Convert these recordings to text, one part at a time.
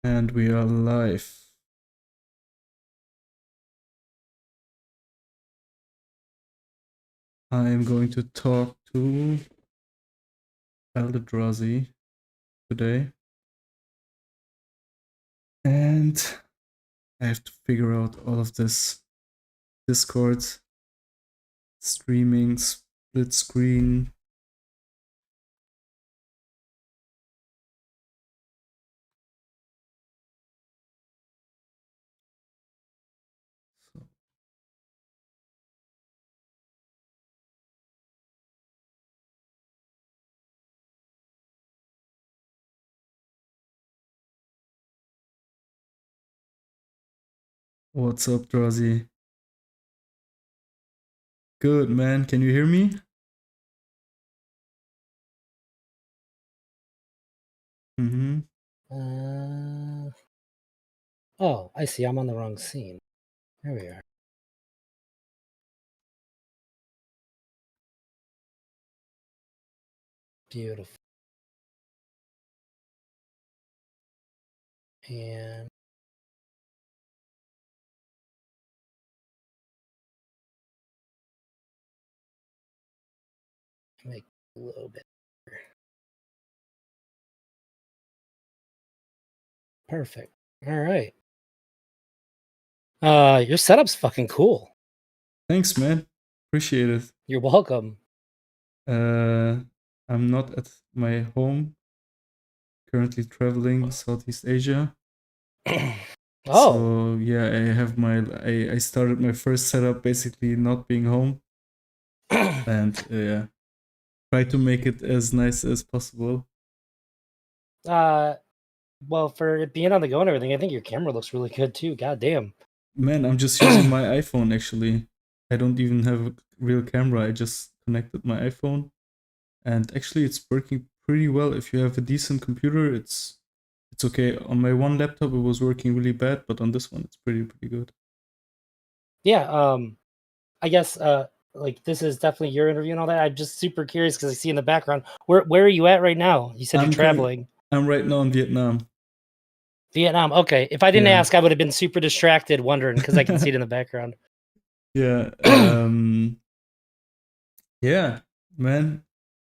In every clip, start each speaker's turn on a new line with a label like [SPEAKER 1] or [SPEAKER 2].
[SPEAKER 1] And we are live. I am going to talk to Eldrazi today. And I have to figure out all of this Discord, streaming, split screen. What's up, Drazi? Good, man. Can you hear me? Mm-hmm.
[SPEAKER 2] Oh, I see. I'm on the wrong scene. There we are. Beautiful. And make it a little bit bigger. Perfect. All right. Your setup's fucking cool.
[SPEAKER 1] Thanks, man. Appreciate it.
[SPEAKER 2] You're welcome.
[SPEAKER 1] I'm not at my home. Currently traveling Southeast Asia.
[SPEAKER 2] Oh,
[SPEAKER 1] So yeah, I started my first setup basically not being home, and yeah, try to make it as nice as possible.
[SPEAKER 2] well, for it being on the go and everything, I think your camera looks really good too. God damn.
[SPEAKER 1] Man, I'm just using my iPhone actually. I don't even have a real camera. I just connected my iPhone, and actually it's working pretty well. If you have a decent computer, it's okay. On my one laptop it was working really bad, but on this one it's pretty good.
[SPEAKER 2] Yeah, I guess like this is definitely your interview and all that. I'm just super curious because I see in the background. Where are you at right now? You said you're traveling.
[SPEAKER 1] I'm right now in Vietnam.
[SPEAKER 2] Vietnam. Okay. If I didn't
[SPEAKER 1] Yeah.
[SPEAKER 2] ask, I would have been super distracted wondering because I can see it in the background.
[SPEAKER 1] Yeah. Yeah, man.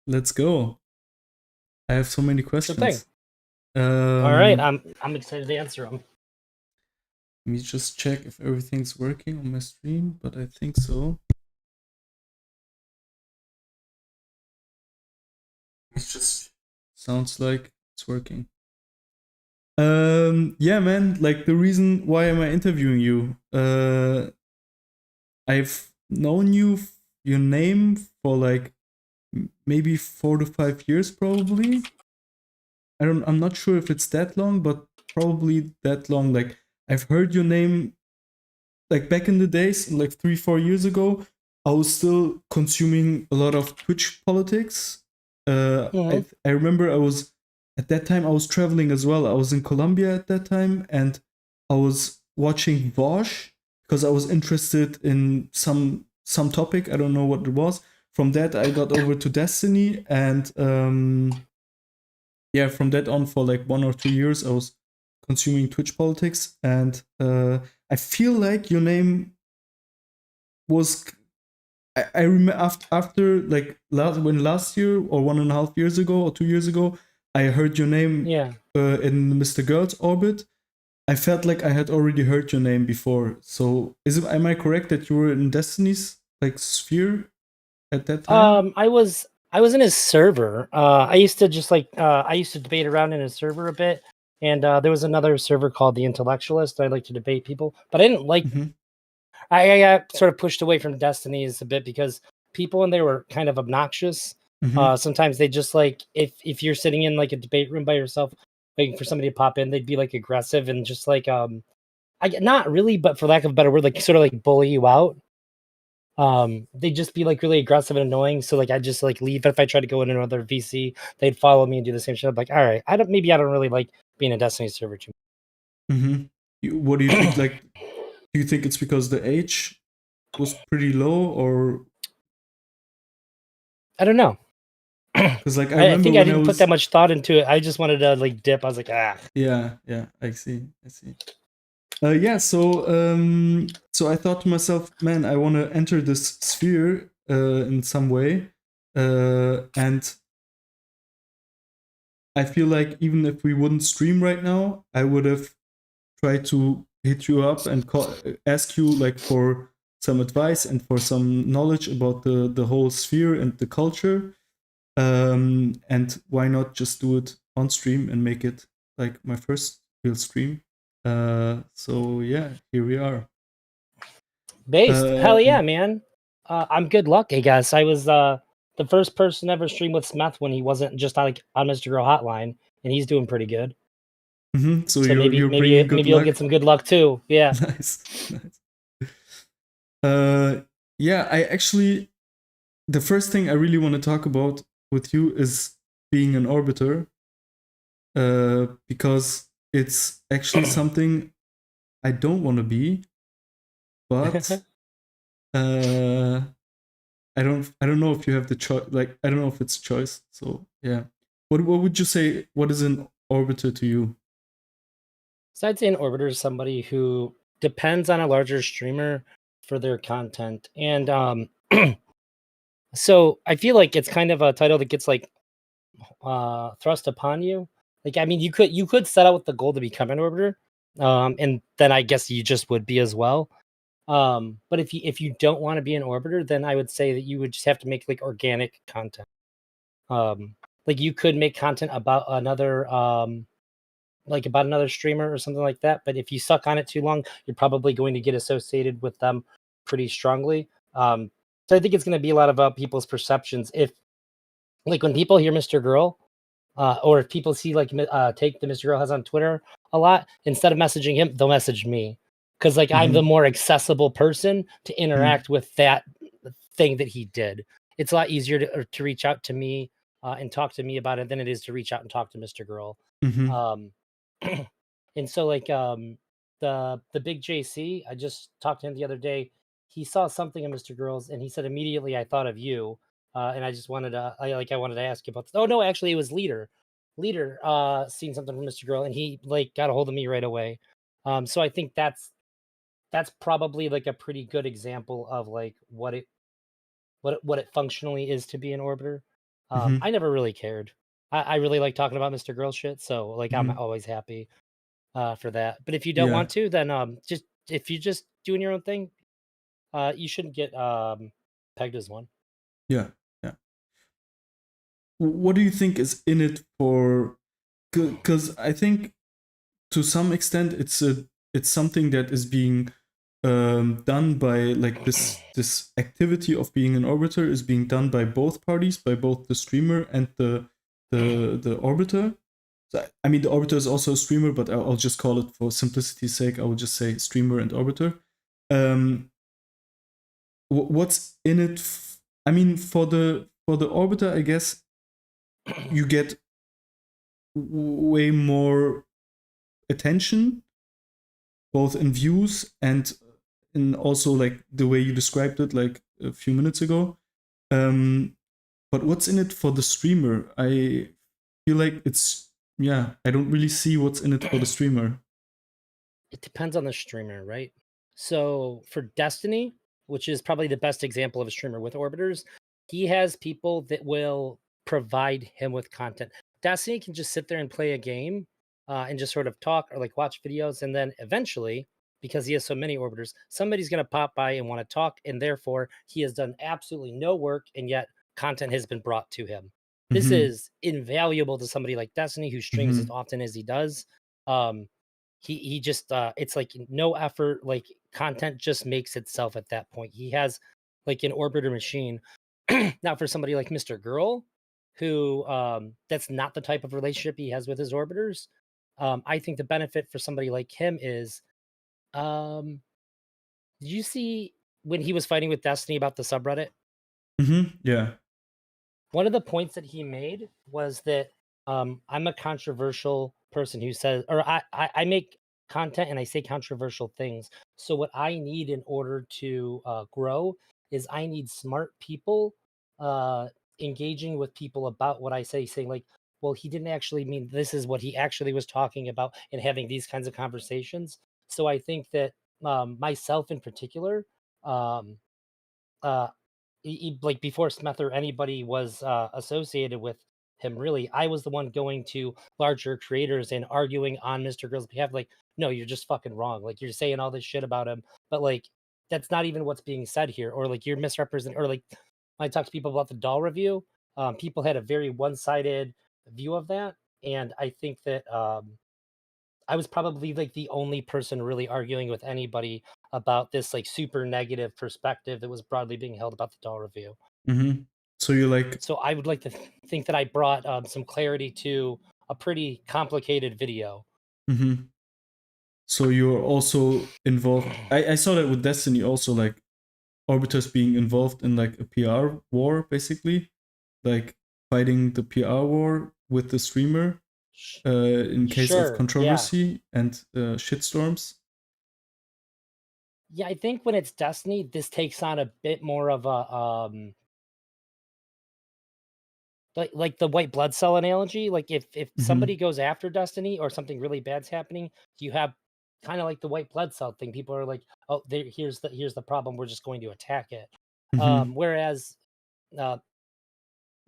[SPEAKER 1] Let's go. I have so many
[SPEAKER 2] Sure thing.
[SPEAKER 1] questions.
[SPEAKER 2] All right. I'm excited to answer them.
[SPEAKER 1] Let me just check if everything's working on my stream, but I think so. It just sounds like it's working. Yeah, man. Like the reason why am I interviewing you? I've known your name for like maybe 4 to 5 years, probably. I'm not sure if it's that long, but probably that long. Like I've heard your name like back in the days, like 3-4 years ago. I was still consuming a lot of Twitch politics. I remember I was at that time I was traveling as well. I was in Colombia at that time, and I was watching Vosh because I was interested in some topic. I don't know what it was. From that, I got over to Destiny, and yeah, from that on for like 1 or 2 years, I was consuming Twitch politics, and I feel like your name was. I remember after like last year or 1.5 years ago or 2 years ago, I heard your name in Mr. Girl's orbit. I felt like I had already heard your name before. So am I correct that you were in Destiny's like sphere at that time?
[SPEAKER 2] I was in his server. I used to just like I used to debate around in his server a bit, and there was another server called the Intellectualist. I like to debate people, but I didn't like.
[SPEAKER 1] Mm-hmm.
[SPEAKER 2] I got sort of pushed away from Destinies a bit because people in there were kind of obnoxious.
[SPEAKER 1] Mm-hmm.
[SPEAKER 2] Sometimes they just like if you're sitting in like a debate room by yourself, waiting for somebody to pop in, they'd be like aggressive and just like I not really, but for lack of a better word, like sort of like bully you out. They'd just be like really aggressive and annoying. So like I'd just like leave. If I tried to go in another VC, they'd follow me and do the same shit. I'm like, all right, I don't really like being a Destiny server too
[SPEAKER 1] much. Mm-hmm. What do you think? Like, do you think it's because the age was pretty low, or
[SPEAKER 2] I don't know.
[SPEAKER 1] Because like I
[SPEAKER 2] I
[SPEAKER 1] remember
[SPEAKER 2] think I
[SPEAKER 1] when I
[SPEAKER 2] didn't put that
[SPEAKER 1] was
[SPEAKER 2] much thought into it. I just wanted to like dip. I was like, ah.
[SPEAKER 1] yeah, yeah, I see, I see. Yeah, so I thought to myself, man, I want to enter this sphere in some way, and I feel like even if we wouldn't stream right now, I would have tried to hit you up and ask you like for some advice and for some knowledge about the whole sphere and the culture. And why not just do it on stream and make it like my first real stream? So yeah, here we are.
[SPEAKER 2] Based. Hell yeah,
[SPEAKER 1] Um,
[SPEAKER 2] man. I'm good luck, I guess. I was the first person ever stream with Smeth when he wasn't just like on Mr. Girl Hotline, and he's doing pretty good.
[SPEAKER 1] so
[SPEAKER 2] So
[SPEAKER 1] you're bringing good
[SPEAKER 2] maybe you'll get
[SPEAKER 1] luck.
[SPEAKER 2] some good luck too. Yeah.
[SPEAKER 1] Nice, nice. Uh, yeah, I actually the first thing I really want to talk about with you is being an orbiter, because it's actually something I don't want to be, but uh, I don't know if you have the choice. Like I don't know if it's a choice. So yeah, what would you say? What is an orbiter to you?
[SPEAKER 2] So I'd say an orbiter is somebody who depends on a larger streamer for their content. And so I feel like it's kind of a title that gets like thrust upon you. Like I mean you could set out with the goal to become an orbiter. And then I guess you just would be as well. But if you don't want to be an orbiter, then I would say that you would just have to make like organic content. Um like you could make content about another like about another streamer or something like that. But if you suck on it too long, you're probably going to get associated with them pretty strongly. So I think it's going to be a lot about people's perceptions. If like when people hear Mr. Girl, or if people see like take the Mr. Girl has on Twitter a lot, instead of messaging him, they'll message me because like I'm the
[SPEAKER 1] Mm-hmm.
[SPEAKER 2] more accessible person to
[SPEAKER 1] Mm-hmm.
[SPEAKER 2] interact with that thing that he did. It's a lot easier to reach out to me and talk to me about it than it is to reach out and talk to Mr. Girl.
[SPEAKER 1] Mm-hmm.
[SPEAKER 2] Um, and so like the big JC, I just talked to him the other day. He saw something in Mr. Girls and he said immediately I thought of you. And I just wanted to I wanted to ask you about this. Oh no, actually it was Leader. Leader seen something from Mr. Girl and he like got a hold of me right away. So I think that's probably like a pretty good example of like what it functionally is to be an orbiter.
[SPEAKER 1] Mm-hmm.
[SPEAKER 2] I never really cared. I really like talking about Mr. Girl shit, so like I'm
[SPEAKER 1] Mm-hmm.
[SPEAKER 2] always happy for that. But if you don't
[SPEAKER 1] Yeah,
[SPEAKER 2] want to, then just if you just doing your own thing, you shouldn't get pegged as one.
[SPEAKER 1] yeah, yeah. What do you think is in it for? Because I think to some extent it's something that is being done by like this activity of being an orbiter is being done by both parties, by both the streamer and the orbiter. So, I mean, the orbiter is also a streamer, but I'll just call it for simplicity's sake. I will just say streamer and orbiter. Um, what's in it? I mean, for the orbiter, I guess you get way more attention, both in views and in also like the way you described it like a few minutes ago. Um, but what's in it for the streamer? I feel like it's yeah, I don't really see what's in it for the streamer.
[SPEAKER 2] It depends on the streamer, right? So for Destiny, which is probably the best example of a streamer with orbiters, he has people that will provide him with content. Destiny can just sit there and play a game and just sort of talk or like watch videos. And then eventually, because he has so many orbiters, somebody's going to pop by and want to talk. And therefore, he has done absolutely no work. And yet, content has been brought to him. This
[SPEAKER 1] Mm-hmm.
[SPEAKER 2] is invaluable to somebody like Destiny who streams as
[SPEAKER 1] Mm-hmm.
[SPEAKER 2] often as he does. Um, he just it's like no effort, like content just makes itself at that point. He has like an orbiter machine. Now for somebody like Mr. Girl, who that's not the type of relationship he has with his orbiters. I think the benefit for somebody like him is um did you see when he was fighting with Destiny about the subreddit?
[SPEAKER 1] Mm-hmm. Yeah.
[SPEAKER 2] One of the points that he made was that I'm a controversial person who says, or I make content and I say controversial things. So what I need in order to grow is I need smart people engaging with people about what I say, saying like, well, he didn't actually mean this is what he actually was talking about, and having these kinds of conversations. So I think that myself in particular, um, uh, like before Smith or anybody was associated with him, really, I was the one going to larger creators and arguing on Mr. Grill's behalf. Like, no, you're just fucking wrong. Like, you're saying all this shit about him, but like, that's not even what's being said here. Or like, you're misrepresenting. Or like, when I talk to people about the doll review, people had a very one-sided view of that, and I think that I was probably like the only person really arguing with anybody about this like super negative perspective that was broadly being held about the doll review.
[SPEAKER 1] Mm-hmm. So you're like,
[SPEAKER 2] So I would like to think that I brought some clarity to a pretty complicated video.
[SPEAKER 1] mm-hmm. So you're also involved. I saw that with Destiny also, like Orbiters being involved in like a PR war, basically, like fighting the PR war with the streamer
[SPEAKER 2] Sh-
[SPEAKER 1] in case of
[SPEAKER 2] Sure, yeah.
[SPEAKER 1] controversy and shitstorms.
[SPEAKER 2] Yeah, I think when it's Destiny, this takes on a bit more of a like the white blood cell analogy. Like if
[SPEAKER 1] Mm-hmm.
[SPEAKER 2] somebody goes after Destiny or something really bad's happening, you have kind of like the white blood cell thing. People are like, oh, here's the problem. We're just going to attack it.
[SPEAKER 1] Mm-hmm.
[SPEAKER 2] Whereas uh,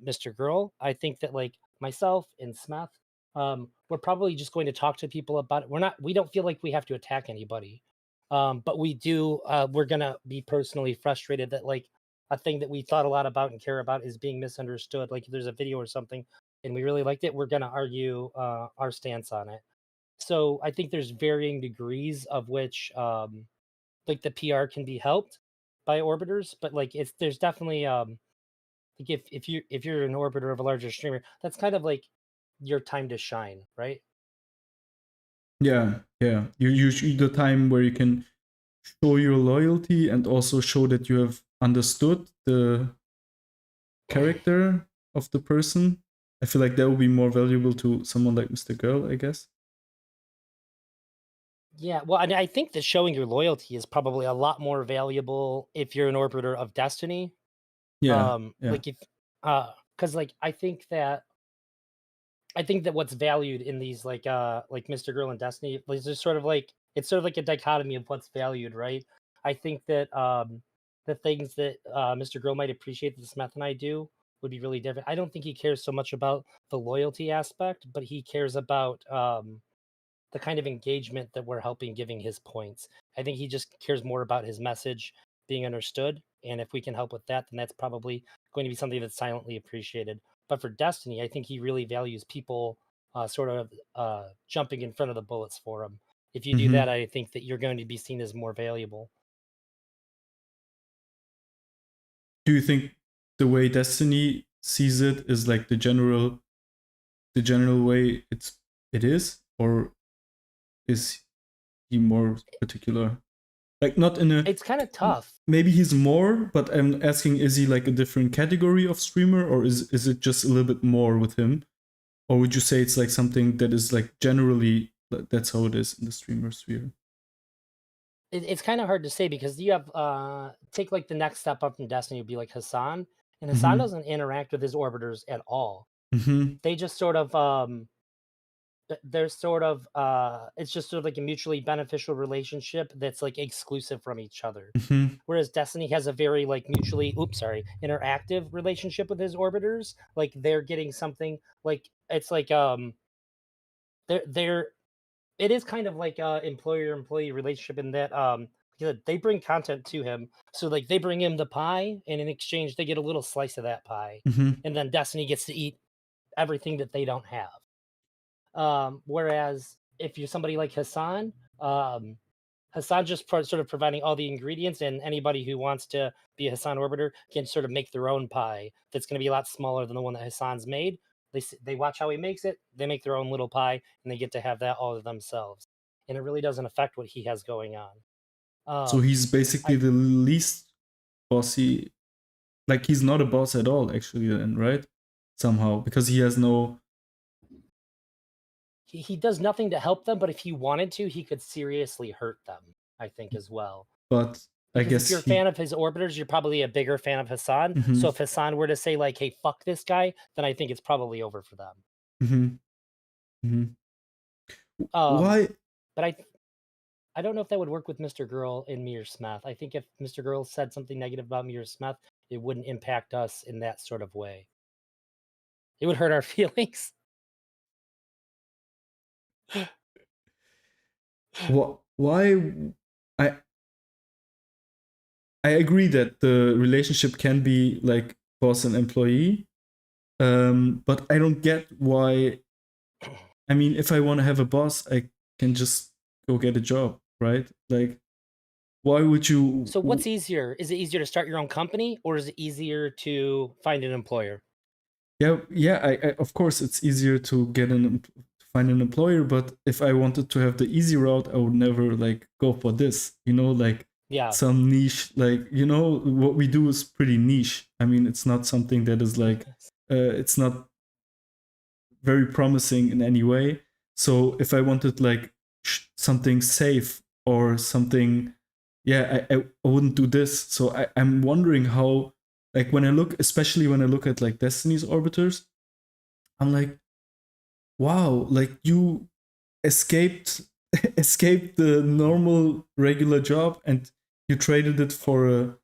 [SPEAKER 2] Mr. Girl, I think that like myself and Smith, we're probably just going to talk to people about it. We don't feel like we have to attack anybody. But we do, we're gonna be personally frustrated that like a thing that we thought a lot about and care about is being misunderstood. Like if there's a video or something and we really liked it, we're gonna argue our stance on it. So I think there's varying degrees of which like the PR can be helped by orbiters, but like there's definitely like if you're an orbiter of a larger streamer, that's kind of like your time to shine, right?
[SPEAKER 1] Yeah, yeah. You use the time where you can show your loyalty and also show that you have understood the character of the person. I feel like that would be more valuable to someone like Mr. Girl, I guess.
[SPEAKER 2] Yeah, well, and I think that showing your loyalty is probably a lot more valuable if you're an orbiter of Destiny.
[SPEAKER 1] Yeah, yeah.
[SPEAKER 2] Like if, because like I think that what's valued in these like Mr. Girl and Destiny is just sort of like it's sort of like a dichotomy of what's valued, right? I think that the things that Mr. Girl might appreciate that Smith and I do would be really different. I don't think he cares so much about the loyalty aspect, but he cares about the kind of engagement that we're helping giving his points. I think he just cares more about his message being understood. And if we can help with that, then that's probably going to be something that's silently appreciated. But for Destiny, I think he really values people sort of jumping in front of the bullets for him. If you do that,
[SPEAKER 1] Mm-hmm.
[SPEAKER 2] I think that you're going to be seen as more valuable.
[SPEAKER 1] Do you think the way Destiny sees it is like the general way it is, or is he more particular? Like not in a
[SPEAKER 2] It's kind of tough.
[SPEAKER 1] maybe he's more, but I'm asking, is he like a different category of streamer, or is it just a little bit more with him? Or would you say it's like something that is like generally that's how it is in the streamer sphere?
[SPEAKER 2] It's kind of hard to say because you have take like the next step up from Destiny would be like Hassan, and Hassan
[SPEAKER 1] Mm-hmm.
[SPEAKER 2] doesn't interact with his orbiters at all.
[SPEAKER 1] Mm-hmm.
[SPEAKER 2] They just sort of they're sort of it's just sort of like a mutually beneficial relationship that's like exclusive from each other.
[SPEAKER 1] Mm-hmm.
[SPEAKER 2] Whereas Destiny has a very like mutually oops sorry interactive relationship with his orbiters. Like they're getting something like it's like they're it is kind of like a employer employee relationship in that they bring content to him, so like they bring him the pie and in exchange they get a little slice of that pie,
[SPEAKER 1] Mm-hmm.
[SPEAKER 2] and then Destiny gets to eat everything that they don't have. Whereas if you're somebody like Hassan, um, Hassan just sort of providing all the ingredients, and anybody who wants to be a Hassan orbiter can sort of make their own pie. That's going to be a lot smaller than the one that Hassan's made. They watch how he makes it. They make their own little pie, and they get to have that all to themselves. And it really doesn't affect what he has going on.
[SPEAKER 1] So
[SPEAKER 2] Um,
[SPEAKER 1] he's basically
[SPEAKER 2] I
[SPEAKER 1] the least bossy. Like he's not a boss at all, actually, then, right? Somehow, because he has no.
[SPEAKER 2] he does nothing to help them, but if he wanted to, he could seriously hurt them. I think as well.
[SPEAKER 1] But I
[SPEAKER 2] Because if
[SPEAKER 1] guess
[SPEAKER 2] you're a
[SPEAKER 1] he.
[SPEAKER 2] fan of his orbiters, you're probably a bigger fan of Hassan.
[SPEAKER 1] Hmm.
[SPEAKER 2] So if Hassan were to say like, "Hey, fuck this guy," then I think it's probably over for them.
[SPEAKER 1] Hmm. Hmm.
[SPEAKER 2] Um,
[SPEAKER 1] Why?
[SPEAKER 2] but I don't know if that would work with Mr. Girl and Mir Smith. I think if Mr. Girl said something negative about Mir Smith, it wouldn't impact us in that sort of way. It would hurt our feelings.
[SPEAKER 1] Why? I I agree that the relationship can be like boss and employee, but I don't get why. I mean, if I want to have a boss, I can just go get a job, right? Like, why would you?
[SPEAKER 2] So what's easier? Is it easier to start your own company or is it easier to find an employer?
[SPEAKER 1] Yeah, yeah. Of course, it's easier to to find an employer, but if I wanted to have the easy route, I would never like go for this. Like
[SPEAKER 2] Yeah.
[SPEAKER 1] some niche, like what we do is pretty niche. I mean, it's not something that is like, it's not very promising in any way. So if I wanted like something safe or something, yeah, I wouldn't do this. So I'm wondering how, like when I look, especially when I look at like Destiny's orbiters, I'm like, wow, like you escaped escaped the normal regular job and you traded it for a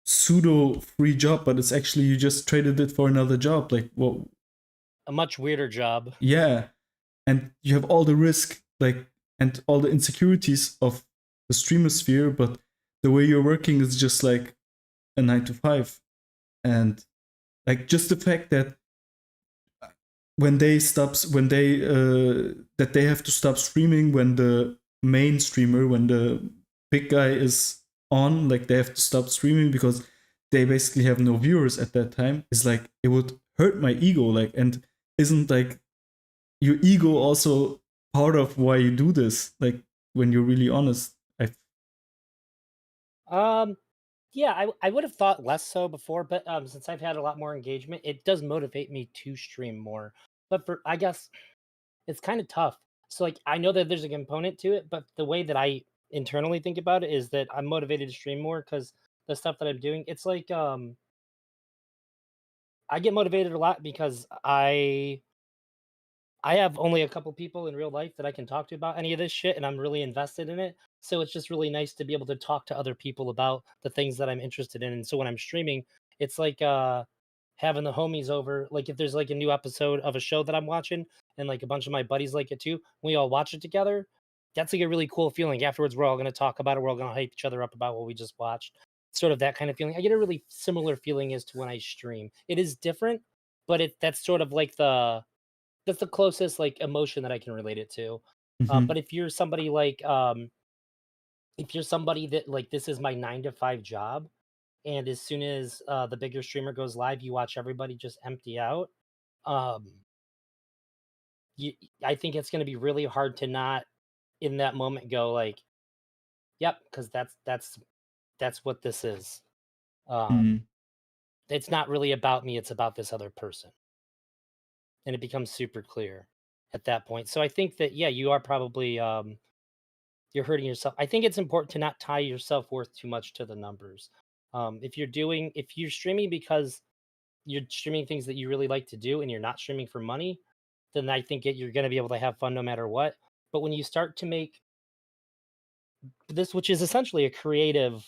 [SPEAKER 1] pseudo free job, but it's actually you just traded it for another job. Like, well,
[SPEAKER 2] A much weirder job.
[SPEAKER 1] yeah, and you have all the risk, like, and all the insecurities of the streamer sphere, but the way you're working is just like a 9 to 5, and like just the fact that when they that they have to stop streaming when the main streamer, when the big guy is on, like they have to stop streaming because they basically have no viewers at that time, is like it would hurt my ego. Like, and isn't like your ego also part of why you do this, like when you're really honest?
[SPEAKER 2] Um, yeah, I would have thought less so before, but since I've had a lot more engagement, it does motivate me to stream more. But for I guess it's kind of tough. So like I know that there's a component to it, but the way that I internally think about it is that I'm motivated to stream more because the stuff that I'm doing, it's like I get motivated a lot because I have only a couple people in real life that I can talk to about any of this shit, and I'm really invested in it. So it's just really nice to be able to talk to other people about the things that I'm interested in. And so when I'm streaming, it's like having the homies over. Like if there's like a new episode of a show that I'm watching and like a bunch of my buddies like it too, we all watch it together. That's like a really cool feeling. Afterwards, we're all gonna talk about it. We're all gonna hype each other up about what we just watched. Sort of that kind of feeling. I get a really similar feeling as to when I stream. It is different, but that's sort of like that's the closest, like, emotion that I can relate it to.
[SPEAKER 1] Hmm.
[SPEAKER 2] But if you're somebody that, like, this is my 9 to 5 job, and as soon as, the bigger streamer goes live, you watch everybody just empty out, um, you I think it's gonna be really hard to not, in that moment, go like, "Yep," because that's what this is. Um,
[SPEAKER 1] Hmm.
[SPEAKER 2] it's not really about me, it's about this other person, and it becomes super clear at that point. So I think that, yeah, you are probably, you're hurting yourself. I think it's important to not tie your self-worth too much to the numbers. If you're streaming because you're streaming things that you really like to do and you're not streaming for money, then I think you're going to be able to have fun no matter what. But when you start to make this, which is essentially a creative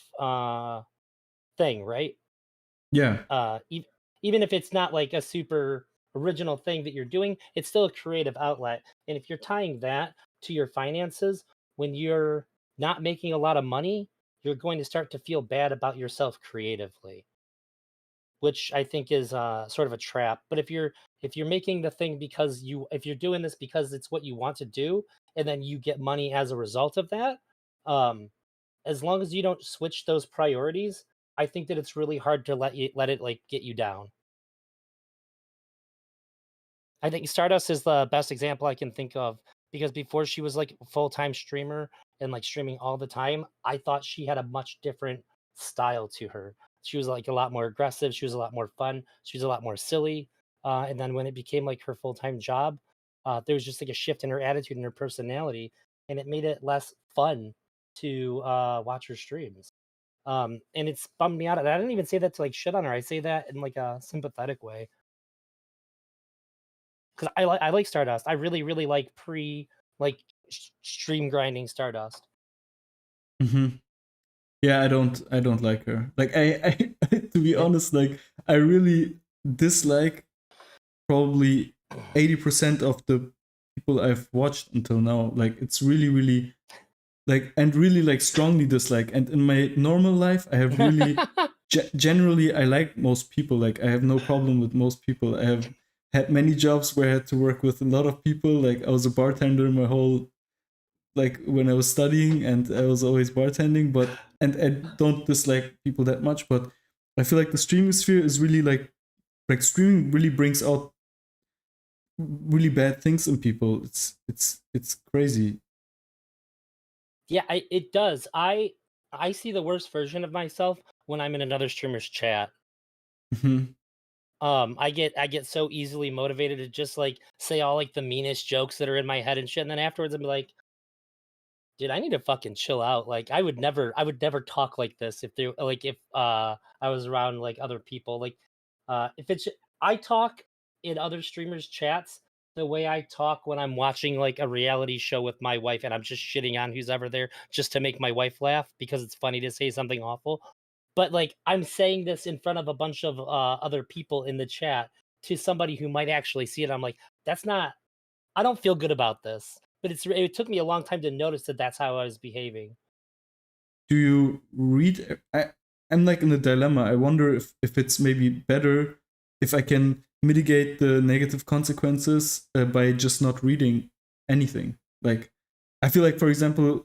[SPEAKER 2] thing, right?
[SPEAKER 1] Yeah.
[SPEAKER 2] Uh, e- Even if it's not like a super original thing that you're doing, it's still a creative outlet. And if you're tying that to your finances, when you're not making a lot of money, you're going to start to feel bad about yourself creatively, which I think is sort of a trap. But if you're making the thing because if you're doing this because it's what you want to do, and then you get money as a result of that, um, as long as you don't switch those priorities, I think that it's really hard to let it like get you down. I think Stardust is the best example I can think of because before she was like a full-time streamer and like streaming all the time, I thought she had a much different style to her. She was like a lot more aggressive, she was a lot more fun, she was a lot more silly. And then when it became like her full-time job, there was just like a shift in her attitude and her personality, and it made it less fun. to watch her streams. And it's bummed me out. And I didn't even say that to like shit on her. I say that in like a sympathetic way because I like Stardust. I really really like like stream grinding Stardust.
[SPEAKER 1] Hmm. Yeah, I don't like her. Like I to be
[SPEAKER 2] Yeah.
[SPEAKER 1] honest, like I really dislike probably 80% of the people I've watched until now. Like it's really, really like and really like strongly dislike. And in my normal life, I have really generally I like most people. Like I have no problem with most people. I have had many jobs where I had to work with a lot of people. Like I was a bartender my whole like when I was studying and I was always bartending, but and I don't dislike people that much, but I feel like the streaming sphere is really like streaming really brings out really bad things in people. It's crazy.
[SPEAKER 2] Yeah, it does. I see the worst version of myself when I'm in another streamer's chat.
[SPEAKER 1] Hmm.
[SPEAKER 2] I get so easily motivated to just like say all like the meanest jokes that are in my head and shit, and then afterwards I'm like, dude, I need to fucking chill out. Like I would never talk like this if there like if I was around like other people. Like if it's I talk in other streamers' chats the way I talk when I'm watching like a reality show with my wife and I'm just shitting on who's ever there just to make my wife laugh because it's funny to say something awful. But like I'm saying this in front of a bunch of other people in the chat to somebody who might actually see it. I'm like, that's not I don't feel good about this, but it took me a long time to notice that that's how I was behaving.
[SPEAKER 1] Do you read? I'm like in a dilemma. I wonder if it's maybe better if I can mitigate the negative consequences by just not reading anything. Like I feel like, for example,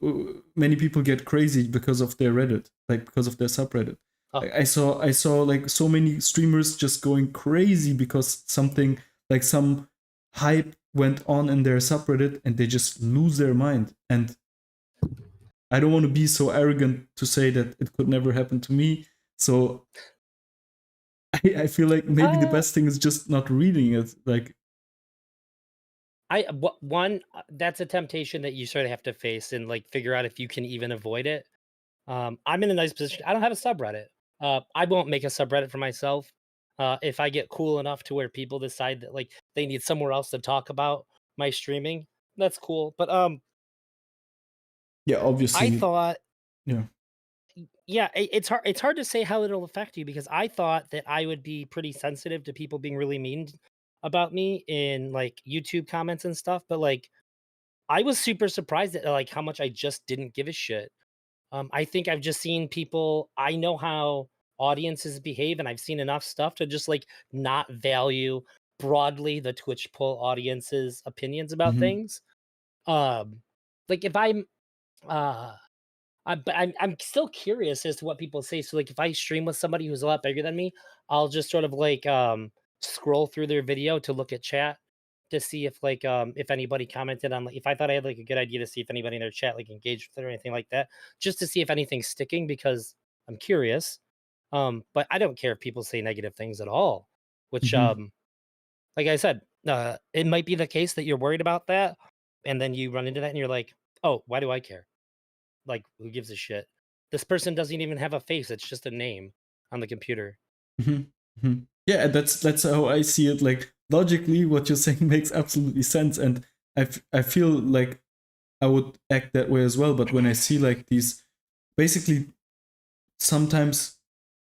[SPEAKER 1] many people get crazy because of their Reddit, like because of their subreddit.
[SPEAKER 2] Oh,
[SPEAKER 1] I saw like so many streamers just going crazy because something like some hype went on in their subreddit and they just lose their mind. And I don't want to be so arrogant to say that it could never happen to me. So I feel like maybe the
[SPEAKER 2] uh,
[SPEAKER 1] best thing is just not reading it. Like,
[SPEAKER 2] one that's a temptation that you sort of have to face and like figure out if you can even avoid it. I'm in a nice position. I don't have a subreddit. I won't make a subreddit for myself. If I get cool enough to where people decide that like they need somewhere else to talk about my streaming, that's cool. But
[SPEAKER 1] yeah,
[SPEAKER 2] I
[SPEAKER 1] obviously,
[SPEAKER 2] thought
[SPEAKER 1] yeah.
[SPEAKER 2] yeah, it's hard to say how it'll affect you because I thought that I would be pretty sensitive to people being really mean about me in like YouTube comments and stuff, but like I was super surprised at like how much I just didn't give a shit. I think I've just seen people I know how audiences behave and I've seen enough stuff to just like not value broadly the Twitch poll audience's opinions about
[SPEAKER 1] Hmm.
[SPEAKER 2] things. Um like if I'm uh but I'm still curious as to what people say. So like if I stream with somebody who's a lot bigger than me, I'll just sort of like scroll through their video to look at chat to see if anybody commented on like if I thought I had like a good idea to see if anybody in their chat like engaged with it or anything like that, just to see if anything's sticking because I'm curious. But I don't care if people say negative things at all, which
[SPEAKER 1] Hmm.
[SPEAKER 2] like I said, it might be the case that you're worried about that and then you run into that and you're like, "Oh, why do I care?" Like, who gives a shit? This person doesn't even have a face, it's just a name on the computer.
[SPEAKER 1] Hmm. Hmm. Yeah, that's how I see it. Like logically, what you're saying makes absolutely sense, and I feel like I would act that way as well. But when I see like these, basically, sometimes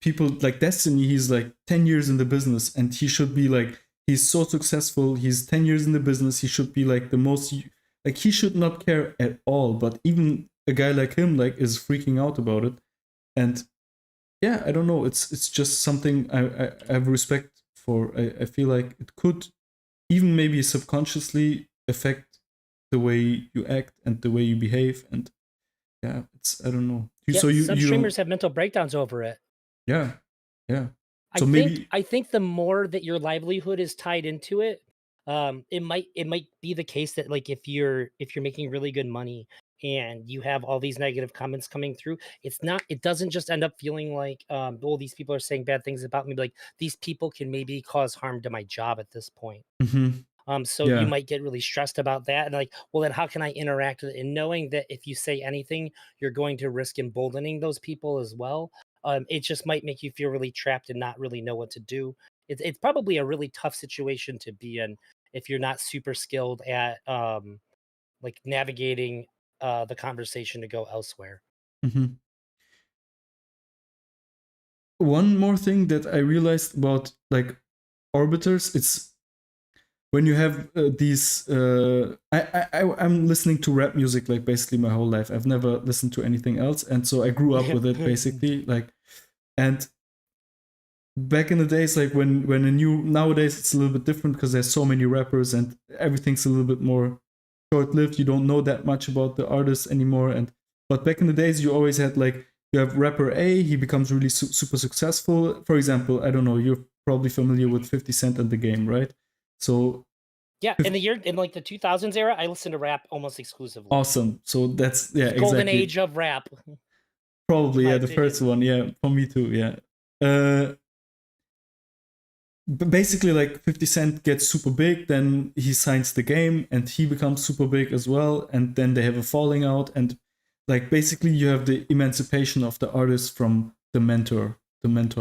[SPEAKER 1] people like Destiny, he's like 10 years in the business and he should be like, he's so successful, he's 10 years in the business, he should be like the most, like he should not care at all. But even a guy like him like is freaking out about it. And yeah, I don't know, it's just something I have respect for. I feel like it could even maybe subconsciously affect the way you act and the way you behave. And yeah, it's, I don't know.
[SPEAKER 2] Yeah,
[SPEAKER 1] So
[SPEAKER 2] some
[SPEAKER 1] you
[SPEAKER 2] streamers
[SPEAKER 1] don't,
[SPEAKER 2] have mental breakdowns over it.
[SPEAKER 1] yeah, yeah.
[SPEAKER 2] I
[SPEAKER 1] So
[SPEAKER 2] think
[SPEAKER 1] maybe.
[SPEAKER 2] I think the more that your livelihood is tied into it, it might be the case that like if you're making really good money and you have all these negative comments coming through, it doesn't just end up feeling like oh these people are saying bad things about me, but, like these people can maybe cause harm to my job at this point.
[SPEAKER 1] Mhm.
[SPEAKER 2] So
[SPEAKER 1] Yeah.
[SPEAKER 2] you might get really stressed about that, and like, well, then how can I interact with it? And knowing that if you say anything, you're going to risk emboldening those people as well. It just might make you feel really trapped and not really know what to do. It's probably a really tough situation to be in if you're not super skilled at like navigating the conversation to go elsewhere.
[SPEAKER 1] Hmm. One more thing that I realized about like orbiters, it's when you have these. I'm listening to rap music like basically my whole life. I've never listened to anything else, and so I grew up with it basically. Like, and back in the days, like when a new nowadays it's a little bit different because there's so many rappers and everything's a little bit more short-lived. You don't know that much about the artists anymore, and but back in the days you always had like you have rapper A, he becomes really super successful. For example, I don't know, you're probably familiar with 50 Cent and The Game, right? So
[SPEAKER 2] Yeah, in like the 2000s era, I listened to rap almost exclusively.
[SPEAKER 1] awesome. So that's yeah,
[SPEAKER 2] Golden
[SPEAKER 1] exactly.
[SPEAKER 2] age of rap.
[SPEAKER 1] Probably
[SPEAKER 2] my
[SPEAKER 1] yeah, the first one. Yeah, for me too. Yeah. But basically, like 50 Cent gets super big, then he signs The Game, and he becomes super big as well, and then they have a falling out, and like basically you have the emancipation of the artist from the mentor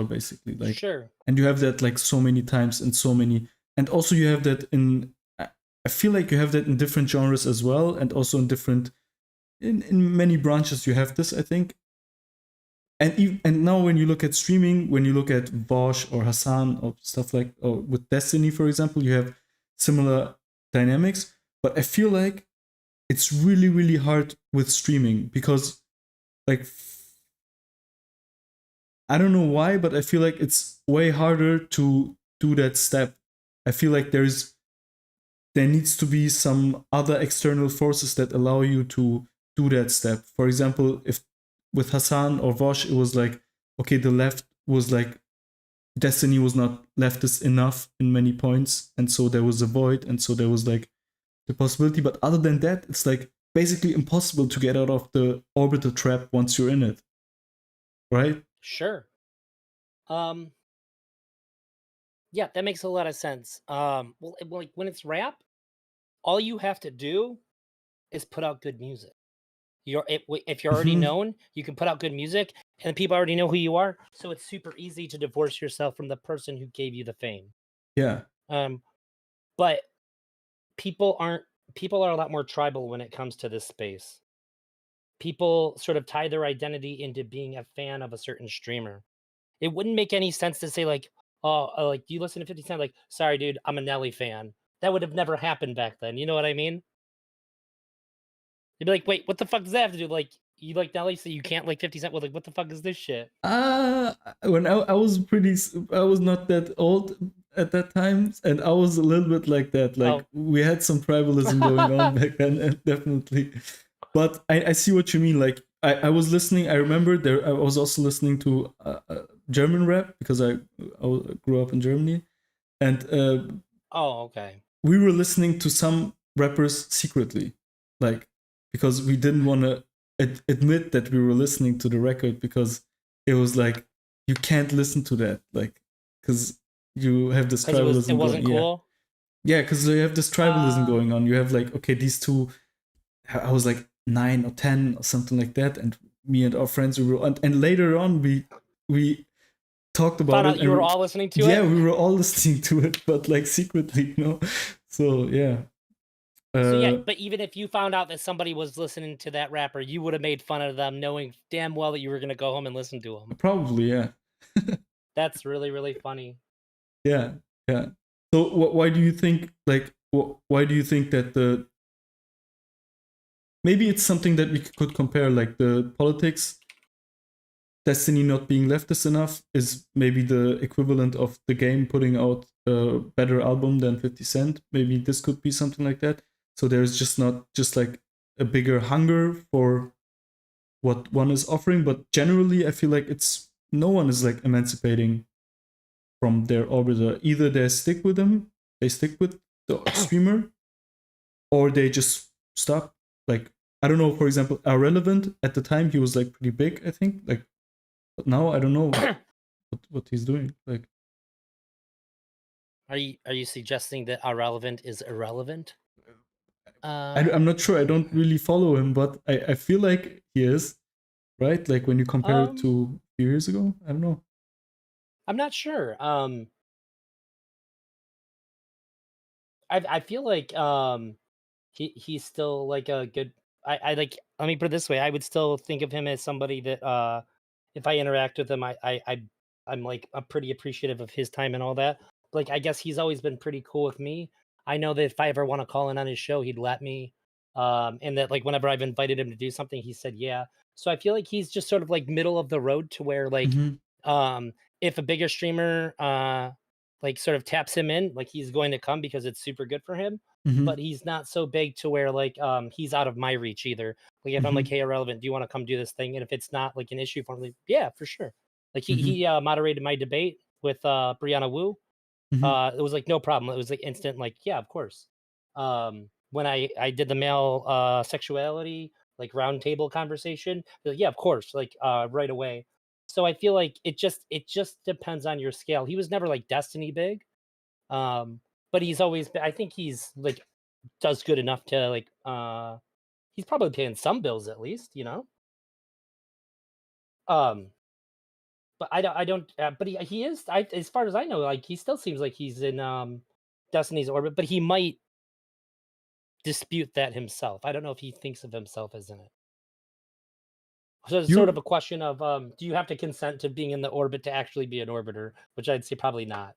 [SPEAKER 1] basically, like,
[SPEAKER 2] Sure.
[SPEAKER 1] and you have that like so many times and so many, and also you have that in. I feel like you have that in different genres as well, and also in different in many branches you have this, I think. And now when you look at streaming, when you look at Bosch or Hassan or stuff like, or with Destiny, for example, you have similar dynamics. But I feel like it's really, really hard with streaming because, like, I don't know why, but I feel like it's way harder to do that step. I feel like there needs to be some other external forces that allow you to do that step. For example, if with Hassan or Vosh, it was like, okay, the left was like, Destiny was not leftist enough in many points, and so there was a void, and so there was like the possibility. But other than that, it's like basically impossible to get out of the orbital trap once you're in it, right?
[SPEAKER 2] Sure. Yeah, that makes a lot of sense. Like when it's rap, all you have to do is put out good music. If you're already
[SPEAKER 1] Mhm.
[SPEAKER 2] known, you can put out good music, and people already know who you are. So it's super easy to divorce yourself from the person who gave you the fame.
[SPEAKER 1] Yeah.
[SPEAKER 2] Um, but people aren't. People are a lot more tribal when it comes to this space. People sort of tie their identity into being a fan of a certain streamer. It wouldn't make any sense to say like, "Oh, like, do you listen to 50 Cent?" Like, "Sorry, dude, I'm a Nelly fan." That would have never happened back then, you know what I mean? You'd be like, "Wait, what the fuck does that have to do?" Like, you like Nelly, so you can't like 50 Cent? Well, like, what the fuck is this shit?
[SPEAKER 1] When I was I was not that old at that time, and I was a little bit like that. Like
[SPEAKER 2] Oh.
[SPEAKER 1] we had some tribalism going on back then, and definitely. But I see what you mean. Like I was listening. I remember there. I was also listening to German rap because I grew up in Germany, and
[SPEAKER 2] Oh, okay.
[SPEAKER 1] we were listening to some rappers secretly, like because we didn't want to admit that we were listening to the record because it was like you can't listen to that, like because you have this
[SPEAKER 2] Because it
[SPEAKER 1] tribalism
[SPEAKER 2] wasn't
[SPEAKER 1] going. Yeah,
[SPEAKER 2] cool?
[SPEAKER 1] yeah, because you have this tribalism
[SPEAKER 2] Uh,
[SPEAKER 1] going on. You have like okay, these two. I was like 9 or 10 or something like that, and me and our friends we were, and later on we talked about
[SPEAKER 2] Found
[SPEAKER 1] it,
[SPEAKER 2] out you
[SPEAKER 1] and
[SPEAKER 2] were all listening to
[SPEAKER 1] yeah,
[SPEAKER 2] it?
[SPEAKER 1] we were all listening to it, but like secretly, So yeah,
[SPEAKER 2] So, yeah,
[SPEAKER 1] uh,
[SPEAKER 2] but even if you found out that somebody was listening to that rapper, you would have made fun of them knowing damn well that you were gonna go home and listen to them.
[SPEAKER 1] probably yeah,
[SPEAKER 2] That's really, really funny.
[SPEAKER 1] yeah, yeah. So why do you think like why do you think that the maybe it's something that we could compare like the politics Destiny not being leftist enough is maybe the equivalent of the game putting out a better album than 50 Cent. Maybe this could be something like that. So there's just not just like a bigger hunger for what one is offering, but generally I feel like it's no one is like emancipating from their orbiter. Either they stick with them, they stick with the streamer, or they just stop. Like I don't know, for example, Irrelevant at the time he was like pretty big, I think. Like but now I don't know what he's doing. Like
[SPEAKER 2] Are you suggesting that irrelevant is irrelevant?
[SPEAKER 1] I'm not sure. I don't really follow him, but I feel like he is, right? Like when you compare it
[SPEAKER 2] Um,
[SPEAKER 1] to a few years ago. I don't know.
[SPEAKER 2] I'm not sure. I feel like he's still like a good. I like. Let me put it this way. I would still think of him as somebody that if I interact with him, I'm like I'm pretty appreciative of his time and all that. Like I guess he's always been pretty cool with me. I know that if I ever want to call in on his show, he'd let me. And that like whenever I've invited him to do something, he said yeah. So I feel like he's just sort of like middle of the road to where like
[SPEAKER 1] Hmm.
[SPEAKER 2] if a bigger streamer like sort of taps him in, like he's going to come because it's super good for him,
[SPEAKER 1] Hmm.
[SPEAKER 2] but he's not so big to where like he's out of my reach either. Like if I'm like,
[SPEAKER 1] Hmm.
[SPEAKER 2] hey, irrelevant, do you want to come do this thing? And if it's not like an issue for me, yeah, for sure. Like he
[SPEAKER 1] Hmm.
[SPEAKER 2] he moderated my debate with Brianna Wu.
[SPEAKER 1] Hmm.
[SPEAKER 2] It was like no problem. It was like instant, like, yeah, of course. When I did the male sexuality like roundtable conversation, they're like, yeah, of course, like right away. So I feel like it just depends on your scale. He was never like Destiny big, um, but he's always been, I think he's like does good enough to like he's probably paying some bills at least, you know. Um, but I don't but he is as far as I know, like he still seems like he's in Destiny's orbit, but he might dispute that himself. I don't know if he thinks of himself as in it. So it's sort of
[SPEAKER 1] You,
[SPEAKER 2] a question of do you have to consent to being in the orbit to actually be an orbiter? Which I'd say probably not.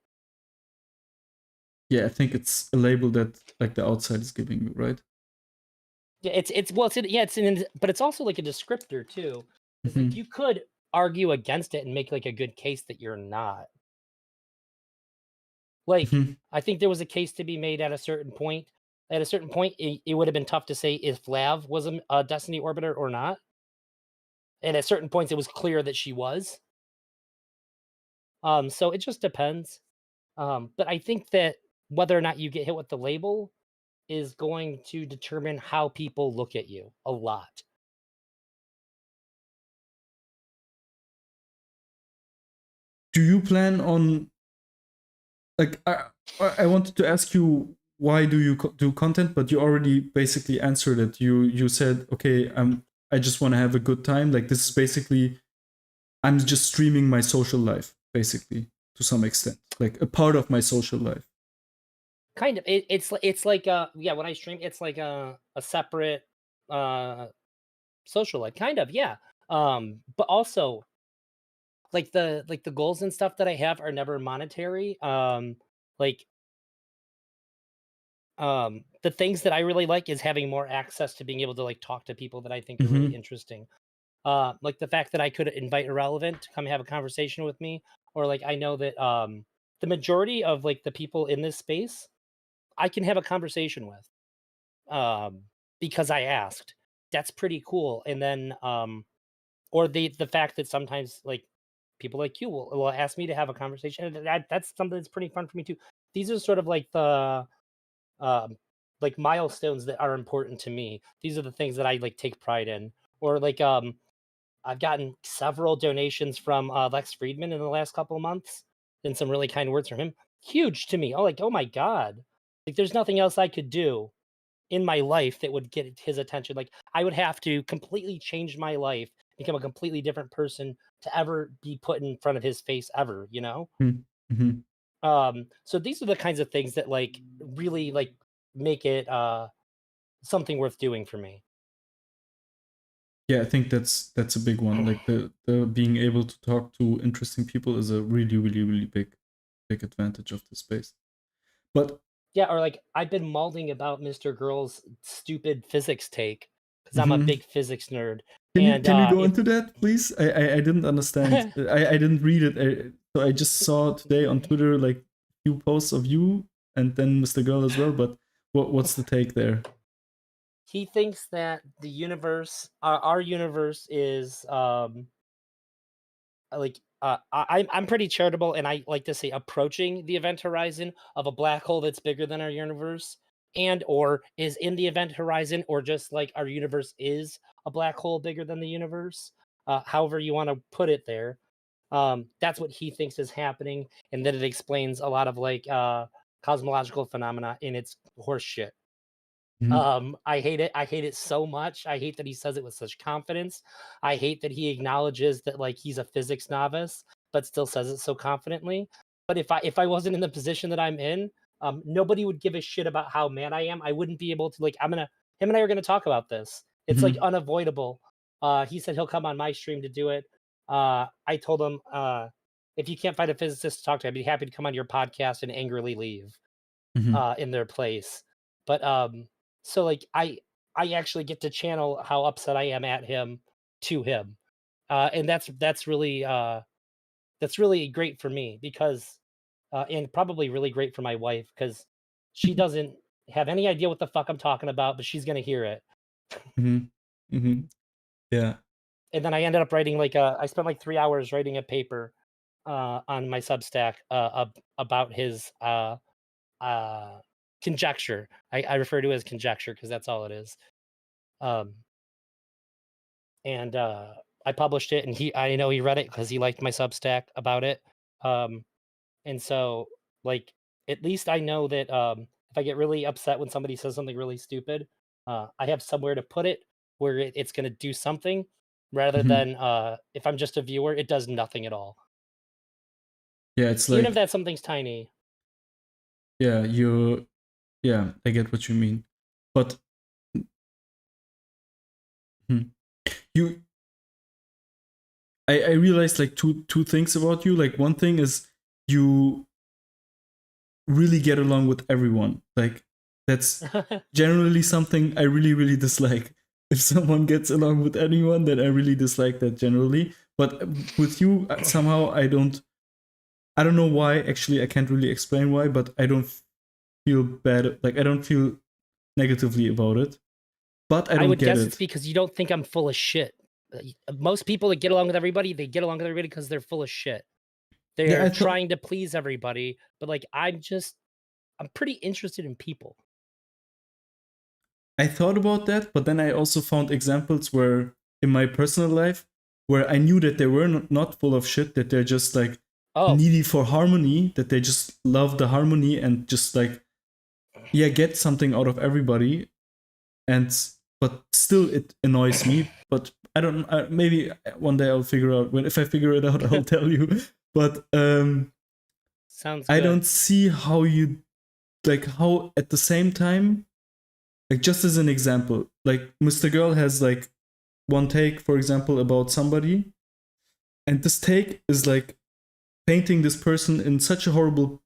[SPEAKER 1] yeah, I think it's a label that like the outside is giving you, right?
[SPEAKER 2] Yeah, it's well, yeah, it's an, but it's also like a descriptor too. It's like
[SPEAKER 1] Hmm.
[SPEAKER 2] you could argue against it and make like a good case that you're not. Like
[SPEAKER 1] Hmm.
[SPEAKER 2] I think there was a case to be made at a certain point. At a certain point, it would have been tough to say if Lav was a Destiny orbiter or not. And at certain points, it was clear that she was. So it just depends. But I think that whether or not you get hit with the label is going to determine how people look at you a lot.
[SPEAKER 1] Do you plan on like I wanted to ask you why do you do content, but you already basically answered it. You said okay, I just want to have a good time. Like this is basically I'm just streaming my social life basically to some extent, like a part of my social life.
[SPEAKER 2] Kind of. It's like yeah. When I stream, it's like a separate uh social life. Kind of yeah. But also like the goals and stuff that I have are never monetary. Like the things that I really like is having more access to being able to like talk to people that I think are really
[SPEAKER 1] Hmm.
[SPEAKER 2] interesting. Like the fact that I could invite Irrelevant to come have a conversation with me, or like I know that the majority of like the people in this space I can have a conversation with um because I asked. That's pretty cool. And then or the fact that sometimes like people like you will ask me to have a conversation. And that's something that's pretty fun for me too. These are sort of um like milestones that are important to me. These are the things that I like take pride in. Or like I've gotten several donations from Lex Friedman in the last couple of months, and some really kind words from him. Huge to me. Oh, like, oh my God. Like, there's nothing else I could do in my life that would get his attention. Like, I would have to completely change my life, become a completely different person to ever be put in front of his face ever, you know?
[SPEAKER 1] Hmm.
[SPEAKER 2] So these are the kinds of things that like really like make it something worth doing for me.
[SPEAKER 1] Yeah, I think that's a big one. Like the being able to talk to interesting people is a really big advantage of the space. But
[SPEAKER 2] Yeah, or like I've been mulling about Mr. Girl's stupid physics take because I'm a
[SPEAKER 1] mhm.
[SPEAKER 2] big physics nerd,
[SPEAKER 1] Can you
[SPEAKER 2] and
[SPEAKER 1] can you go
[SPEAKER 2] it
[SPEAKER 1] into that, please? I didn't understand. I didn't read it. So I just saw today on Twitter like a few posts of you and then Mr. Girl as well. But what's the take there?
[SPEAKER 2] he thinks that the universe, our universe, is like I'm pretty charitable, and I like to say approaching the event horizon of a black hole that's bigger than our universe, and or is in the event horizon, or just like our universe is a black hole bigger than the universe. However you want to put it there. That's what he thinks is happening, and then it explains a lot of like cosmological phenomena, and it's horse shit.
[SPEAKER 1] Mhm.
[SPEAKER 2] I hate it. I hate it so much. I hate that he says it with such confidence. I hate that he acknowledges that like he's a physics novice, but still says it so confidently. But if I wasn't in the position that I'm in, nobody would give a shit about how mad I am. I wouldn't be able to like. Him and I are gonna talk about this. It's like
[SPEAKER 1] Mhm.
[SPEAKER 2] unavoidable. He said he'll come on my stream to do it. I told him if you can't find a physicist to talk to, I'd be happy to come on your podcast and angrily leave
[SPEAKER 1] Mhm.
[SPEAKER 2] in their place. But so like I actually get to channel how upset I am at him to him. And that's really great for me because and probably really great for my wife because she doesn't have any idea what the fuck I'm talking about, but she's gonna hear it.
[SPEAKER 1] Mhm. Mhm. Yeah.
[SPEAKER 2] And then I ended up writing I spent like 3 hours writing a paper on my Substack about his uh conjecture. I refer to it as conjecture because that's all it is. Um and I published it, and I know he read it because he liked my Substack about it. Um, and so, like, at least I know that if I get really upset when somebody says something really stupid, I have somewhere to put it where it's going to do something, rather
[SPEAKER 1] Mhm.
[SPEAKER 2] than if I'm just a viewer, it does nothing at all.
[SPEAKER 1] Yeah, it's
[SPEAKER 2] Even if
[SPEAKER 1] like,
[SPEAKER 2] that something's tiny.
[SPEAKER 1] yeah, yeah, I get what you mean. But hmm, you I realized like two things about you. Like one thing is you really get along with everyone. Like that's generally something I really, really dislike. If someone gets along with anyone, then I really dislike that generally. But with you, somehow I don't know why. Actually, I can't really explain why, but I don't feel bad. Like I don't feel negatively about it. But I
[SPEAKER 2] I
[SPEAKER 1] don't
[SPEAKER 2] would
[SPEAKER 1] get
[SPEAKER 2] guess it's
[SPEAKER 1] it.
[SPEAKER 2] because you don't think I'm full of shit. Most people that get along with everybody, they get along with everybody because they're full of shit.
[SPEAKER 1] Yeah,
[SPEAKER 2] They're
[SPEAKER 1] I thought
[SPEAKER 2] trying to please everybody, but, like, I'm pretty interested in people.
[SPEAKER 1] I thought about that, but then I also found examples where in my personal life where I knew that they were not full of shit, that they're just like
[SPEAKER 2] Oh,
[SPEAKER 1] needy for harmony, that they just love the harmony and just like yeah, get something out of everybody. And but still it annoys me. But I don't. Maybe one day I'll figure out. When if I figure it out, I'll tell you. But
[SPEAKER 2] sounds
[SPEAKER 1] I
[SPEAKER 2] good.
[SPEAKER 1] don't see how you like how at the same time, like just as an example, like Mr. Girl has like one take, for example, about somebody, and this take is like painting this person in such a horrible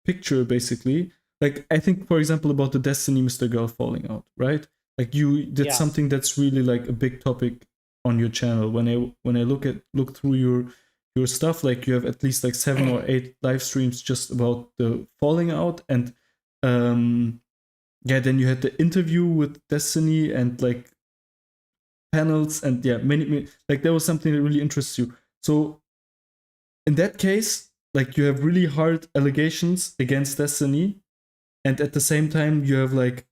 [SPEAKER 1] picture, basically. Like I think, for example, about the Destiny Mr. Girl falling out, right? Like you did
[SPEAKER 2] Yeah.
[SPEAKER 1] something that's really like a big topic on your channel. When I look through your stuff, like you have at least like 7 or 8 live streams just about the falling out, and yeah, then you had the interview with Destiny and like panels and yeah, many like there was something that really interests you. So in that case, like you have really hard allegations against Destiny, and at the same time you have like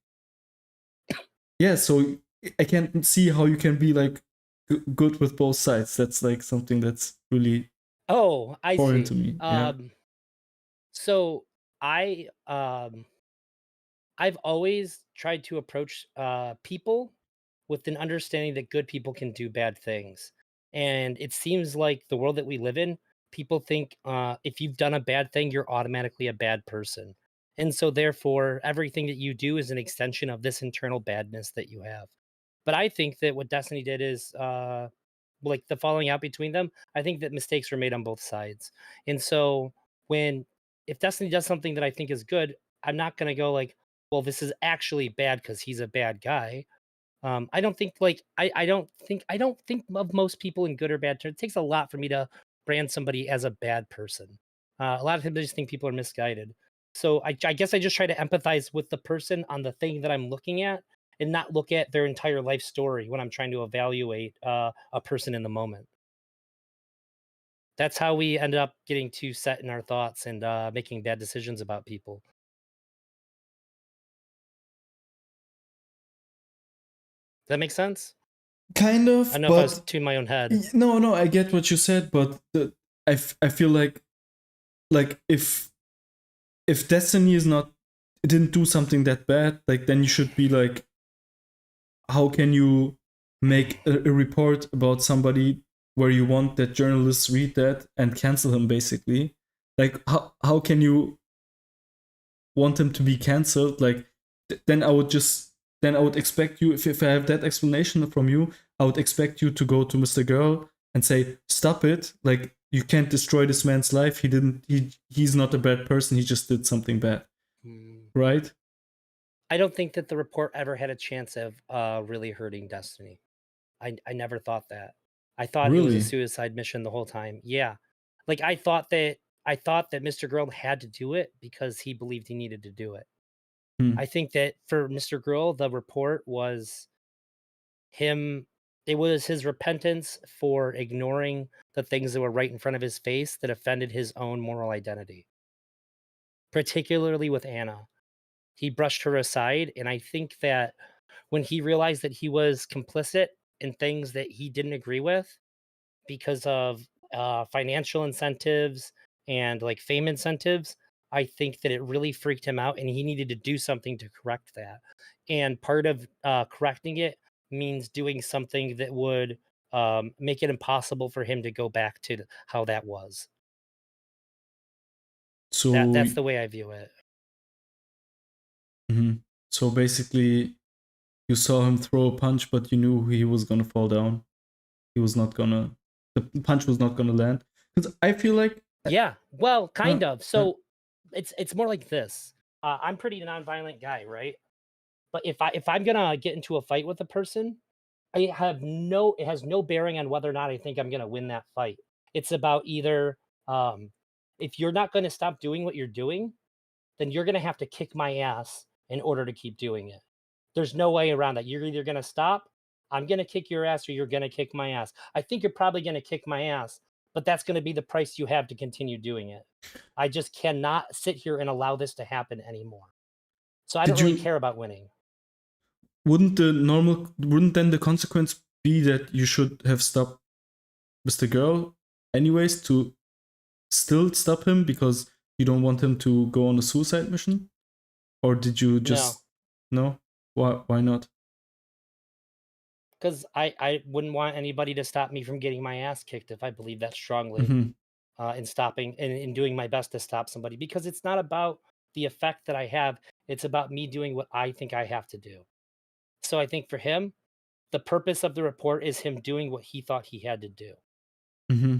[SPEAKER 1] yeah. So I can't see how you can be like good with both sides. That's like something that's really
[SPEAKER 2] Oh, I
[SPEAKER 1] foreign
[SPEAKER 2] see.
[SPEAKER 1] to me. Yeah.
[SPEAKER 2] So I, I've always tried to approach, people with an understanding that good people can do bad things. And it seems like the world that we live in, people think if you've done a bad thing, you're automatically a bad person. And so, therefore, everything that you do is an extension of this internal badness that you have. But I think that what Destiny did is like the falling out between them. I think that mistakes were made on both sides. And so, when if Destiny does something that I think is good, I'm not going to go like, well, this is actually bad because he's a bad guy. I don't think like I don't think of most people in good or bad terms. It takes a lot for me to brand somebody as a bad person. A lot of people just think people are misguided. So I guess I just try to empathize with the person on the thing that I'm looking at, and not look at their entire life story when I'm trying to evaluate a person in the moment. That's how we end up getting too set in our thoughts and making bad decisions about people. Does that make sense?
[SPEAKER 1] Kind
[SPEAKER 2] I
[SPEAKER 1] of,
[SPEAKER 2] don't know if I was
[SPEAKER 1] but
[SPEAKER 2] too in my own head.
[SPEAKER 1] no, I get what you said, but I feel like if if Destiny is not, it didn't do something that bad, like then you should be like, how can you make a report about somebody where you want that journalists read that and cancel him basically? Like how can you want him to be cancelled? Like then I would expect you, if I have that explanation from you, I would expect you to go to Mr. Girl and say, stop it, like you can't destroy this man's life. He's not a bad person, he just did something bad. Right?
[SPEAKER 2] I don't think that the report ever had a chance of really hurting Destiny. I never thought that. I thought it was a
[SPEAKER 1] Really?
[SPEAKER 2] suicide mission the whole time. Yeah. Like I thought that Mr. Girl had to do it because he believed he needed to do it.
[SPEAKER 1] Hmm.
[SPEAKER 2] I think that for Mr. Girl, the report was him, it was his repentance for ignoring the things that were right in front of his face that offended his own moral identity. Particularly with Anna. He brushed her aside, and I think that when he realized that he was complicit in things that he didn't agree with because of financial incentives and like fame incentives, I think that it really freaked him out and he needed to do something to correct that. And part of correcting it means doing something that would make it impossible for him to go back to how that was.
[SPEAKER 1] So
[SPEAKER 2] That's the way I view it.
[SPEAKER 1] mhm. So basically you saw him throw a punch, but you knew he was gonna fall down. He was not gonna, the punch was not gonna land. Because I feel like
[SPEAKER 2] Yeah, well, kind of.
[SPEAKER 1] uh,
[SPEAKER 2] So it's more like this. I'm pretty nonviolent guy, right? But if I'm gonna get into a fight with a person, it has no bearing on whether or not I think I'm gonna win that fight. It's about either um, if you're not gonna stop doing what you're doing, then you're gonna have to kick my ass in order to keep doing it. There's no way around that. You're either gonna stop, I'm gonna kick your ass, or you're gonna kick my ass. I think you're probably gonna kick my ass, but that's gonna be the price you have to continue doing it. I just cannot sit here and allow this to happen anymore. So I don't
[SPEAKER 1] did
[SPEAKER 2] really
[SPEAKER 1] you,
[SPEAKER 2] care about winning.
[SPEAKER 1] wouldn't then the consequence be that you should have stopped Mr. Girl anyways to still stop him because you don't want him to go on a suicide mission? Or did you
[SPEAKER 2] No,
[SPEAKER 1] just, no? Why not?
[SPEAKER 2] because I wouldn't want anybody to stop me from getting my ass kicked if I believe that strongly
[SPEAKER 1] Mm-hmm.
[SPEAKER 2] in stopping and in doing my best to stop somebody because it's not about the effect that I have. It's about me doing what I think I have to do. So I think for him, the purpose of the report is him doing what he thought he had to do.
[SPEAKER 1] Mm-hmm.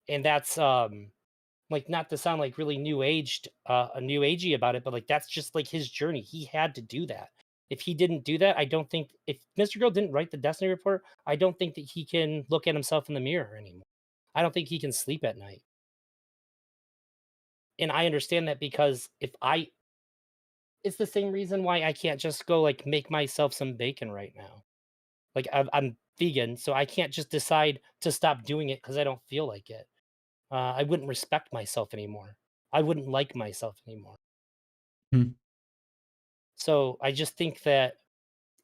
[SPEAKER 2] And that's like not to sound like really a new agey about it, but like that's just like his journey. He had to do that. If he didn't do that, I don't think if Mr. Girl didn't write the Destiny report, I don't think that he can look at himself in the mirror anymore. I don't think he can sleep at night. And I understand that because if I it's the same reason why I can't just go like make myself some bacon right now. Like I'm vegan, so I can't just decide to stop doing it because I don't feel like it. I wouldn't respect myself anymore. I wouldn't like myself anymore.
[SPEAKER 1] Mm-hmm.
[SPEAKER 2] So I just think that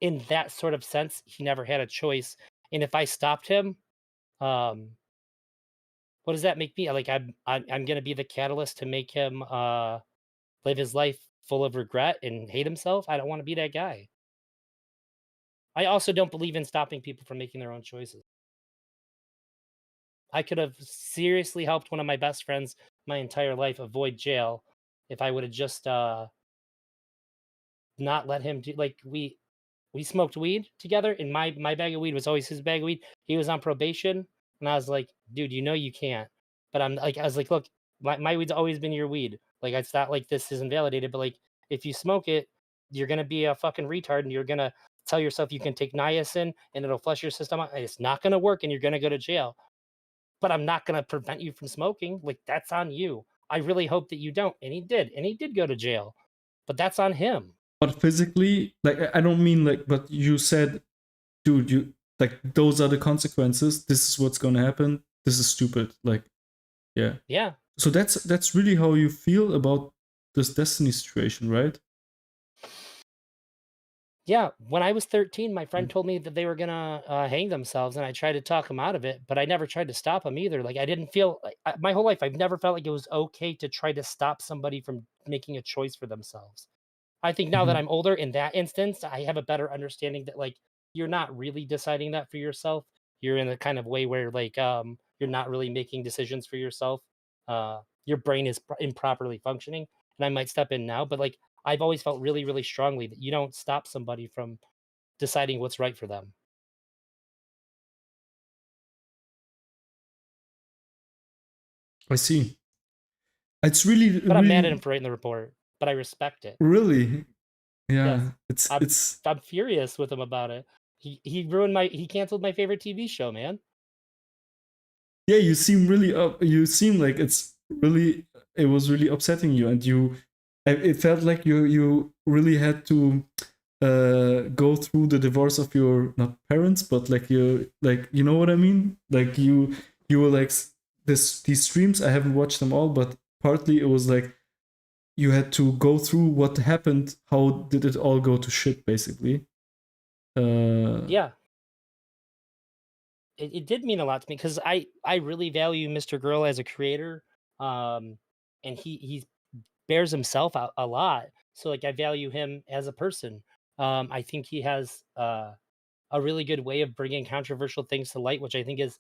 [SPEAKER 2] in that sort of sense, he never had a choice. And if I stopped him, um, what does that make me? Like I'm gonna be the catalyst to make him live his life full of regret and hate himself. I don't want to be that guy. I also don't believe in stopping people from making their own choices. I could have seriously helped one of my best friends my entire life avoid jail if I would have just not let him do like we smoked weed together and my bag of weed was always his bag of weed. He was on probation and I was like, dude, you know you can't. But I was like, look, my weed's always been your weed. Like it's not like this is invalidated, but like if you smoke it, you're gonna be a fucking retard and you're gonna tell yourself you can take niacin and it'll flush your system out and it's not gonna work and you're gonna go to jail. But I'm not gonna prevent you from smoking. Like that's on you. I really hope that you don't. And he did go to jail. But that's on him.
[SPEAKER 1] But physically, like I don't mean like, but you said, dude, you like those are the consequences. This is what's gonna happen. This is stupid. Like, yeah.
[SPEAKER 2] Yeah.
[SPEAKER 1] So that's really how you feel about this Destiny situation, right?
[SPEAKER 2] Yeah, when I was 13, my friend
[SPEAKER 1] Mm.
[SPEAKER 2] told me that they were gonna, hang themselves, and I tried to talk them out of it, but I never tried to stop them either. Like, I didn't feel like my whole life, I've never felt like it was okay to try to stop somebody from making a choice for themselves. I think now that
[SPEAKER 1] Mhm.
[SPEAKER 2] I'm older, in that instance, I have a better understanding that, like, you're not really deciding that for yourself. You're in a kind of way where, like, you're not really making decisions for yourself. Your brain is improperly functioning, and I might step in now, but, like, I've always felt really, really strongly that you don't stop somebody from deciding what's right for them.
[SPEAKER 1] I see. It's really,
[SPEAKER 2] But I'm mad at him
[SPEAKER 1] really,
[SPEAKER 2] for writing the report, but I respect it.
[SPEAKER 1] really,
[SPEAKER 2] Yes.
[SPEAKER 1] yeah.
[SPEAKER 2] I'm
[SPEAKER 1] It's
[SPEAKER 2] I'm furious with him about it. He canceled my favorite TV show, man.
[SPEAKER 1] yeah. You seem really up. You seem like it's really. It was really upsetting you, and you. It felt like you really had to go through the divorce of your not parents, but like you know what I mean. Like you were like this these streams. I haven't watched them all, but partly it was like you had to go through what happened. How did it all go to shit, basically? Uh,
[SPEAKER 2] Yeah. It did mean a lot to me because I really value Mr. Girl as a creator, um, and he bears himself out a lot. So, like, I value him as a person. I think he has, a really good way of bringing controversial things to light, which I think is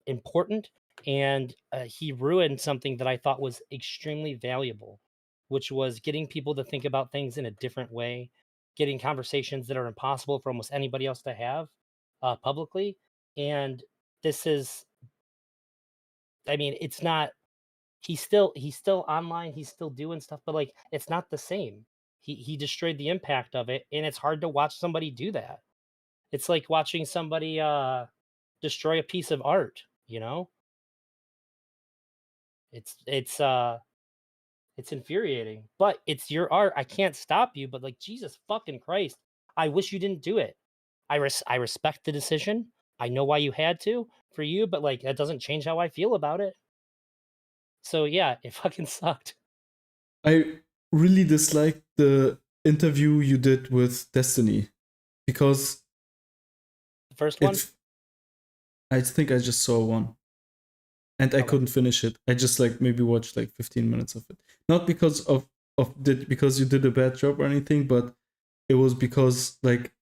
[SPEAKER 2] important, and, he ruined something that I thought was extremely valuable, which was getting people to think about things in a different way, getting conversations that are impossible for almost anybody else to have, publicly, and this is I mean, it's not he's still online, he's still doing stuff, but, like, it's not the same. He destroyed the impact of it, and it's hard to watch somebody do that. It's like watching somebody, destroy a piece of art, you know? It's it's, uh it's infuriating, but it's your art. I can't stop you, but, like, Jesus fucking Christ, I wish you didn't do it. I respect the decision. I know why you had to for you, but, like, that doesn't change how I feel about it. So, yeah, it fucking sucked.
[SPEAKER 1] I really dislike the interview you did with Destiny because
[SPEAKER 2] The first one?
[SPEAKER 1] it. I think I just saw one and I
[SPEAKER 2] Okay.
[SPEAKER 1] couldn't finish it. I just like maybe watched like 15 minutes of it. Not because because you did a bad job or anything, but it was because like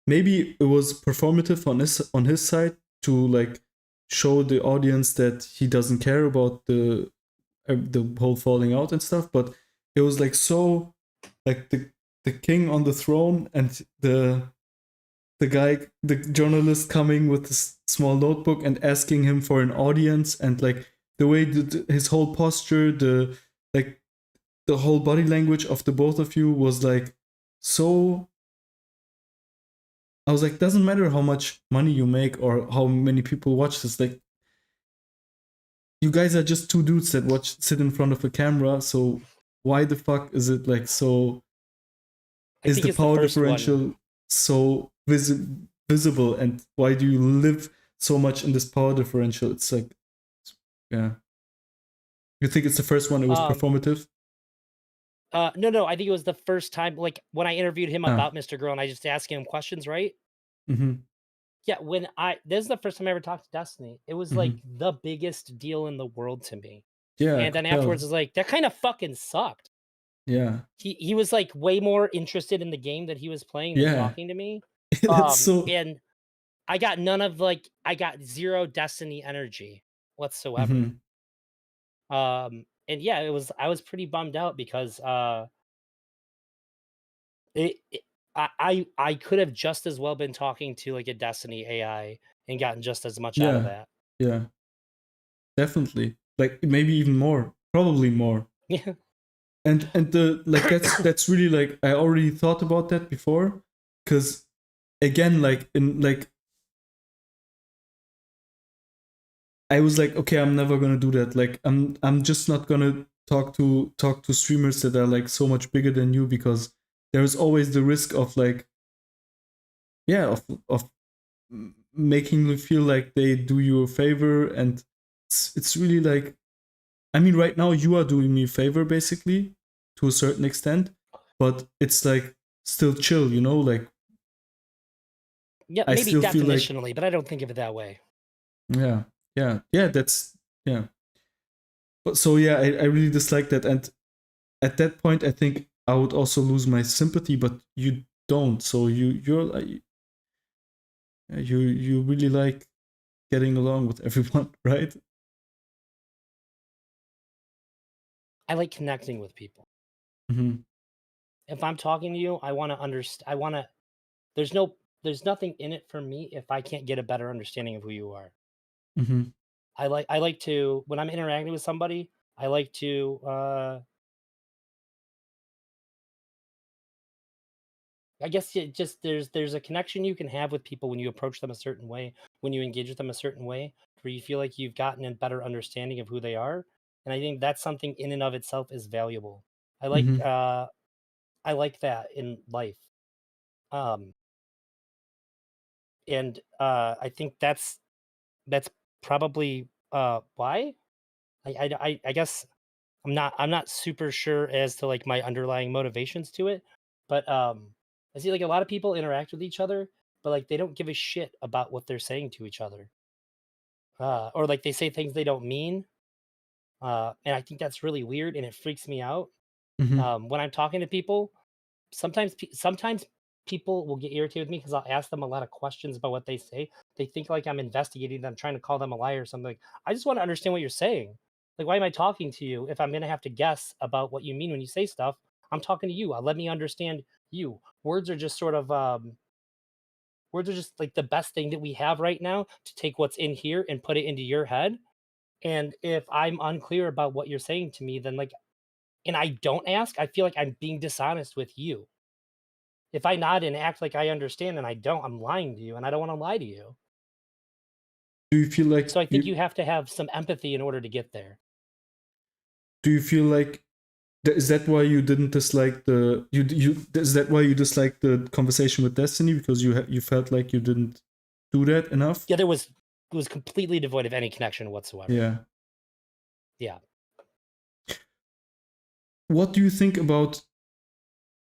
[SPEAKER 1] maybe it was performative on his side to like show the audience that he doesn't care about the whole falling out and stuff, but it was like so like the king on the throne and the guy, the journalist coming with this small notebook and asking him for an audience, and like the way his whole posture, like the whole body language of the both of you was like so. I was like, doesn't matter how much money you make or how many people watch this. Like, you guys are just two dudes that sit in front of a camera. So why the fuck is it like so?
[SPEAKER 2] I
[SPEAKER 1] Is
[SPEAKER 2] think
[SPEAKER 1] the
[SPEAKER 2] it's the
[SPEAKER 1] power
[SPEAKER 2] first one.
[SPEAKER 1] differential so visible, and why do you live so much in this power differential? It's like, yeah. You think it's the first one? It was
[SPEAKER 2] Um,
[SPEAKER 1] performative.
[SPEAKER 2] no, I think it was the first time, like, when I interviewed him
[SPEAKER 1] Ah.
[SPEAKER 2] about Mr. Girl and I just asking him questions, right?
[SPEAKER 1] Mm-hmm.
[SPEAKER 2] Yeah, when I this is the first time I ever talked to Destiny. It was,
[SPEAKER 1] Mm-hmm.
[SPEAKER 2] like, the biggest deal in the world to me.
[SPEAKER 1] Yeah, I
[SPEAKER 2] And then
[SPEAKER 1] could
[SPEAKER 2] afterwards,
[SPEAKER 1] tell.
[SPEAKER 2] it's like, that kinda fucking sucked.
[SPEAKER 1] Yeah.
[SPEAKER 2] He was, like, way more interested in the game that he was playing than
[SPEAKER 1] Yeah.
[SPEAKER 2] talking to me.
[SPEAKER 1] That's so.
[SPEAKER 2] And I got 0 Destiny energy whatsoever.
[SPEAKER 1] Mm-hmm.
[SPEAKER 2] And yeah, I was pretty bummed out because, it I could have just as well been talking to, like, a Destiny AI and gotten just as much out of
[SPEAKER 1] Yeah.
[SPEAKER 2] that.
[SPEAKER 1] Yeah. Definitely. Like maybe even more. Probably more.
[SPEAKER 2] Yeah.
[SPEAKER 1] And the like that's really like I already thought about that before, because again like in like I was like, okay, I'm never gonna do that. Like I'm just not gonna talk to streamers that are like so much bigger than you, because there's always the risk of like, yeah, of making you feel like they do you a favor. And it's really like, I mean, right now you are doing me a favor basically to a certain extent, but it's like still chill, you know, like
[SPEAKER 2] Yeah,
[SPEAKER 1] I
[SPEAKER 2] maybe
[SPEAKER 1] still feel like
[SPEAKER 2] definitionally, but I don't think of it that way.
[SPEAKER 1] yeah, yeah, that's yeah. But so yeah, I really dislike that, and at that point, I think I would also lose my sympathy, but you don't. So you're like you really like getting along with everyone, right?
[SPEAKER 2] I like connecting with people.
[SPEAKER 1] Mm-hmm.
[SPEAKER 2] If I'm talking to you, I want to understand. I want to. There's no. There's nothing in it for me if I can't get a better understanding of who you are.
[SPEAKER 1] Mm-hmm.
[SPEAKER 2] I like to when I'm interacting with somebody. I like to. I guess it just there's a connection you can have with people when you approach them a certain way, when you engage with them a certain way, where you feel like you've gotten a better understanding of who they are, and I think that's something in and of itself is valuable. I like
[SPEAKER 1] Mm-hmm.
[SPEAKER 2] uh I like that in life. Um and I think that's probably why I guess I'm not super sure as to like my underlying motivations to it, but I see like a lot of people interact with each other, but like they don't give a shit about what they're saying to each other, or like they say things they don't mean, and I think that's really weird and it freaks me out.
[SPEAKER 1] Mm-hmm.
[SPEAKER 2] When I'm talking to people, sometimes people will get irritated with me because I'll ask them a lot of questions about what they say. They think like I'm investigating them, trying to call them a liar or something. Like, I just want to understand what you're saying. Like, why am I talking to you if I'm gonna have to guess about what you mean when you say stuff? I'm talking to you. Let me understand you. Words are just like the best thing that we have right now to take what's in here and put it into your head. And if I'm unclear about what you're saying to me, then like, and I don't ask, I feel like I'm being dishonest with you. If I nod and act like I understand and I don't, I'm lying to you, and I don't wanna lie to you.
[SPEAKER 1] Do you feel
[SPEAKER 2] So
[SPEAKER 1] like
[SPEAKER 2] I think you have to have some empathy in order to get there.
[SPEAKER 1] do you feel like is that why you didn't dislike the you is that why you disliked the conversation with Destiny, because you felt like you didn't do that enough?
[SPEAKER 2] Yeah, it was completely devoid of any connection whatsoever.
[SPEAKER 1] Yeah.
[SPEAKER 2] Yeah.
[SPEAKER 1] What do you think about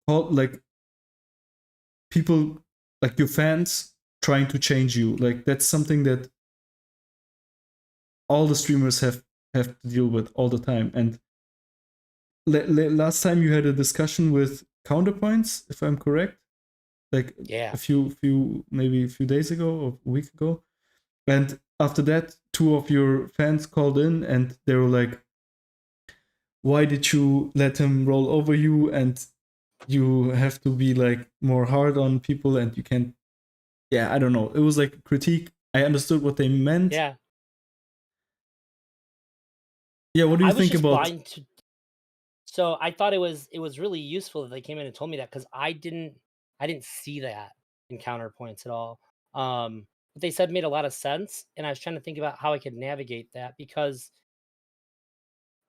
[SPEAKER 1] how like people like your fans trying to change you? Like that's something that all the streamers have to deal with all the time. And last time you had a discussion with Counterpoints, if I'm correct, like a
[SPEAKER 2] Yeah.
[SPEAKER 1] few maybe a few days ago or a week ago, and after that, two of your fans called in and they were like, "Why did you let him roll over you? And you have to be like more hard on people, and you can't." Yeah, I don't know. It was like a critique. I understood what they meant.
[SPEAKER 2] Yeah.
[SPEAKER 1] Yeah, what do you
[SPEAKER 2] I was
[SPEAKER 1] think
[SPEAKER 2] just
[SPEAKER 1] about?
[SPEAKER 2] blind to so I thought it was really useful that they came in and told me that because I didn't see that in counterpoints at all. What they said made a lot of sense, and I was trying to think about how I could navigate that because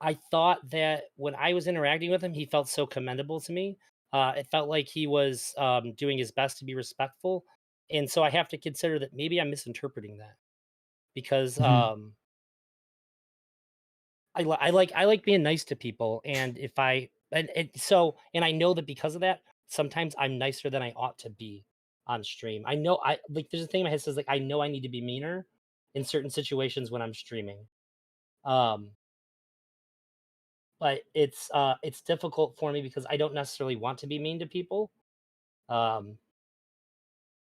[SPEAKER 2] I thought that when I was interacting with him, he felt so commendable to me. It felt like he was doing his best to be respectful, and so I have to consider that maybe I'm misinterpreting that because
[SPEAKER 1] Mhm.
[SPEAKER 2] I like being nice to people, and if I and I know that because of that, sometimes I'm nicer than I ought to be on stream. I know I like there's a thing in my head says like I know I need to be meaner in certain situations when I'm streaming. Um, but it's difficult for me because I don't necessarily want to be mean to people. Um,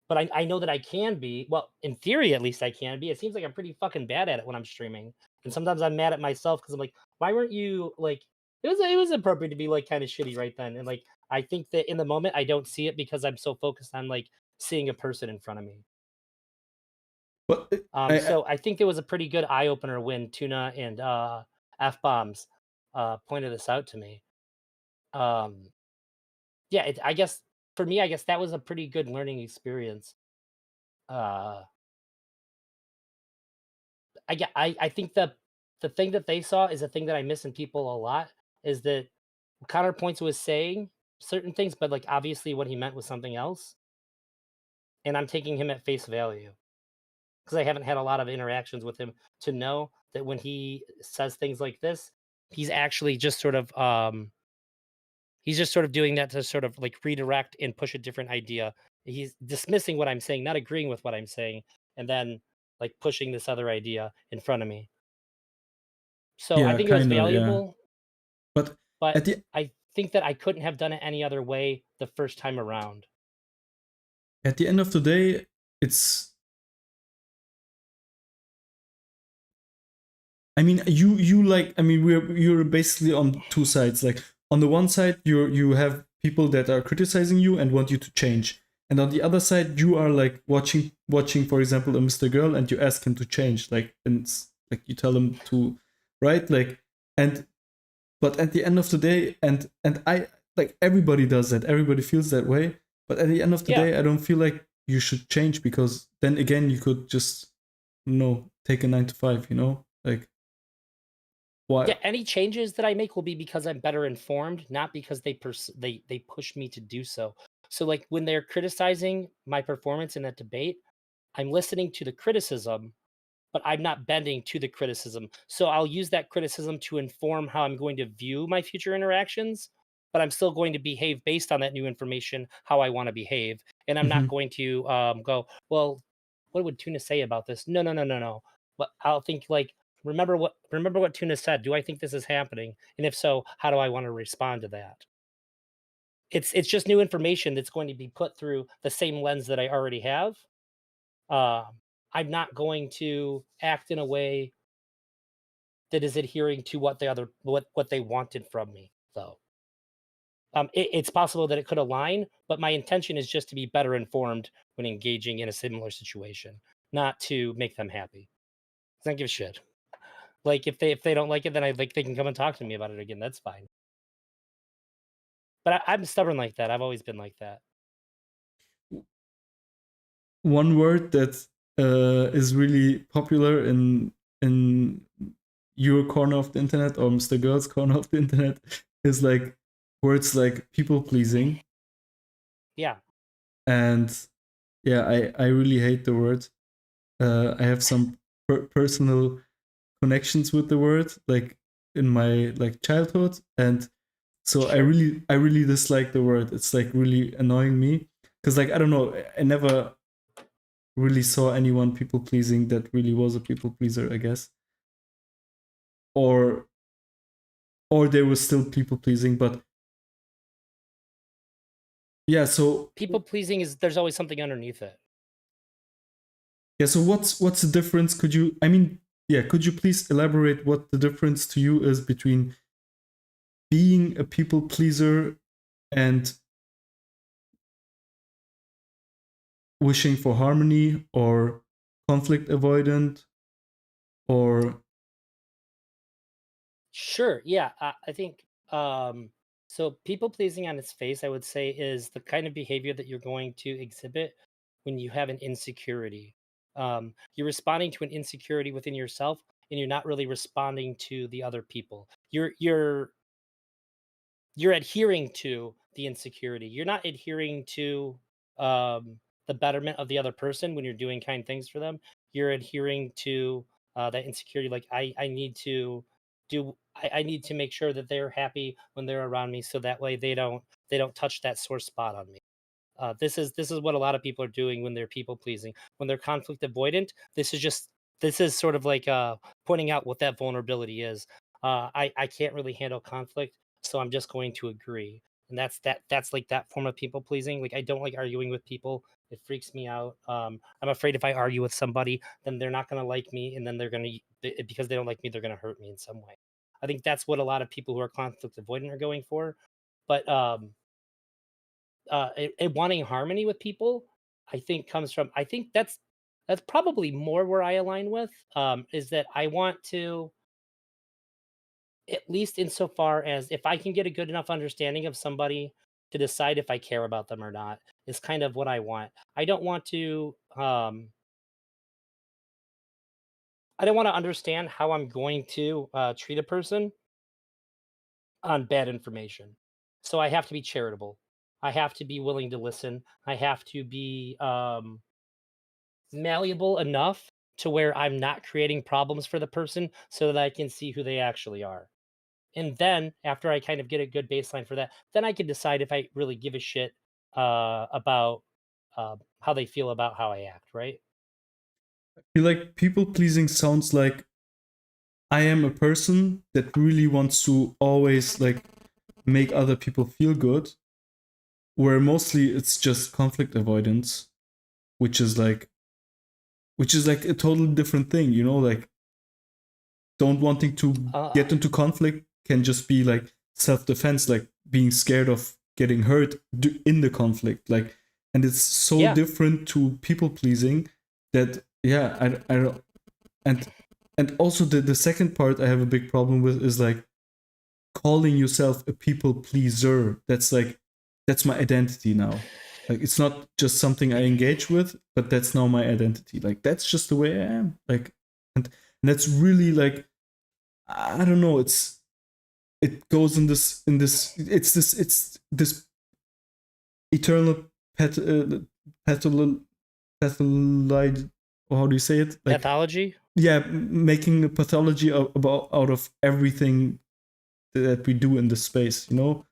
[SPEAKER 2] but I know that I can be. Well, in theory, at least I can be. It seems like I'm pretty fucking bad at it when I'm streaming, and sometimes I'm mad at myself because I'm like, why weren't you like? It was appropriate to be like kind of shitty right then, and like I think that in the moment I don't see it because I'm so focused on like seeing a person in front of me.
[SPEAKER 1] But
[SPEAKER 2] So I think it was a pretty good eye opener when Tuna and F bombs pointed this out to me. Um, yeah, I guess for me, I guess that was a pretty good learning experience. Uh, I think the thing that they saw is a thing that I miss in people a lot is that Counterpoints was saying certain things, but like obviously what he meant was something else, and I'm taking him at face value because I haven't had a lot of interactions with him to know that when he says things like this, he's actually just sort of He's just sort of doing that to sort of like redirect and push a different idea. He's dismissing what I'm saying, not agreeing with what I'm saying, and then like pushing this other idea in front of me. So I
[SPEAKER 1] Yeah,
[SPEAKER 2] think it was
[SPEAKER 1] kind of, yeah.
[SPEAKER 2] valuable,
[SPEAKER 1] But
[SPEAKER 2] but
[SPEAKER 1] at the
[SPEAKER 2] I think that I couldn't have done it any other way the first time around.
[SPEAKER 1] at the end of the day, it's I mean, you like I mean, you're basically on two sides. Like on the one side, you have people that are criticizing you and want you to change, and on the other side, you are like watching, for example, a Mr. Girl, and you ask him to change, like and like you tell him to, right? Like and but at the end of the day, and I like everybody does that, everybody feels that way. But at the end of the
[SPEAKER 2] Yeah.
[SPEAKER 1] day, I don't feel like you should change because then again, you could just take a 9 to 5, like why?
[SPEAKER 2] Yeah, any changes that I make will be because I'm better informed, not because they push me to do so. So like when they're criticizing my performance in that debate, I'm listening to the criticism, but I'm not bending to the criticism. So I'll use that criticism to inform how I'm going to view my future interactions, but I'm still going to behave based on that new information, how I want to behave. And I'm not
[SPEAKER 1] Mhm.
[SPEAKER 2] going to go, well, what would Tuna say about this? No, no, no, no, no. But I'll think like, remember what Tuna said. Do I think this is happening? And if so, how do I want to respond to that? It's just new information that's going to be put through the same lens that I already have. I'm not going to act in a way that is adhering to what they wanted from me, though. It's possible that it could align, but my intention is just to be better informed when engaging in a similar situation, not to make them happy. I don't give a shit. Like if they don't like it, then I like they can come and talk to me about it again. That's fine. But I'm stubborn like that. I've always been like that.
[SPEAKER 1] One word that is really popular in your corner of the internet or Mr. Girl's corner of the internet is like words like people pleasing,
[SPEAKER 2] Yeah.
[SPEAKER 1] and yeah, I really hate the word. I have some personal connections with the word, like in my like childhood, and so
[SPEAKER 2] Sure.
[SPEAKER 1] I really dislike the word. It's like really annoying me because like I don't know, I never really saw anyone people pleasing that really was a people pleaser, I guess, or they were still people pleasing, but yeah. So
[SPEAKER 2] People pleasing is there's always something underneath it.
[SPEAKER 1] yeah, so what's the difference? Could you? I mean, yeah, could you please elaborate what the difference to you is between being a people pleaser and wishing for harmony or conflict avoidant or
[SPEAKER 2] Sure. Yeah. I think so people pleasing on its face, I would say, is the kind of behavior that you're going to exhibit when you have an insecurity. You're responding to an insecurity within yourself and you're not really responding to the other people. You're adhering to the insecurity. You're not adhering to the betterment of the other person when you're doing kind things for them. You're adhering to that insecurity. Like I need to I need to make sure that they're happy when they're around me, so that way they don't touch that sore spot on me. This is what a lot of people are doing when they're people pleasing. When they're conflict avoidant, this is sort of like pointing out what that vulnerability is. I can't really handle conflict, so I'm just going to agree. And that's like that form of people pleasing. Like I don't like arguing with people. It freaks me out. I'm afraid if I argue with somebody, then they're not going to like me, and then because they don't like me, they're going to hurt me in some way. I think that's what a lot of people who are conflict avoidant are going for. But wanting harmony with people, I think comes from I think that's probably more where I align with, is that I want to, at least insofar as if I can get a good enough understanding of somebody to decide if I care about them or not, is kind of what I want. I don't want to understand how I'm going to treat a person on bad information. So I have to be charitable. I have to be willing to listen. I have to be malleable enough to where I'm not creating problems for the person so that I can see who they actually are. And then after I kind of get a good baseline for that, then I can decide if I really give a shit about how they feel about how I act, right?
[SPEAKER 1] I feel like people pleasing sounds like I am a person that really wants to always like make other people feel good, where mostly it's just conflict avoidance, which is like a totally different thing, you know, like don't wanting to
[SPEAKER 2] Uh,
[SPEAKER 1] get into conflict can just be like self-defense, like being scared of getting hurt in the conflict, like, and it's so
[SPEAKER 2] yeah,
[SPEAKER 1] different to people pleasing that yeah, I don't, and also the second part I have a big problem with is like calling yourself a people pleaser. That's like that's my identity now. Like it's not just something I engage with, but that's now my identity. Like that's just the way I am. Like and that's really like I don't know. It goes in it's this eternal pathologized, or how do you say it? Like
[SPEAKER 2] pathology.
[SPEAKER 1] yeah, making a pathology about out of everything that we do in this space. You know,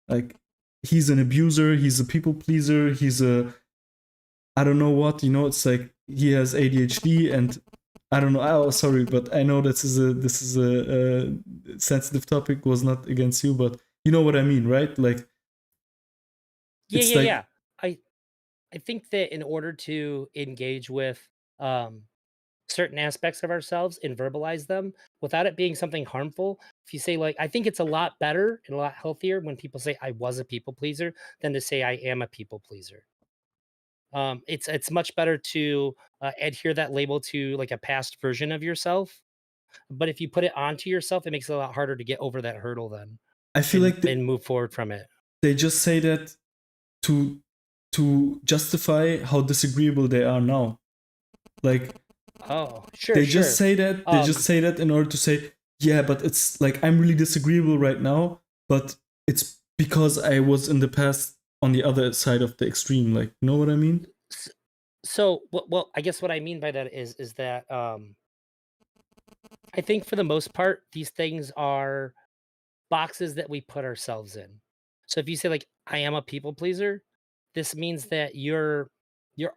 [SPEAKER 1] like he's an abuser, he's a people pleaser, he's a I don't know what. You know, it's like he has ADHD and I don't know. Oh, sorry, but I know this is a sensitive topic. Was not against you, but you know what I mean, right? Like
[SPEAKER 2] Yeah,
[SPEAKER 1] it's
[SPEAKER 2] yeah,
[SPEAKER 1] like
[SPEAKER 2] yeah. I I think that in order to engage with um, certain aspects of ourselves and verbalize them without it being something harmful, if you say like, I think it's a lot better and a lot healthier when people say I was a people pleaser than to say I am a people pleaser. It's much better to adhere that label to like a past version of yourself. But if you put it onto yourself, it makes it a lot harder to get over that hurdle then
[SPEAKER 1] I feel like
[SPEAKER 2] and move forward from it.
[SPEAKER 1] they just say that to justify how disagreeable they are now. Like
[SPEAKER 2] Oh, sure, sure.
[SPEAKER 1] they just
[SPEAKER 2] Um,
[SPEAKER 1] say that in order to say yeah, but it's like I'm really disagreeable right now, but it's because I was in the past on the other side of the extreme. Like, you know what I mean?
[SPEAKER 2] s- so well, I guess what I mean by that is that I think for the most part, these things are boxes that we put ourselves in. So if you say like I am a people pleaser, this means that you're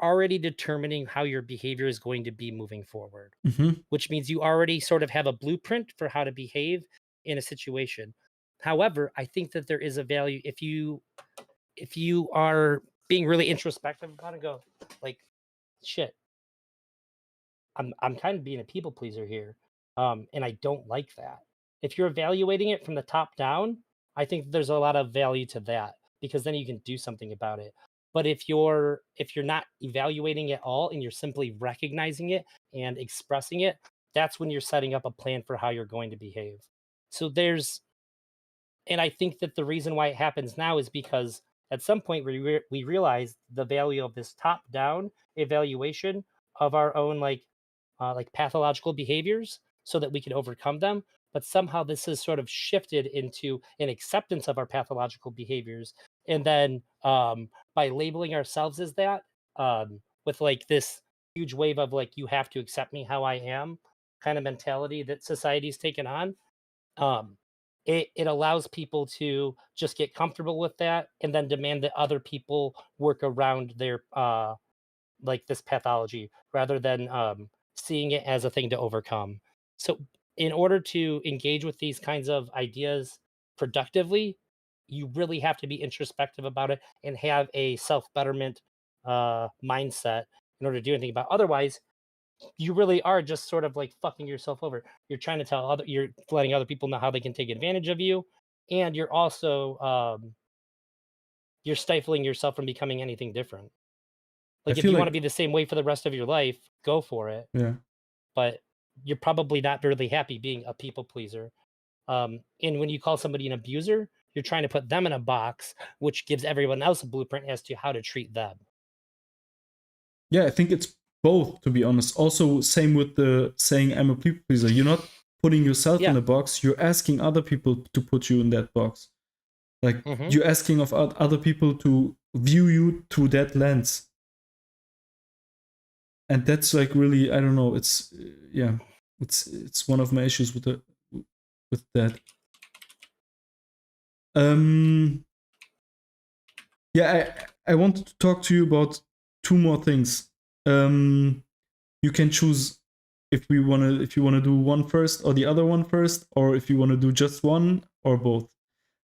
[SPEAKER 2] already determining how your behavior is going to be moving forward,
[SPEAKER 1] Mm-hmm.
[SPEAKER 2] which means you already sort of have a blueprint for how to behave in a situation. However, I think that there is a value if you are being really introspective about it and go like shit, I'm kind of being a people pleaser here. And I don't like that. If you're evaluating it from the top down, I think there's a lot of value to that because then you can do something about it. But if you're not evaluating it all and you're simply recognizing it and expressing it, that's when you're setting up a plan for how you're going to behave. So there's and I think that the reason why it happens now is because at some point we realize the value of this top down evaluation of our own like pathological behaviors so that we can overcome them. But somehow this has sort of shifted into an acceptance of our pathological behaviors. And then by labeling ourselves as that, with like this huge wave of like, you have to accept me how I am kind of mentality that society's taken on, um, it allows people to just get comfortable with that and then demand that other people work around their like this pathology rather than seeing it as a thing to overcome. So, in order to engage with these kinds of ideas productively, you really have to be introspective about it and have a self betterment mindset in order to do anything about. It. Otherwise, you really are just sort of like fucking yourself over. You're trying to tell other, you're letting other people know how they can take advantage of you, and you're also you're stifling yourself from becoming anything different.
[SPEAKER 1] I
[SPEAKER 2] Like, if
[SPEAKER 1] feel
[SPEAKER 2] you wanna
[SPEAKER 1] like
[SPEAKER 2] be the same way for the rest of your life, go for it,
[SPEAKER 1] yeah.
[SPEAKER 2] but you're probably not really happy being a people pleaser. And when you call somebody an abuser, you're trying to put them in a box, which gives everyone else a blueprint as to how to treat them.
[SPEAKER 1] Yeah, I think it's both, to be honest. Also, same with the saying I'm a people pleaser. You're not putting yourself in
[SPEAKER 2] Yeah.
[SPEAKER 1] a box, you're asking other people to put you in that box. Like,
[SPEAKER 2] Mhm.
[SPEAKER 1] you're asking of other people to view you through that lens. And that's like really, I don't know, it's, yeah, it's one of my issues with that. Yeah, I wanted to talk to you about two more things. You can choose if you wanna do one first or the other one first, or if you wanna do just one or both.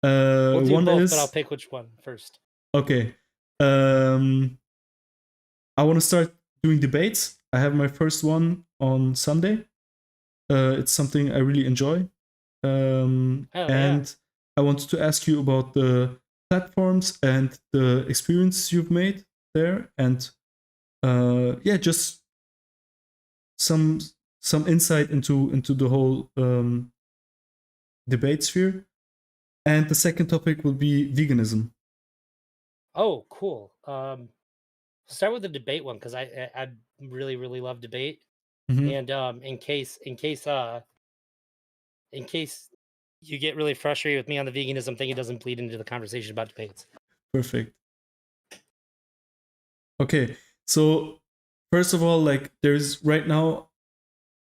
[SPEAKER 2] We'll do
[SPEAKER 1] One
[SPEAKER 2] both,
[SPEAKER 1] is
[SPEAKER 2] but I'll pick which one first.
[SPEAKER 1] okay. I want to start doing debates. I have my first one on Sunday. It's something I really enjoy. And I wanted to ask you about the platforms and the experience you've made there, and just some insight into the whole debate sphere. And the second topic will be veganism.
[SPEAKER 2] Oh, cool. Start with the debate one because I really love debate.
[SPEAKER 1] Mm-hmm.
[SPEAKER 2] And in case you get really frustrated with me on the veganism thing, it doesn't bleed into the conversation about debates.
[SPEAKER 1] Perfect. Okay, so first of all, like there's right now,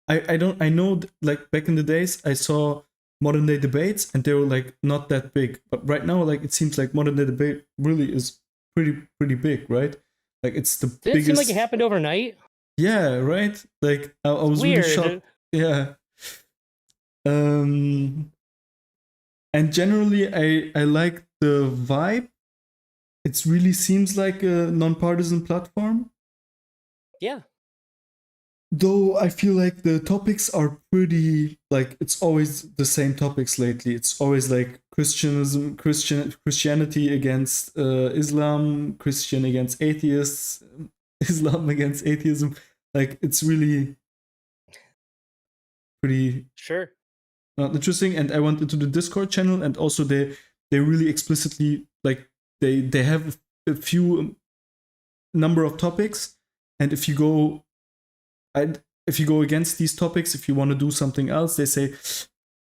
[SPEAKER 1] I know like back in the days I saw modern day debates and they were like not that big, but right now like it seems like modern day debate really is pretty big, right? Like it's the
[SPEAKER 2] Did it
[SPEAKER 1] biggest.
[SPEAKER 2] seem like it happened overnight?
[SPEAKER 1] Yeah, right. Like I was
[SPEAKER 2] Weird.
[SPEAKER 1] really shocked. Yeah. And generally I like the vibe. It really seems like a non-partisan platform.
[SPEAKER 2] Yeah.
[SPEAKER 1] Though I feel like the topics are pretty like it's always the same topics lately. It's always like Christianity against Islam, Christian against atheists, Islam against atheism. Like it's really pretty
[SPEAKER 2] sure
[SPEAKER 1] interesting. And I went into the Discord channel, and also they really explicitly like they have a few number of topics, and if you go against these topics, if you want to do something else, they say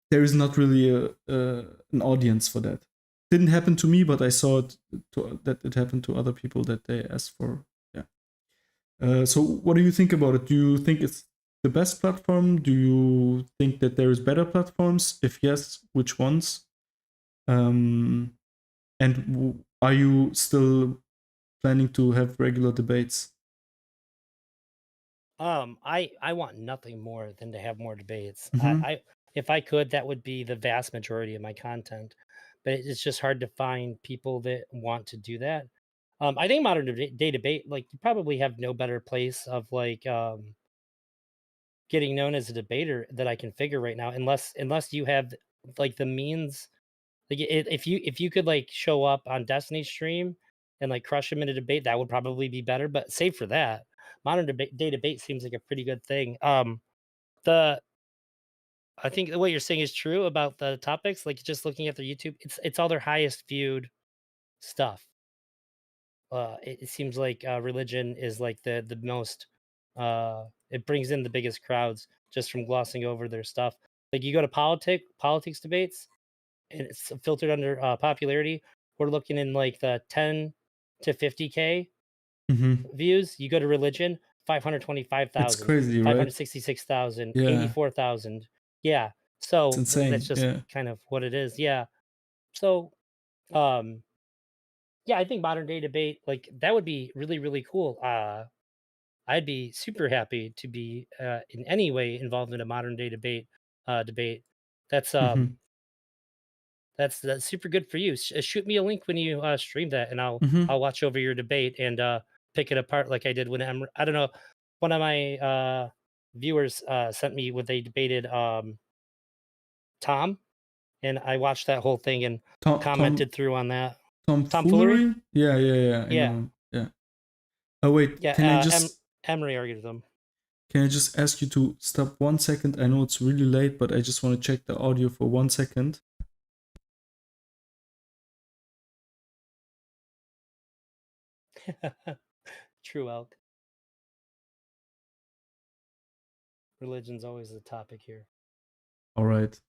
[SPEAKER 1] there is not really an audience for that. Didn't happen to me, but I saw it that it happened to other people that they asked for. Yeah. So what do you think about it? Do you think it's the best platform? Do you think that there is better platforms? If yes, which ones? And are you still planning to have regular debates?
[SPEAKER 2] I want nothing more than to have more debates.
[SPEAKER 1] Mhm.
[SPEAKER 2] I if I could, that would be the vast majority of my content, but it's just hard to find people that want to do that. I think modern day debate, like you probably have no better place of like getting known as a debater that I can figure right now, unless you have like the means. Like if you could like show up on Destiny stream and like crush him in a debate, that would probably be better. But save for that, modern day debate seems like a pretty good thing. The I think what you're saying is true about the topics. Like just looking at their YouTube, it's all their highest viewed stuff. It seems like religion is like the most. It brings in the biggest crowds just from glossing over their stuff. Like you go to politics debates, and it's filtered under popularity. We're looking in like the 10 to 50K
[SPEAKER 1] Mm-hmm.
[SPEAKER 2] views. You go to religion,
[SPEAKER 1] It's
[SPEAKER 2] 525,000,
[SPEAKER 1] crazy, right?
[SPEAKER 2] 566,000,
[SPEAKER 1] Yeah.
[SPEAKER 2] 84,000. Yeah. So
[SPEAKER 1] It's insane.
[SPEAKER 2] that's just
[SPEAKER 1] Yeah.
[SPEAKER 2] kind of what it is. Yeah. So, um, yeah, I think modern day debate, like that would be really cool. I'd be super happy to be in any way involved in a modern day debate. That's
[SPEAKER 1] Mm-hmm.
[SPEAKER 2] that's super good for you. Shoot me a link when you stream that, and
[SPEAKER 1] Mm-hmm.
[SPEAKER 2] I'll watch over your debate and pick it apart like I did when I don't know, one of my viewers sent me what they debated Tom, and I watched that whole thing and commented through on that.
[SPEAKER 1] Tomfoolery? Yeah. I
[SPEAKER 2] Yeah,
[SPEAKER 1] know. Yeah. Oh wait,
[SPEAKER 2] yeah.
[SPEAKER 1] can I just
[SPEAKER 2] Emery argued them.
[SPEAKER 1] can I just ask you to stop 1 second? I know it's really late, but I just want to check the audio for 1 second.
[SPEAKER 2] True elk. Religion's always the topic here.
[SPEAKER 1] All right.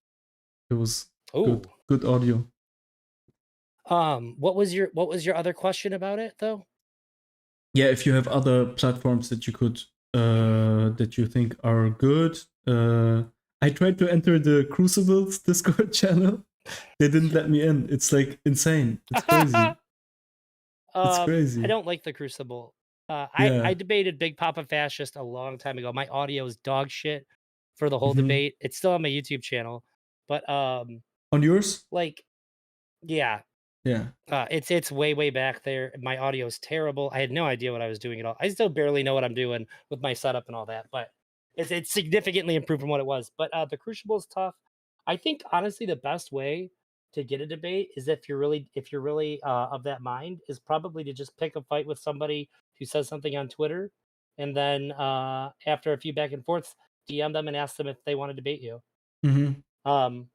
[SPEAKER 1] It was
[SPEAKER 2] Oh,
[SPEAKER 1] good audio.
[SPEAKER 2] what was your other question about it though?
[SPEAKER 1] Yeah, if you have other platforms that you could that you think are good. I tried to enter the Crucibles Discord channel. They didn't let me in. It's like insane. It's crazy. It's
[SPEAKER 2] I
[SPEAKER 1] crazy.
[SPEAKER 2] don't like the Crucible. I
[SPEAKER 1] Yeah.
[SPEAKER 2] debated Big Papa Fascist a long time ago. My audio is dog shit for the whole
[SPEAKER 1] Hmm.
[SPEAKER 2] debate. It's still on my YouTube channel, but
[SPEAKER 1] On yours?
[SPEAKER 2] like, yeah,
[SPEAKER 1] Yeah.
[SPEAKER 2] it's way back there. My audio is terrible. I had no idea what I was doing at all. I still barely know what I'm doing with my setup and all that, but it's significantly improved from what it was. But the Crucible is tough. I think honestly the best way to get a debate is if you're really of that mind is probably to just pick a fight with somebody who says something on Twitter, and then after a few back and forths, DM them and ask them if they want to debate you.
[SPEAKER 1] Hmm.
[SPEAKER 2] Um,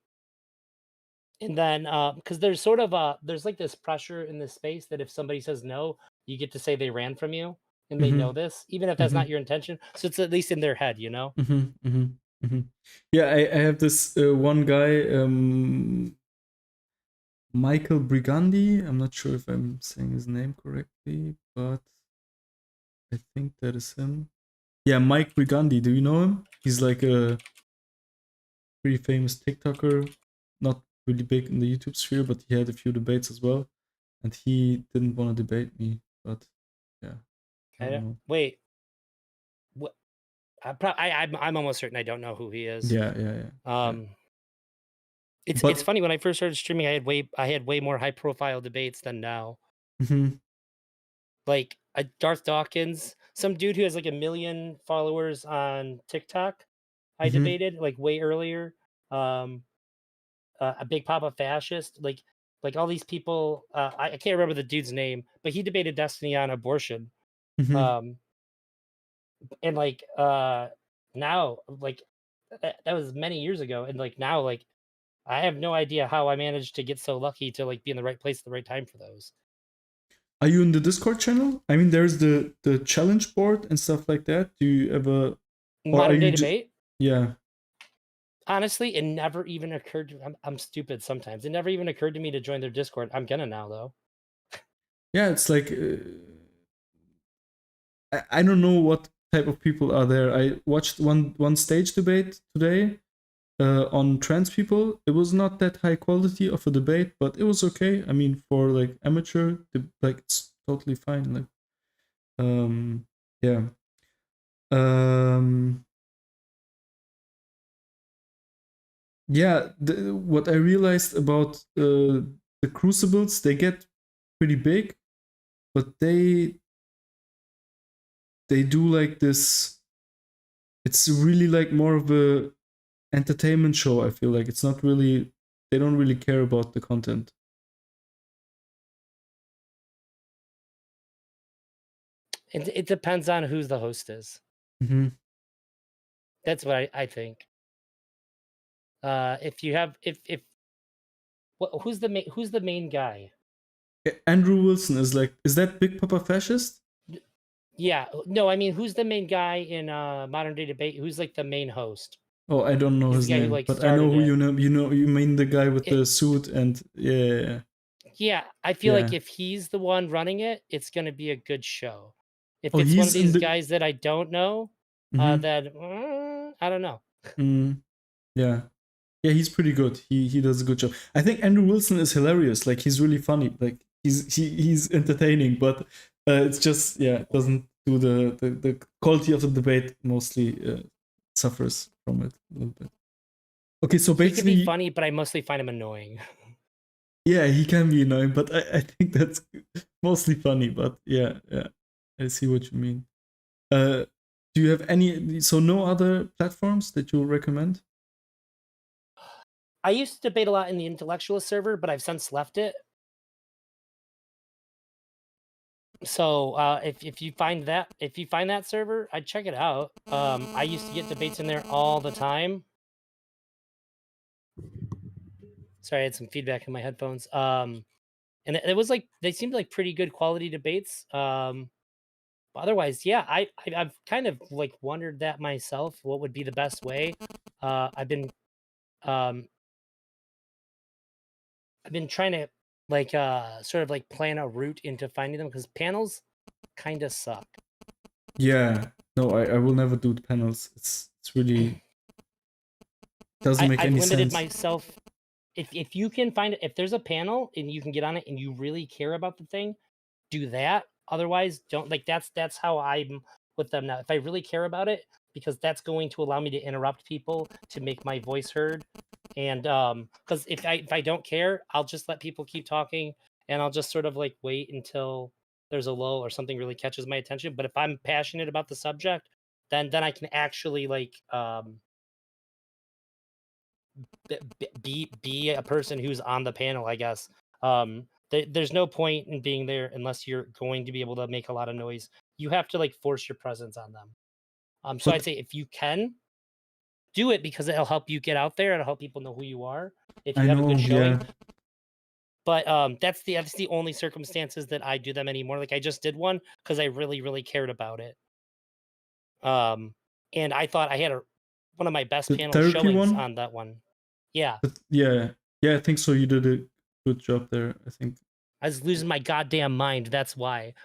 [SPEAKER 2] and then, because there's sort of there's like this pressure in this space that if somebody says no, you get to say they ran from you, and they know
[SPEAKER 1] Hmm.
[SPEAKER 2] this, even if that's
[SPEAKER 1] Hmm.
[SPEAKER 2] not your intention. So it's at least in their head, you know?
[SPEAKER 1] Hmm. Hmm. Hmm. Yeah, I have this one guy, Michael Brigandi. I'm not sure if I'm saying his name correctly, but I think that is him. Yeah, Mike Brigandi. Do you know him? He's like a pretty famous TikToker, not really big in the YouTube sphere, but he had a few debates as well. And he didn't want to debate me, but yeah, I
[SPEAKER 2] I
[SPEAKER 1] don't
[SPEAKER 2] don't,
[SPEAKER 1] know.
[SPEAKER 2] wait, what? I'm almost certain I don't know who he is.
[SPEAKER 1] Yeah, yeah, yeah, yeah.
[SPEAKER 2] Um, it's
[SPEAKER 1] But
[SPEAKER 2] funny when I first started streaming, I had way more high profile debates than now.
[SPEAKER 1] mhm,
[SPEAKER 2] Like Darth Dawkins, some dude who has like 1 million followers on TikTok. I
[SPEAKER 1] mhm,
[SPEAKER 2] debated like way earlier. Um, a Big Papa Fascist, like all these people. I can't remember the dude's name, but he debated Destiny on abortion.
[SPEAKER 1] mhm.
[SPEAKER 2] Um, and like now, like that was many years ago, and like now, like I have no idea how I managed to get so lucky to like be in the right place at the right time for those.
[SPEAKER 1] Are you in the Discord channel? I mean, there's the challenge board and stuff like that. Do you ever, or are
[SPEAKER 2] Modern day
[SPEAKER 1] you just
[SPEAKER 2] debate.
[SPEAKER 1] yeah?
[SPEAKER 2] Honestly, it never even occurred to I'm stupid sometimes. It never even occurred to me to join their Discord. I'm gonna now though.
[SPEAKER 1] Yeah, it's like I don't know what type of people are there. I watched one stage debate today on trans people. It was not that high quality of a debate, but it was okay. I mean, for like amateur, like it's totally fine. Like, yeah. Um, yeah. What I realized about the crucibles, they get pretty big, but they do like this. It's really like more of a entertainment show. I feel like it's not really. They don't really care about the content.
[SPEAKER 2] It depends on who's the host is.
[SPEAKER 1] Mm-hmm.
[SPEAKER 2] That's what I think. If you have if who's the main guy?
[SPEAKER 1] Andrew Wilson is like, is that Big Papa fascist?
[SPEAKER 2] Yeah, no, I mean, who's the main guy in modern day debate? Who's like the main host?
[SPEAKER 1] Oh, I don't know
[SPEAKER 2] He's the
[SPEAKER 1] his
[SPEAKER 2] guy who
[SPEAKER 1] name,
[SPEAKER 2] like
[SPEAKER 1] but I know
[SPEAKER 2] started
[SPEAKER 1] who
[SPEAKER 2] it.
[SPEAKER 1] you know. You mean the guy with
[SPEAKER 2] It
[SPEAKER 1] the suit and yeah,
[SPEAKER 2] Yeah, I feel like
[SPEAKER 1] yeah.
[SPEAKER 2] if he's the one running it, it's gonna be a good show. If
[SPEAKER 1] Oh,
[SPEAKER 2] it's one of
[SPEAKER 1] he's in
[SPEAKER 2] these
[SPEAKER 1] the.
[SPEAKER 2] guys that I don't know,
[SPEAKER 1] Mm-hmm.
[SPEAKER 2] then I don't know.
[SPEAKER 1] Mm, yeah, yeah. He's pretty good. He does a good job. I think Andrew Wilson is hilarious. Like he's really funny. Like he's entertaining, but it's just yeah, it doesn't do the quality of the debate mostly suffers from it a little bit. Okay, so
[SPEAKER 2] He could be
[SPEAKER 1] basically,
[SPEAKER 2] funny, but I mostly find him annoying.
[SPEAKER 1] yeah, he can be annoying, but I think that's mostly funny. But yeah, yeah, I see what you mean. Uh, do you have any? So no other platforms that you recommend?
[SPEAKER 2] I used to debate a lot in the intellectualist server, but I've since left it. So if you find that server, I'd check it out. I used to get debates in there all the time. Sorry, I had some feedback in my headphones. And it was like they seemed like pretty good quality debates. But otherwise, yeah, I've kind of like wondered that myself. What would be the best way? I've been um I've been trying to like sort of like plan a route into finding them because panels kind of suck.
[SPEAKER 1] Yeah, no, I will never do the panels. It's really doesn't make
[SPEAKER 2] I've
[SPEAKER 1] any
[SPEAKER 2] limited
[SPEAKER 1] sense.
[SPEAKER 2] myself if you can find it, if there's a panel and you can get on it and you really care about the thing, do that. Otherwise, don't like that's how I'm with them now. If I really care about it, because that's going to allow me to interrupt people to make my voice heard. And because if I don't care, I'll just let people keep talking and I'll just sort of like wait until there's a lull or something really catches my attention. But if I'm passionate about the subject, then I can actually like be a person who's on the panel, I guess. There's no point in being there unless you're going to be able to make a lot of noise. You have to like force your presence on them. So I'd
[SPEAKER 1] But
[SPEAKER 2] say if you can do it because it'll help you get out there. It'll help people know who you are. If
[SPEAKER 1] I
[SPEAKER 2] you have a
[SPEAKER 1] know,
[SPEAKER 2] good showing,
[SPEAKER 1] yeah.
[SPEAKER 2] but that's the only circumstances that I do them anymore. Like I just did one because I really cared about it. And I thought I had one of my best
[SPEAKER 1] The
[SPEAKER 2] panel
[SPEAKER 1] therapy
[SPEAKER 2] showings
[SPEAKER 1] one?
[SPEAKER 2] on that one. Yeah,
[SPEAKER 1] Yeah. Yeah, I think so. You did a good job there, I think.
[SPEAKER 2] I was losing my goddamn mind. That's why.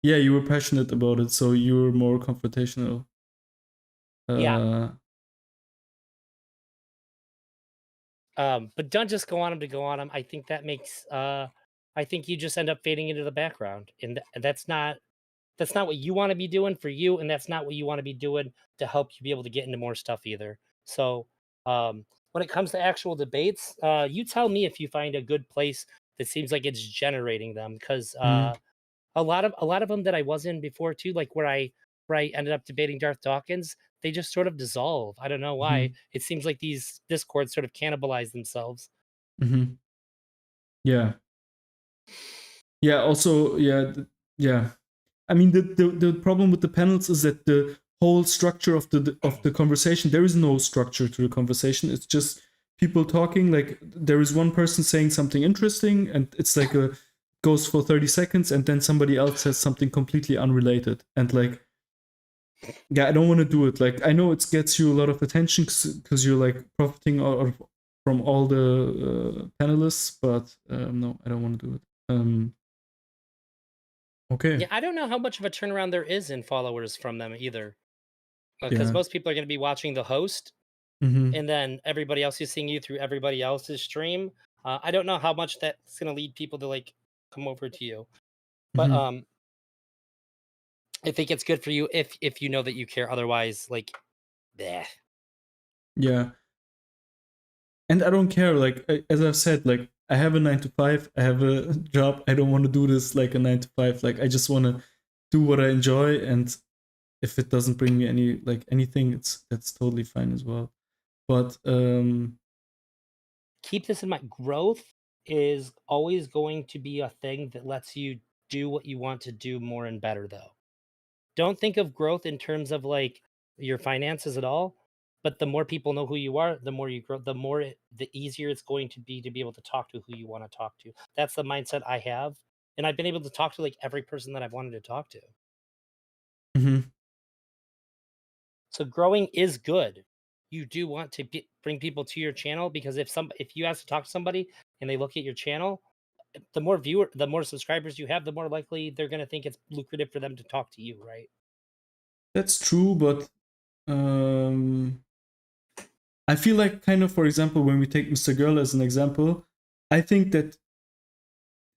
[SPEAKER 1] Yeah, you were passionate about it, so you were more confrontational.
[SPEAKER 2] Yeah. But don't just go on them to go on them. I think that makes I think you just end up fading into the background, and that's not what you want to be doing for you, and that's not what you want to be doing to help you be able to get into more stuff either. So when it comes to actual debates, you tell me if you find a good place that seems like it's generating them, because
[SPEAKER 1] Mhm.
[SPEAKER 2] a lot of them that I was in before too, like where I ended up debating Darth Dawkins, they just sort of dissolve. I don't know why.
[SPEAKER 1] Mhm.
[SPEAKER 2] It seems like these discords sort of cannibalize themselves.
[SPEAKER 1] Mhm. Yeah. Yeah, also, yeah. I mean, the problem with the panels is that the whole structure of the conversation, there is no structure to the conversation. It's just people talking. Like there is one person saying something interesting, and it's like a goes for 30 seconds, and then somebody else says something completely unrelated. And like, yeah, I don't want to do it. Like I know it gets you a lot of attention because you're like profiting from all the panelists, but no, I don't want to do it. Okay.
[SPEAKER 2] Yeah, I don't know how much of a turnaround there is in followers from them either, because
[SPEAKER 1] Yeah.
[SPEAKER 2] most people are going to be watching the host,
[SPEAKER 1] Mm-hmm.
[SPEAKER 2] and then everybody else is seeing you through everybody else's stream. I don't know how much that's going to lead people to like come over to you, but
[SPEAKER 1] Mm-hmm.
[SPEAKER 2] I think it's good for you if you know that you care. Otherwise, like, bleh.
[SPEAKER 1] Yeah. And I don't care. Like as I've said, like I have a 9 to 5. I have a job. I don't want to do this like a 9 to 5. Like I just want to do what I enjoy, and if it doesn't bring me anything, that's totally fine as well. But
[SPEAKER 2] Keep this in mind. Growth is always going to be a thing that lets you do what you want to do more and better, though. Don't think of growth in terms of like your finances at all. But the more people know who you are, the more you grow, the easier it's going to be able to talk to who you want to talk to. That's the mindset I have, and I've been able to talk to like every person that I've wanted to talk to.
[SPEAKER 1] mhm.
[SPEAKER 2] So growing is good. You do want to bring people to your channel, because if you ask to talk to somebody and they look at your channel, the more subscribers you have, the more likely they're going to think it's lucrative for them to talk to you, right?
[SPEAKER 1] That's true, but um I feel like kind of, for example, when we take Mr. Girl as an example, I think that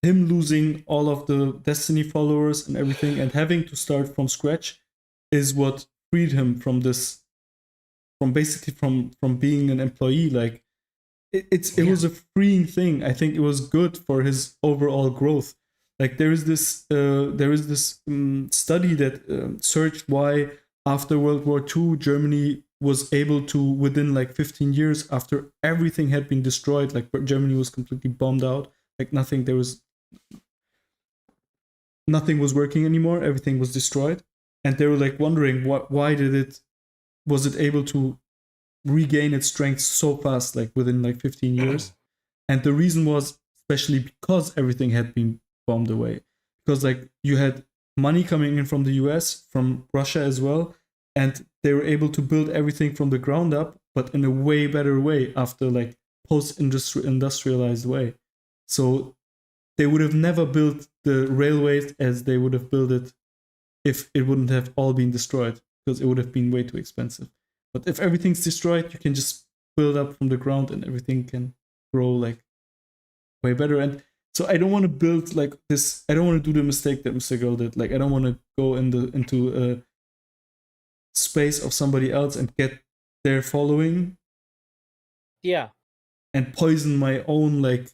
[SPEAKER 1] him losing all of the Destiny followers and everything and having to start from scratch is what freed him from this, from basically from being an employee. Like it
[SPEAKER 2] Yeah.
[SPEAKER 1] was a freeing thing. I think it was good for his overall growth. Like there is this study that searched why after World War II Germany was able to, within like 15 years after everything had been destroyed, like Germany was completely bombed out, like nothing was working anymore, everything was destroyed, and they were like wondering why was it able to regain its strength so fast, like within like 15 years. And the reason was especially because everything had been bombed away, because like you had money coming in from the US, from Russia as well, and they were able to build everything from the ground up, but in a way better way, after like post industrialized way. So they would have never built the railways as they would have built it if it wouldn't have all been destroyed, because it would have been way too expensive. But if everything's destroyed, you can just build up from the ground and everything can grow like way better. And so I don't want to build like this. I don't want to do the mistake that Mr. Girl did. Like I don't want to go into a space of somebody else and get their following
[SPEAKER 2] Yeah.
[SPEAKER 1] and poison my own, like,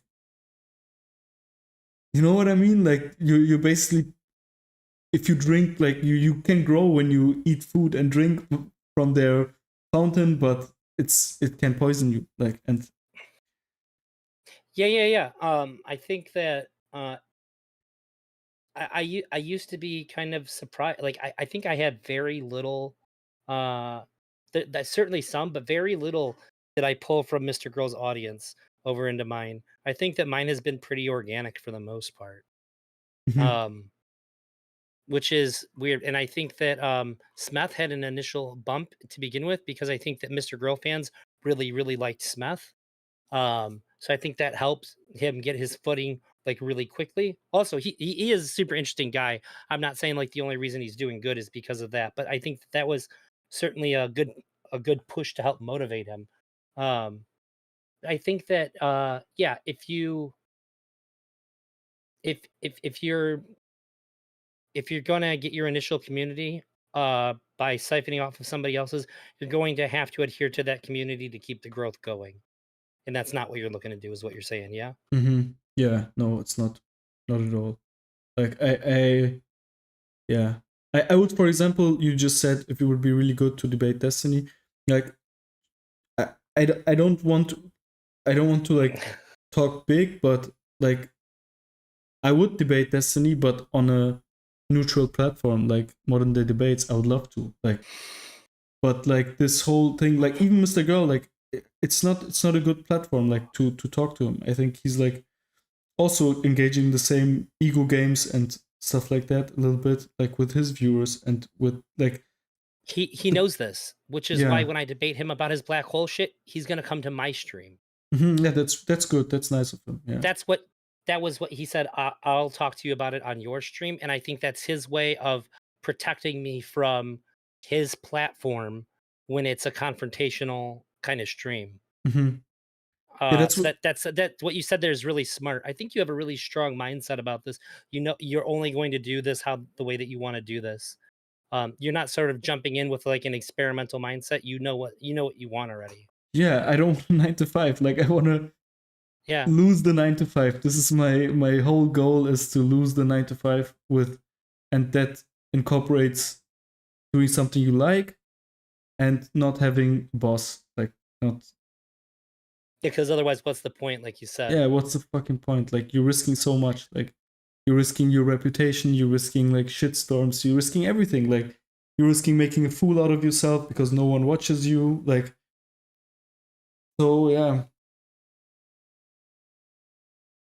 [SPEAKER 1] you know what I mean? Like you basically, if you drink, like you can grow when you eat food and drink from their fountain, but it can poison you. Like, and
[SPEAKER 2] Yeah. I think that I used to be kind of surprised. Like I think I had very little. That's certainly some, but very little that I pull from Mr. Girl's audience over into mine. I think that mine has been pretty organic for the most part.
[SPEAKER 1] mhm,
[SPEAKER 2] Um, which is weird. And I think that Smeth had an initial bump to begin with because I think that Mr. Girl fans really liked Smeth. So I think that helps him get his footing like really quickly. Also, he is a super interesting guy. I'm not saying like the only reason he's doing good is because of that, but I think that was certainly a good push to help motivate him. Um, I think that yeah, if you're gonna get your initial community by siphoning off of somebody else's, you're going to have to adhere to that community to keep the growth going. And that's not what you're looking to do, is what you're saying, yeah?
[SPEAKER 1] yeah, no, it's not at all. Like I yeah, I would, for example, you just said if it would be really good to debate Destiny, like I don't want to, I don't want to like talk big, but like I would debate Destiny, but on a neutral platform like modern day debates. I would love to, like, but like this whole thing, like even Mr. Girl, like it's not a good platform like to talk to him. I think he's like also engaging in the same ego games and stuff like that a little bit, like with his viewers and with like
[SPEAKER 2] He knows this, which is why
[SPEAKER 1] yeah.
[SPEAKER 2] when I debate him about his black hole shit, he's gonna come to my stream.
[SPEAKER 1] Yeah, that's good. That's nice of him. Yeah.
[SPEAKER 2] That's what that was what he said. I'll talk to you about it on your stream, and I think that's his way of protecting me from his platform when it's a confrontational kind of stream.
[SPEAKER 1] hmm yeah, that's
[SPEAKER 2] So
[SPEAKER 1] what.
[SPEAKER 2] that's what you said there is really smart. I think you have a really strong mindset about this. You know, you're only going to do this how the way that you want to do this. You're not sort of jumping in with like an experimental mindset. You know what you want already.
[SPEAKER 1] Yeah, I don't want 9 to 5. Like I want to
[SPEAKER 2] Yeah.
[SPEAKER 1] lose the 9 to 5. This is my whole goal, is to lose the 9 to 5 with, and that incorporates doing something you like and not having a boss. Like not.
[SPEAKER 2] Because otherwise, what's the point? Like you said.
[SPEAKER 1] Yeah, what's the fucking point? Like you're risking so much. Like you're risking your reputation, you're risking like shitstorms, you're risking everything. Like you're risking making a fool out of yourself because no one watches you. Like, so yeah.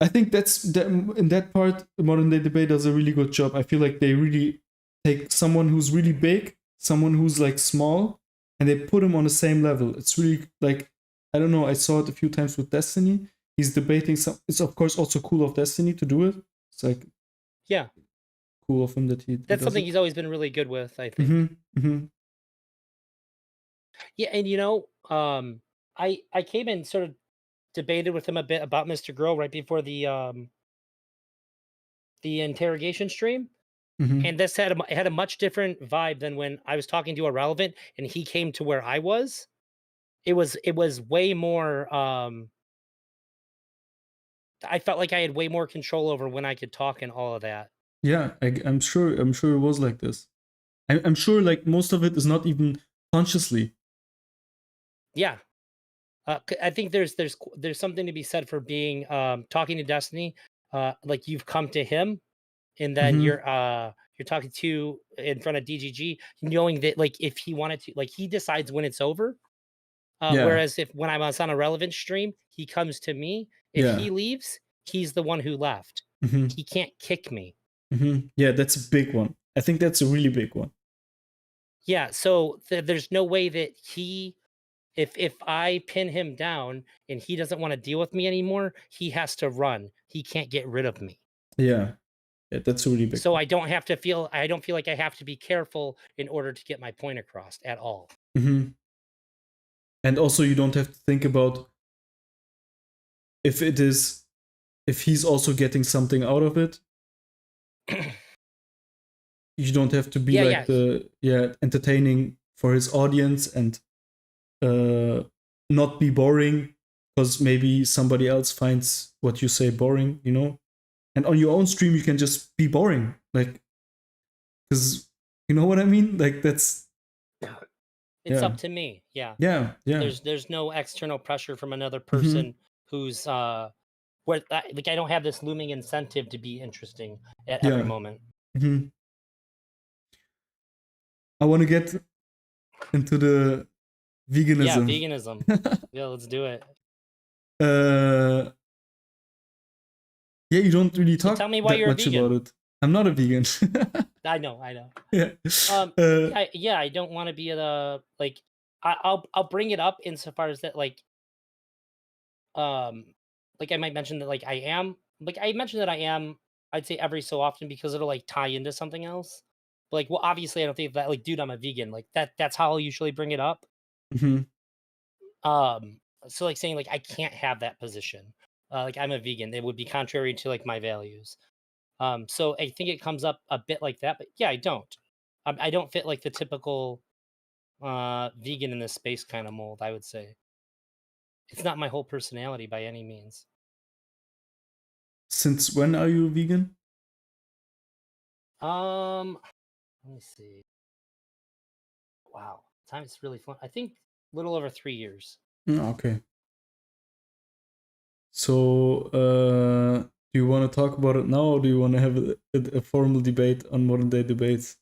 [SPEAKER 1] I think that's that, in that part, modern day debate does a really good job. I feel like they really take someone who's really big, someone who's like small, and they put him on the same level. It's really like, I don't know. I saw it a few times with Destiny. He's debating some. It's of course also cool of Destiny to do it. It's like
[SPEAKER 2] Yeah.
[SPEAKER 1] cool of him that he
[SPEAKER 2] That's
[SPEAKER 1] does
[SPEAKER 2] something
[SPEAKER 1] it.
[SPEAKER 2] he's always been really good with, I think.
[SPEAKER 1] Mm-hmm.
[SPEAKER 2] Yeah, and you know, I came and sort of debated with him a bit about Mr. Girl right before the interrogation stream,
[SPEAKER 1] Mm-hmm.
[SPEAKER 2] and this had a much different vibe than when I was talking to Irrelevant and he came to where I was. It was way more I felt like I had way more control over when I could talk and all of that.
[SPEAKER 1] Yeah, I'm sure. I'm sure it was like this. I'm sure like most of it is not even consciously.
[SPEAKER 2] Yeah. I think there's something to be said for being talking to Destiny, like you've come to him, and then
[SPEAKER 1] Mm-hmm.
[SPEAKER 2] you're talking to in front of DGG, knowing that like if he wanted to, like he decides when it's over.
[SPEAKER 1] Yeah.
[SPEAKER 2] Whereas if when I was on a relevant stream, he comes to me. If
[SPEAKER 1] Yeah.
[SPEAKER 2] he leaves, he's the one who left.
[SPEAKER 1] Mm-hmm.
[SPEAKER 2] He can't kick me.
[SPEAKER 1] Yeah, that's a big one. I think that's a really big one.
[SPEAKER 2] Yeah, so there's no way that if I pin him down and he doesn't want to deal with me anymore, he has to run. He can't get rid of me.
[SPEAKER 1] Yeah, yeah, that's a really big
[SPEAKER 2] So
[SPEAKER 1] one.
[SPEAKER 2] I don't feel like I have to be careful in order to get my point across at all.
[SPEAKER 1] And also, you don't have to think about if he's also getting something out of it, you don't have to be
[SPEAKER 2] Yeah,
[SPEAKER 1] like entertaining for his audience and not be boring because maybe somebody else finds what you say boring, you know. And on your own stream, you can just be boring, like, because you know what I mean. Like that's
[SPEAKER 2] It's
[SPEAKER 1] yeah,
[SPEAKER 2] up to me. Yeah.
[SPEAKER 1] yeah, yeah.
[SPEAKER 2] There's no external pressure from another
[SPEAKER 1] Mm-hmm.
[SPEAKER 2] person who's like I don't have this looming incentive to be interesting at every
[SPEAKER 1] Yeah.
[SPEAKER 2] moment.
[SPEAKER 1] Mm-hmm. I want to get into the
[SPEAKER 2] Yeah,
[SPEAKER 1] veganism.
[SPEAKER 2] veganism. Yeah, let's do it.
[SPEAKER 1] uh, yeah, you don't really
[SPEAKER 2] So
[SPEAKER 1] talk
[SPEAKER 2] tell me why
[SPEAKER 1] that
[SPEAKER 2] you're a
[SPEAKER 1] much about
[SPEAKER 2] vegan.
[SPEAKER 1] it. I'm not a vegan.
[SPEAKER 2] I know.
[SPEAKER 1] Yeah. Uh,
[SPEAKER 2] Yeah, I don't want to be the like I'll bring it up insofar as that um like I might mention that I mentioned that I am, I'd say every so often because it'll like tie into something else. But like, well, obviously I don't think that like, dude, I'm a vegan. Like that's how I'll usually bring it up.
[SPEAKER 1] mhm.
[SPEAKER 2] Um so like saying like I can't have that position. Like I'm a vegan. It would be contrary to like my values. So I think it comes up a bit like that, but yeah, I don't. I don't fit like the typical vegan in this space kind of mold, I would say. It's not my whole personality by any means.
[SPEAKER 1] Since when are you vegan?
[SPEAKER 2] Um, let me see. Wow, time is really fun. I think a little over 3 years.
[SPEAKER 1] Okay. So, do you want to talk about it now, or do you want to have a formal debate on modern day debates?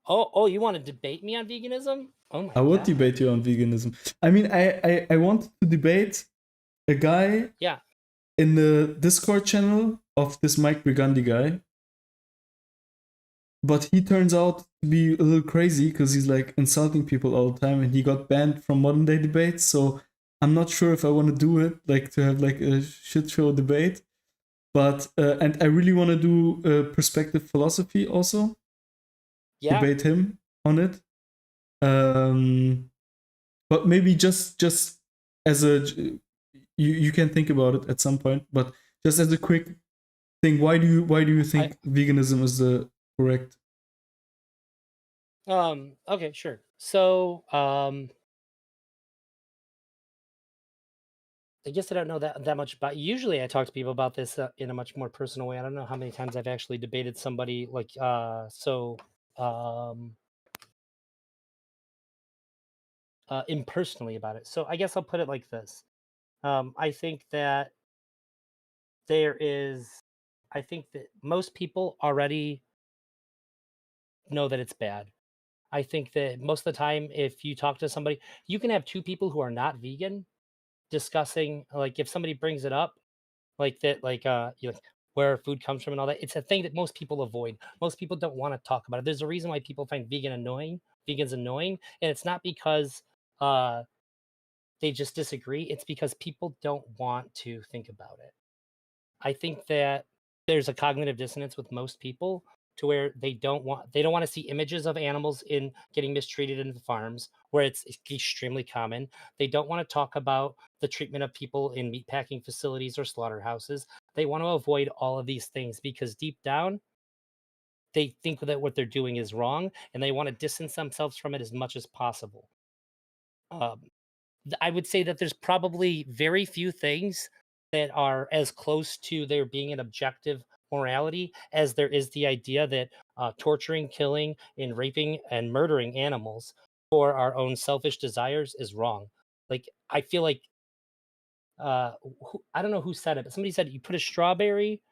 [SPEAKER 2] Oh, you want to debate me on veganism? Oh my
[SPEAKER 1] I would
[SPEAKER 2] god.
[SPEAKER 1] debate you on veganism. I mean, I want to debate a guy
[SPEAKER 2] Yeah.
[SPEAKER 1] in the Discord channel of this Mike Brigandi guy, but he turns out to be a little crazy because he's like insulting people all the time, and he got banned from modern day debates. So I'm not sure if I want to do it, like to have like a shit show debate. But and I really want to do perspective philosophy also,
[SPEAKER 2] Yeah.
[SPEAKER 1] debate him on it. Um, but maybe just as a you can think about it at some point, but just as a quick thing, why do you
[SPEAKER 2] I
[SPEAKER 1] think veganism is the correct?
[SPEAKER 2] okay, sure. So, I guess I don't know that much about. Usually, I talk to people about this in a much more personal way. I don't know how many times I've actually debated somebody like um impersonally about it. So I guess I'll put it like this. I think that there is. I think that most people already know that it's bad. I think that most of the time, if you talk to somebody, you can have two people who are not vegan discussing, like, if somebody brings it up, like that, like, you like where food comes from and all that. It's a thing that most people avoid. Most people don't want to talk about it. There's a reason why people find vegans annoying, and it's not because uh they just disagree. It's because people don't want to think about it. I think that there's a cognitive dissonance with most people to where they don't want to see images of animals in getting mistreated in the farms where it's extremely common. They don't want to talk about the treatment of people in meatpacking facilities or slaughterhouses. They want to avoid all of these things because deep down they think that what they're doing is wrong and they want to distance themselves from it as much as possible. Um, I would say that there's probably very few things that are as close to there being an objective morality as there is the idea that torturing, killing, and raping and murdering animals for our own selfish desires is wrong. Like I feel like I don't know who said it, but somebody said you put a strawberry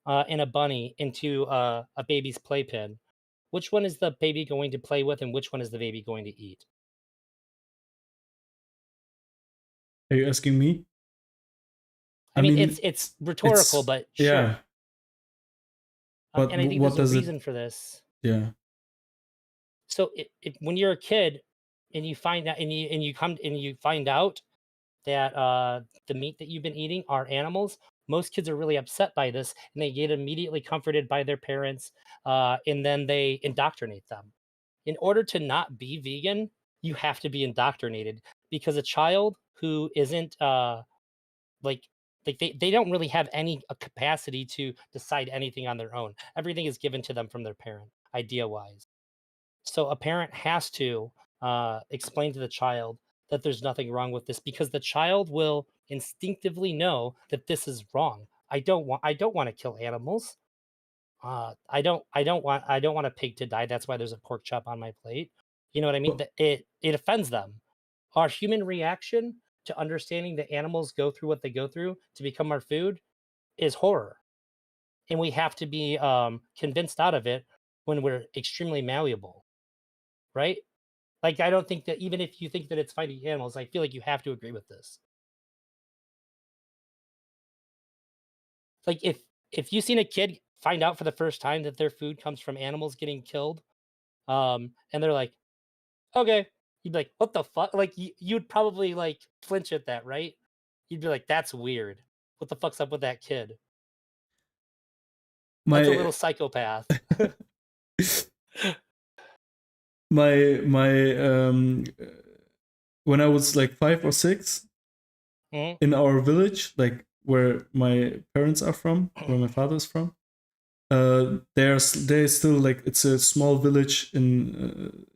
[SPEAKER 2] and a bunny into a baby's playpen. Which one is the baby going to play with, and which one is the baby going to eat?
[SPEAKER 1] Are you asking me?
[SPEAKER 2] I
[SPEAKER 1] I
[SPEAKER 2] mean,
[SPEAKER 1] mean,
[SPEAKER 2] it's rhetorical,
[SPEAKER 1] it's
[SPEAKER 2] but
[SPEAKER 1] yeah,
[SPEAKER 2] sure.
[SPEAKER 1] but
[SPEAKER 2] And I think
[SPEAKER 1] what
[SPEAKER 2] there's a
[SPEAKER 1] does it?
[SPEAKER 2] reason for this.
[SPEAKER 1] Yeah,
[SPEAKER 2] So when you're a kid and you find out and you find out that the meat that you've been eating are animals, most kids are really upset by this and they get immediately comforted by their parents, and then they indoctrinate them. In order to not be vegan, you have to be indoctrinated because a child who isn't like they don't really have any capacity to decide anything on their own. Everything is given to them from their parent, idea wise. So a parent has to explain to the child that there's nothing wrong with this because the child will instinctively know that this is wrong. I don't want to kill animals. I don't want a pig to die. That's why there's a pork chop on my plate. You know what I mean?
[SPEAKER 1] But
[SPEAKER 2] It offends them. Our human reaction to understanding that animals go through what they go through to become our food is horror, and we have to be convinced out of it when we're extremely malleable, right? Like I don't think that even if you think that it's fighting animals, I feel like you have to agree with this. Like if you've seen a kid find out for the first time that their food comes from animals getting killed, and they're like, "Okay," you'd be like, "What the fuck?" Like you'd probably like flinch at that, right? You'd be like, "That's weird. What the fuck's up with that kid? That's a little
[SPEAKER 1] my
[SPEAKER 2] psychopath."
[SPEAKER 1] my when I was like 5 or 6
[SPEAKER 2] Mhm.
[SPEAKER 1] in our village, like where my parents are from, where my father's from, there's still like it's a small village in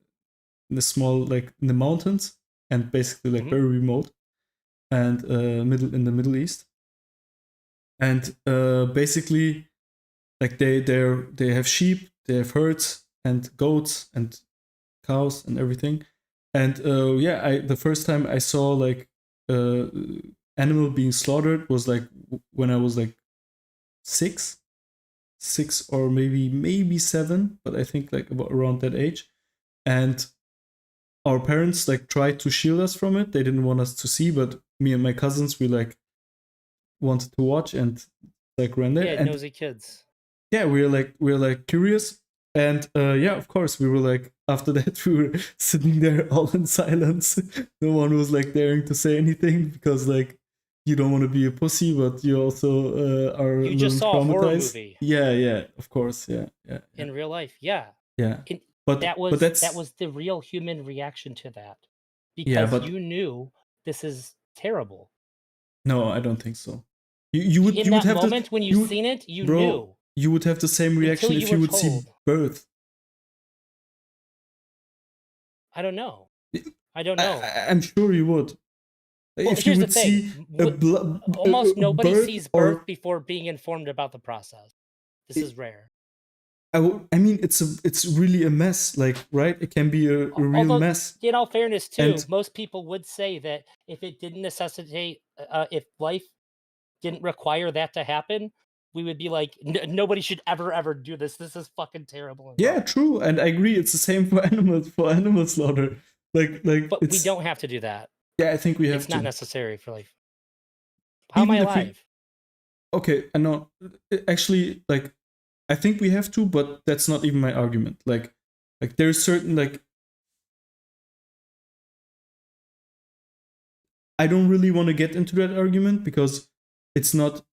[SPEAKER 1] the small like in the mountains and basically like
[SPEAKER 2] Mhm.
[SPEAKER 1] very remote and in the Middle East, and basically like they have sheep, they have herds and goats and cows and everything. And yeah, I the first time I saw like uh, animal being slaughtered was like when I was like 6, 6 or maybe 7, but I think like about around that age. And our parents like tried to shield us from it. They didn't want us to see, but me and my cousins we like wanted to watch and like ran there.
[SPEAKER 2] Yeah,
[SPEAKER 1] And
[SPEAKER 2] nosy kids.
[SPEAKER 1] yeah, we were like curious, and yeah, of course, we were like after that we were sitting there all in silence. No one was like daring to say anything because like you don't want to be a pussy, but you also are a
[SPEAKER 2] You just
[SPEAKER 1] little
[SPEAKER 2] saw a horror
[SPEAKER 1] traumatized.
[SPEAKER 2] movie
[SPEAKER 1] Yeah, yeah, of course, yeah, yeah, yeah,
[SPEAKER 2] in real life. Yeah.
[SPEAKER 1] yeah.
[SPEAKER 2] And
[SPEAKER 1] But
[SPEAKER 2] that
[SPEAKER 1] that's
[SPEAKER 2] was the real human reaction to that
[SPEAKER 1] yeah,
[SPEAKER 2] because
[SPEAKER 1] but
[SPEAKER 2] you knew this is terrible.
[SPEAKER 1] no, I don't think so. You would
[SPEAKER 2] In
[SPEAKER 1] you would
[SPEAKER 2] that
[SPEAKER 1] have
[SPEAKER 2] moment when you
[SPEAKER 1] you would,
[SPEAKER 2] seen it, you
[SPEAKER 1] bro,
[SPEAKER 2] knew
[SPEAKER 1] you would have the same
[SPEAKER 2] until
[SPEAKER 1] reaction
[SPEAKER 2] you
[SPEAKER 1] if you
[SPEAKER 2] were
[SPEAKER 1] would see
[SPEAKER 2] told.
[SPEAKER 1] birth.
[SPEAKER 2] I don't know. I don't
[SPEAKER 1] I,
[SPEAKER 2] know.
[SPEAKER 1] I'm sure you would.
[SPEAKER 2] Well,
[SPEAKER 1] If you
[SPEAKER 2] here's the
[SPEAKER 1] would
[SPEAKER 2] thing.
[SPEAKER 1] see a,
[SPEAKER 2] Almost
[SPEAKER 1] a
[SPEAKER 2] nobody
[SPEAKER 1] birth
[SPEAKER 2] sees birth
[SPEAKER 1] or
[SPEAKER 2] before being informed about the process. This is rare.
[SPEAKER 1] I mean it's really a mess, like, right, it can be a real
[SPEAKER 2] Although,
[SPEAKER 1] mess.
[SPEAKER 2] in all fairness, too,
[SPEAKER 1] And
[SPEAKER 2] most people would say that if it didn't necessitate, if life didn't require that to happen, we would be like, Nobody should ever do this. This is fucking terrible and
[SPEAKER 1] yeah,
[SPEAKER 2] wrong."
[SPEAKER 1] true, and I agree it's the same for animals, for animal slaughter, like
[SPEAKER 2] But we
[SPEAKER 1] it's
[SPEAKER 2] don't have to do that.
[SPEAKER 1] yeah, I think we have
[SPEAKER 2] It's not
[SPEAKER 1] to,
[SPEAKER 2] necessary for life. How am I
[SPEAKER 1] even if we,
[SPEAKER 2] alive?
[SPEAKER 1] okay, I know, actually, like, I think we have to, but that's not even my argument. Like there's certain, like, I don't really want to get into that argument because it's not,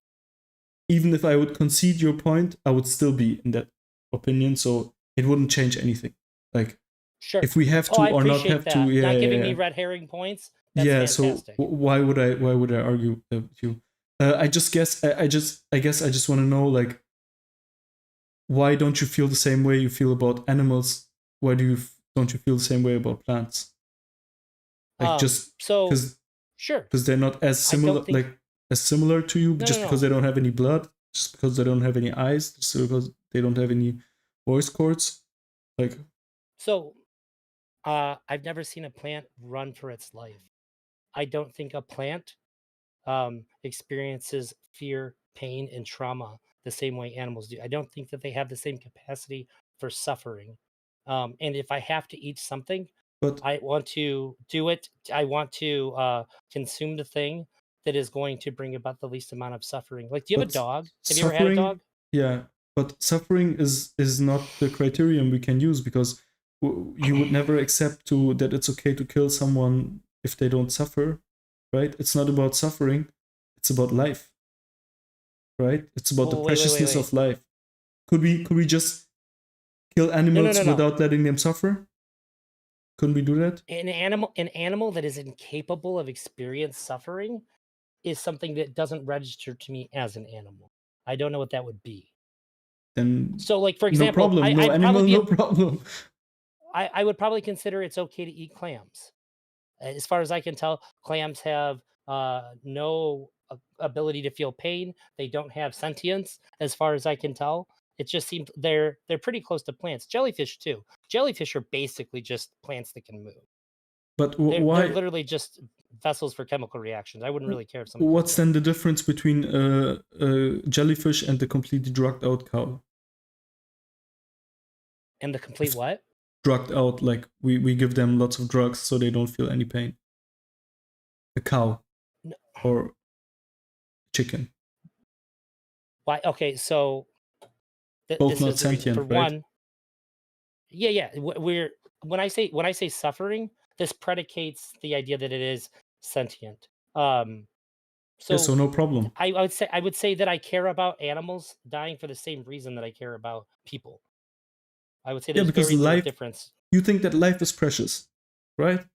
[SPEAKER 1] even if I would concede your point, I would still be in that opinion, so it wouldn't change anything. Like,
[SPEAKER 2] Sure.
[SPEAKER 1] if we have
[SPEAKER 2] Oh,
[SPEAKER 1] to
[SPEAKER 2] I
[SPEAKER 1] or not
[SPEAKER 2] appreciate
[SPEAKER 1] have to,
[SPEAKER 2] that.
[SPEAKER 1] yeah,
[SPEAKER 2] Not
[SPEAKER 1] yeah,
[SPEAKER 2] giving me
[SPEAKER 1] yeah.
[SPEAKER 2] red herring points. That's
[SPEAKER 1] Yeah, so
[SPEAKER 2] fantastic.
[SPEAKER 1] why would I argue with you? I just guess I guess I just want to know, like, why don't you feel the same way you feel about animals? Why don't you feel the same way about plants? Like, just
[SPEAKER 2] So
[SPEAKER 1] because
[SPEAKER 2] sure.
[SPEAKER 1] they're not as
[SPEAKER 2] I don't
[SPEAKER 1] similar,
[SPEAKER 2] think
[SPEAKER 1] like, as similar to you,
[SPEAKER 2] no no
[SPEAKER 1] just because they
[SPEAKER 2] no.
[SPEAKER 1] don't have any blood, just because they don't have any eyes, just because they don't have any voice cords. Like,
[SPEAKER 2] So I've never seen a plant run for its life. I don't think a plant experiences fear, pain, and trauma the same way animals do. I don't think that they have the same capacity for suffering. And if I have to eat something,
[SPEAKER 1] but
[SPEAKER 2] I want to do it. I want to consume the thing that is going to bring about the least amount of suffering. Like, do you have a
[SPEAKER 1] but
[SPEAKER 2] dog? Have you ever had a
[SPEAKER 1] suffering,
[SPEAKER 2] dog?
[SPEAKER 1] yeah, but suffering is not the criterion we can use, because you would never accept to that it's okay to kill someone if they don't suffer, right? It's not about suffering, it's about life, right? It's about the
[SPEAKER 2] Oh, wait, wait, wait,
[SPEAKER 1] preciousness
[SPEAKER 2] wait.
[SPEAKER 1] of life. Could we just kill
[SPEAKER 2] No, no, no,
[SPEAKER 1] animals
[SPEAKER 2] no.
[SPEAKER 1] without letting them suffer? Couldn't we do that?
[SPEAKER 2] An animal that is incapable of experience suffering. is something that doesn't register to me as an animal. I don't know what that would be.
[SPEAKER 1] Then
[SPEAKER 2] So, like for
[SPEAKER 1] no
[SPEAKER 2] example,
[SPEAKER 1] problem. No
[SPEAKER 2] I'd
[SPEAKER 1] animal,
[SPEAKER 2] probably be
[SPEAKER 1] no problem.
[SPEAKER 2] I would probably consider it's okay to eat clams. As far as I can tell, clams have no ability to feel pain. They don't have sentience, as far as I can tell. It just seems they're pretty close to plants. Jellyfish too. Jellyfish are basically just plants that can move.
[SPEAKER 1] But
[SPEAKER 2] They're
[SPEAKER 1] why?
[SPEAKER 2] literally just vessels for chemical reactions. I wouldn't really care if somebody was
[SPEAKER 1] What's
[SPEAKER 2] killed.
[SPEAKER 1] then the difference between a jellyfish and the completely drugged out cow?
[SPEAKER 2] And the complete what?
[SPEAKER 1] Drugged out, like we give them lots of drugs so they don't feel any pain. A cow
[SPEAKER 2] No.
[SPEAKER 1] or chicken.
[SPEAKER 2] Why? Okay, so
[SPEAKER 1] Both
[SPEAKER 2] this
[SPEAKER 1] not
[SPEAKER 2] is the reason. For
[SPEAKER 1] sentient, right?
[SPEAKER 2] one, yeah. We're when I say suffering, this predicates the idea that it is sentient. Um,
[SPEAKER 1] Yeah, so
[SPEAKER 2] so
[SPEAKER 1] no problem.
[SPEAKER 2] I would say that I care about animals dying for the same reason that I care about people. I would say
[SPEAKER 1] Yeah,
[SPEAKER 2] there's
[SPEAKER 1] because
[SPEAKER 2] very little
[SPEAKER 1] life,
[SPEAKER 2] difference.
[SPEAKER 1] you think that life is precious, right?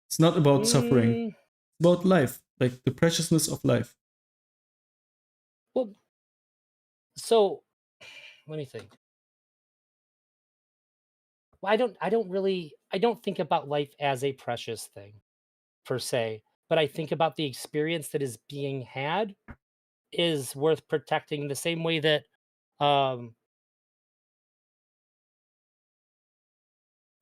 [SPEAKER 1] It's not about suffering,
[SPEAKER 2] Mm,
[SPEAKER 1] it's about life, like the preciousness of life.
[SPEAKER 2] well, so let me think. Well, I don't think about life as a precious thing per se, but I think about the experience that is being had is worth protecting the same way that um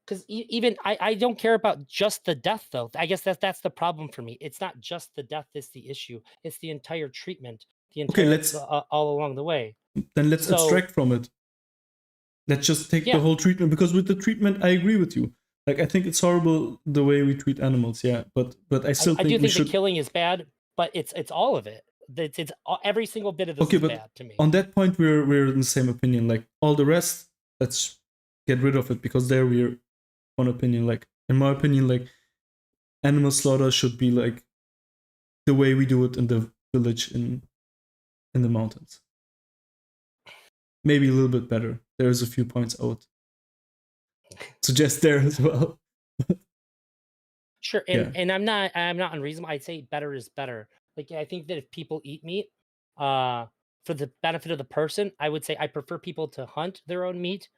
[SPEAKER 2] 'cause even I don't care about just the death, though. I guess that's the problem for me. It's not just the death that's the issue, it's the entire treatment, the
[SPEAKER 1] Okay,
[SPEAKER 2] entire all along the way.
[SPEAKER 1] let's
[SPEAKER 2] So,
[SPEAKER 1] abstract from it. Let's just take the
[SPEAKER 2] yeah,
[SPEAKER 1] whole treatment, because with the treatment, I agree with you. Like, I think it's horrible the way we treat animals, yeah, but I still
[SPEAKER 2] I do
[SPEAKER 1] think we
[SPEAKER 2] think the
[SPEAKER 1] should.
[SPEAKER 2] killing is bad, but it's all of it. It's all every single bit of this
[SPEAKER 1] Okay,
[SPEAKER 2] is
[SPEAKER 1] but
[SPEAKER 2] bad to me.
[SPEAKER 1] on that point, we're in the same opinion. Like all the rest, let's get rid of it, because there we're one opinion. Like in my opinion, like animal slaughter should be like the way we do it in the village in the mountains. Maybe a little bit better. There's a few points I would suggest there as well.
[SPEAKER 2] Sure,
[SPEAKER 1] Yeah.
[SPEAKER 2] and I'm not unreasonable. I'd say better is better. Like I think that if people eat meat, for the benefit of the person, I would say I prefer people to hunt their own meat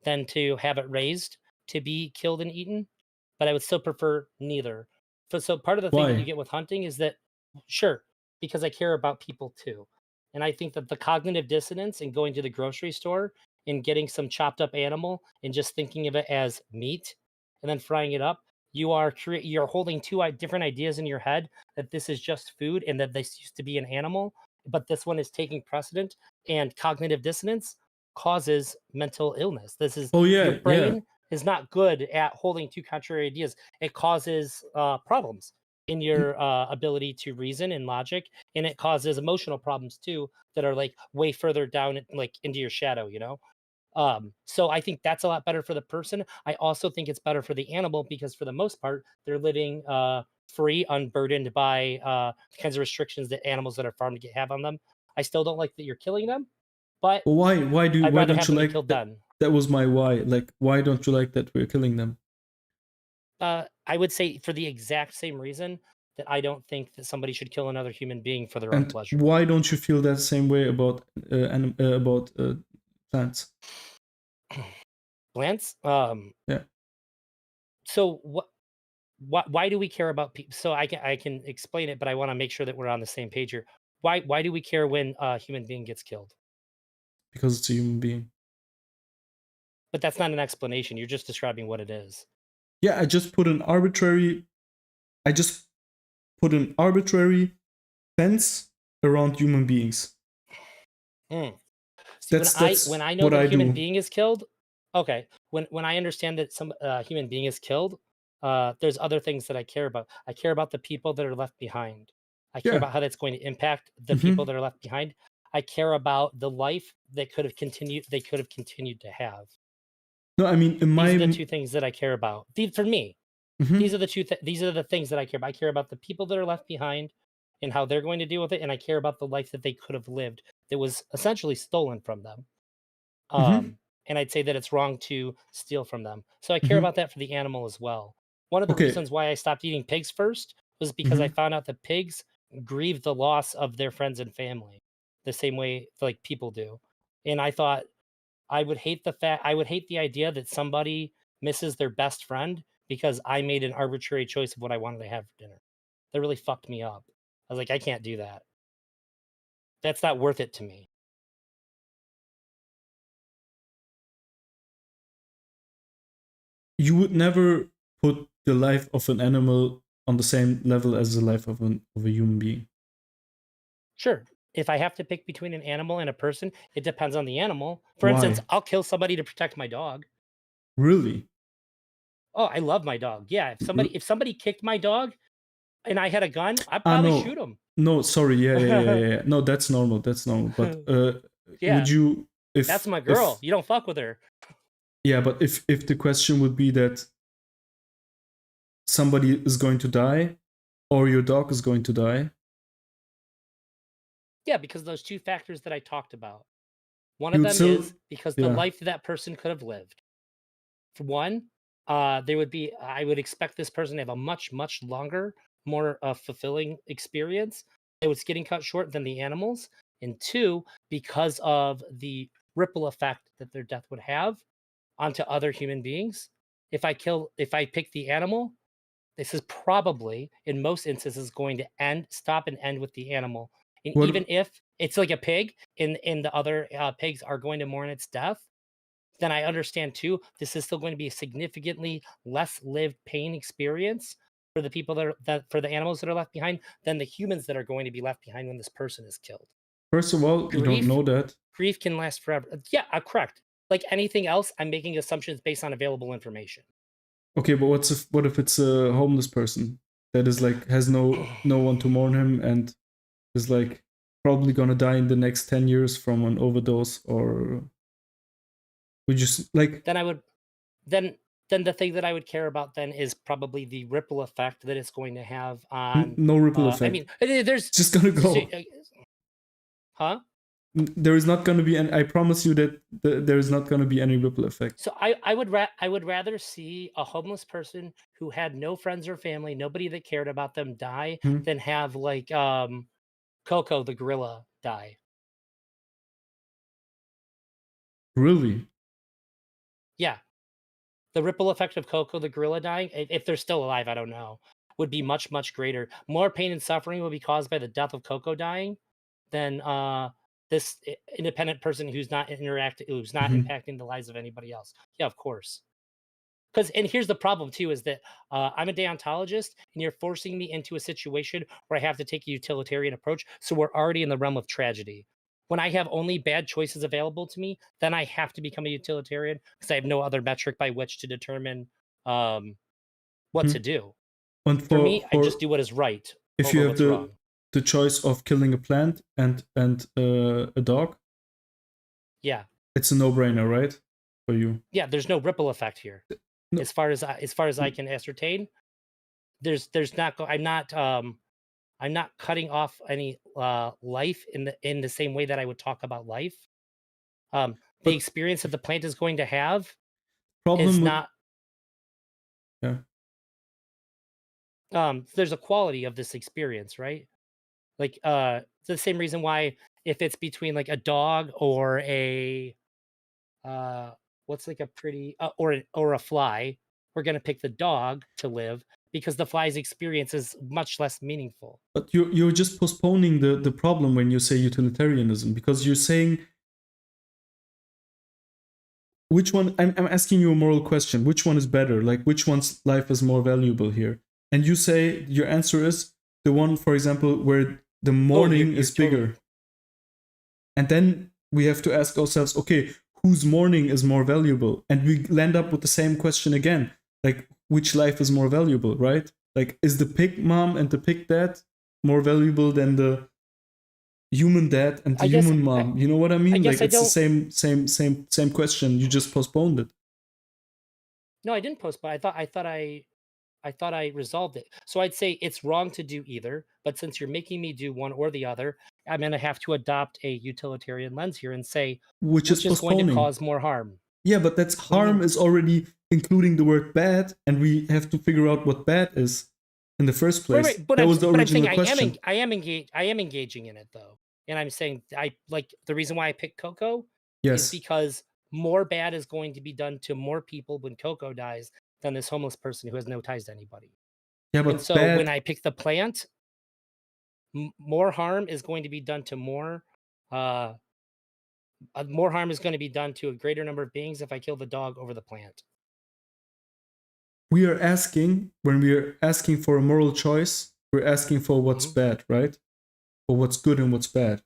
[SPEAKER 2] than to have it raised to be killed and eaten. But I would still prefer neither. So part of the thing that you
[SPEAKER 1] Why?
[SPEAKER 2] get with hunting is that sure, because I care about people too. And I think that the cognitive dissonance in going to the grocery store and getting some chopped up animal and just thinking of it as meat and then frying it up, you're holding two different ideas in your head that this is just food and that this used to be an animal, but this one is taking precedent, and cognitive dissonance causes mental illness. This is
[SPEAKER 1] Oh
[SPEAKER 2] your
[SPEAKER 1] yeah, yeah.
[SPEAKER 2] brain is not good at holding two contrary ideas. It causes problems in your ability to reason and logic, and it causes emotional problems too that are like way further down like into your shadow, you know. So I think that's a lot better for the person. I also think it's better for the animal because for the most part, they're living free, unburdened by the kinds of restrictions that animals that are farmed have on them. I still don't like that you're killing them, but
[SPEAKER 1] But
[SPEAKER 2] I'd
[SPEAKER 1] why
[SPEAKER 2] rather
[SPEAKER 1] don't
[SPEAKER 2] have
[SPEAKER 1] you
[SPEAKER 2] them be
[SPEAKER 1] like
[SPEAKER 2] killed
[SPEAKER 1] that?
[SPEAKER 2] then.
[SPEAKER 1] That was my why. Like, why don't you like that we're killing them?
[SPEAKER 2] I would say for the exact same reason that I don't think that somebody should kill another human being for their own
[SPEAKER 1] And
[SPEAKER 2] pleasure.
[SPEAKER 1] why don't you feel that same way about plants?
[SPEAKER 2] Lance,
[SPEAKER 1] Yeah,
[SPEAKER 2] so why do we care about people? So I can explain it, but I want to make sure that we're on the same page here. Why do we care when a human being gets killed?
[SPEAKER 1] because it's a human being.
[SPEAKER 2] But that's not an explanation. You're just describing what it is.
[SPEAKER 1] Yeah, I just put an arbitrary fence around human beings.
[SPEAKER 2] Mm. See, when
[SPEAKER 1] That's
[SPEAKER 2] I know
[SPEAKER 1] what
[SPEAKER 2] that a
[SPEAKER 1] I
[SPEAKER 2] human
[SPEAKER 1] do.
[SPEAKER 2] being is killed, okay. When I understand that some human being is killed, there's other things that I care about. I care about the people that are left behind. I care
[SPEAKER 1] Yeah.
[SPEAKER 2] about how that's going to impact the people
[SPEAKER 1] Hmm.
[SPEAKER 2] that are left behind. I care about the life that could have continued. They could have continued to have.
[SPEAKER 1] No, I mean in
[SPEAKER 2] These
[SPEAKER 1] my.
[SPEAKER 2] are the two things that I care about. For me,
[SPEAKER 1] Mhm.
[SPEAKER 2] these are the these are the things that I care about. I care about the people that are left behind and how they're going to deal with it, and I care about the life that they could have lived that was essentially stolen from them.
[SPEAKER 1] Mhm.
[SPEAKER 2] And I'd say that it's wrong to steal from them. So I care
[SPEAKER 1] Mhm.
[SPEAKER 2] about that for the animal as well. One of the
[SPEAKER 1] Okay.
[SPEAKER 2] reasons why I stopped eating pigs first was because I
[SPEAKER 1] Mhm.
[SPEAKER 2] found out that pigs grieve the loss of their friends and family the same way like people do. And I thought I would hate the idea that somebody misses their best friend because I made an arbitrary choice of what I wanted to have for dinner. That really fucked me up. I was like, I can't do that. That's not worth it to me.
[SPEAKER 1] You would never put the life of an animal on the same level as the life of a human being.
[SPEAKER 2] Sure. If I have to pick between an animal and a person, it depends on the animal. For
[SPEAKER 1] Why?
[SPEAKER 2] instance, I'll kill somebody to protect my dog.
[SPEAKER 1] Really?
[SPEAKER 2] Oh, I love my dog. Yeah,
[SPEAKER 1] R-
[SPEAKER 2] if somebody kicked my dog and I had a gun, I'd probably
[SPEAKER 1] no.
[SPEAKER 2] shoot him.
[SPEAKER 1] No, sorry. Yeah. No, that's normal. That's normal. But
[SPEAKER 2] Yeah,
[SPEAKER 1] would you if
[SPEAKER 2] that's my girl.
[SPEAKER 1] if
[SPEAKER 2] You don't fuck with her.
[SPEAKER 1] yeah, but if the question would be that somebody is going to die or your dog is going to die,
[SPEAKER 2] Yeah, because those two factors that I talked about. One
[SPEAKER 1] you
[SPEAKER 2] of
[SPEAKER 1] would
[SPEAKER 2] them
[SPEAKER 1] still
[SPEAKER 2] is because the
[SPEAKER 1] yeah.
[SPEAKER 2] life that person could have lived. For one, there would be I would expect this person to have a much, much longer, more fulfilling experience. It was getting cut short than the animals. And two, because of the ripple effect that their death would have onto other human beings. If I pick the animal, this is probably in most instances going to stop and end with the animal. And
[SPEAKER 1] What
[SPEAKER 2] even if it's like a pig and the other pigs are going to mourn its death, then I understand too, this is still going to be a significantly less lived pain experience for the people that for the animals that are left behind than the humans that are going to be left behind when this person is killed.
[SPEAKER 1] First of all, you don't
[SPEAKER 2] Grief
[SPEAKER 1] know that.
[SPEAKER 2] grief can last forever. Yeah, correct. Like anything else, I'm making assumptions based on available information.
[SPEAKER 1] Okay, but what if it's a homeless person that is like has no one to mourn him and is like probably gonna die in the next 10 years from an overdose, or would you like
[SPEAKER 2] Then I would then the thing that I would care about then is probably the ripple effect that it's going to have on.
[SPEAKER 1] no ripple
[SPEAKER 2] I
[SPEAKER 1] effect?
[SPEAKER 2] mean, there's
[SPEAKER 1] It's just gonna go.
[SPEAKER 2] huh?
[SPEAKER 1] There is not gonna be, and I promise you that there is not gonna be any ripple effect.
[SPEAKER 2] So I would rather see a homeless person who had no friends or family, nobody that cared about them die
[SPEAKER 1] Hmm?
[SPEAKER 2] than have like Coco the gorilla die.
[SPEAKER 1] Really?
[SPEAKER 2] Yeah. The ripple effect of Coco the gorilla dying, if they're still alive, I don't know, would be much, much greater. More pain and suffering will be caused by the death of Coco dying than this independent person who's not
[SPEAKER 1] Mhm.
[SPEAKER 2] impacting the lives of anybody else. Yeah, of course. Because and here's the problem too is that I'm a deontologist and you're forcing me into a situation where I have to take a utilitarian approach. So we're already in the realm of tragedy. When I have only bad choices available to me, then I have to become a utilitarian because I have no other metric by which to determine what to
[SPEAKER 1] Mhm.
[SPEAKER 2] do.
[SPEAKER 1] And
[SPEAKER 2] For me, I just
[SPEAKER 1] for
[SPEAKER 2] do what is right
[SPEAKER 1] if you
[SPEAKER 2] over
[SPEAKER 1] have
[SPEAKER 2] what's wrong.
[SPEAKER 1] the choice of killing a plant and a dog,
[SPEAKER 2] Yeah.
[SPEAKER 1] it's a no-brainer, right? For you.
[SPEAKER 2] Yeah, there's no ripple effect here.
[SPEAKER 1] No.
[SPEAKER 2] As far as I can ascertain, there's not I'm not cutting off any life in the same way that I would talk about life. The
[SPEAKER 1] But
[SPEAKER 2] experience that the plant is going to have is
[SPEAKER 1] problem with
[SPEAKER 2] not
[SPEAKER 1] yeah.
[SPEAKER 2] there's a quality of this experience, right? Like it's the same reason why if it's between like a dog or a uh what's like a pretty or a fly, we're going to pick the dog to live because the fly's experience is much less meaningful.
[SPEAKER 1] But you're just postponing the problem when you say utilitarianism, because you're saying which one. I'm asking you a moral question. Which one is better? Like which one's life is more valuable here? And you say your answer is the one, for example, where the mourning
[SPEAKER 2] you're
[SPEAKER 1] is
[SPEAKER 2] totally
[SPEAKER 1] bigger. And then we have to ask ourselves, okay, whose mourning is more valuable? And we land up with the same question again, like which life is more valuable, right? Like is the pig mom and the pig dad more valuable than the human dad and the
[SPEAKER 2] I guess
[SPEAKER 1] human mom? You know what I
[SPEAKER 2] I
[SPEAKER 1] mean?
[SPEAKER 2] guess
[SPEAKER 1] Like
[SPEAKER 2] I
[SPEAKER 1] it's the
[SPEAKER 2] don't
[SPEAKER 1] same question. You just postponed it.
[SPEAKER 2] No, I didn't postpone. I thought I resolved it. So I'd say it's wrong to do either, but since you're making me do one or the other, I'm going to have to adopt a utilitarian lens here and say
[SPEAKER 1] Which is
[SPEAKER 2] which is going to
[SPEAKER 1] postponing.
[SPEAKER 2] cause more harm.
[SPEAKER 1] Yeah, but that's
[SPEAKER 2] What do you
[SPEAKER 1] harm
[SPEAKER 2] mean?
[SPEAKER 1] is already including the word bad, and we have to figure out what bad is. in the first place.
[SPEAKER 2] Right, but
[SPEAKER 1] That was the
[SPEAKER 2] I'm saying
[SPEAKER 1] original question.
[SPEAKER 2] I am engaging in it though, and I'm saying the reason why I picked Coco is
[SPEAKER 1] Yes.
[SPEAKER 2] because more bad is going to be done to more people when Coco dies than this homeless person who has no ties to anybody.
[SPEAKER 1] Yeah,
[SPEAKER 2] And
[SPEAKER 1] but
[SPEAKER 2] so when
[SPEAKER 1] bad.
[SPEAKER 2] I pick the plant, more harm is going to be done to uh, more harm is going to be done to a greater number of beings if I kill the dog over the plant.
[SPEAKER 1] We are asking, when we are asking for a moral choice, we're asking for what's bad, right? For what's good and what's bad.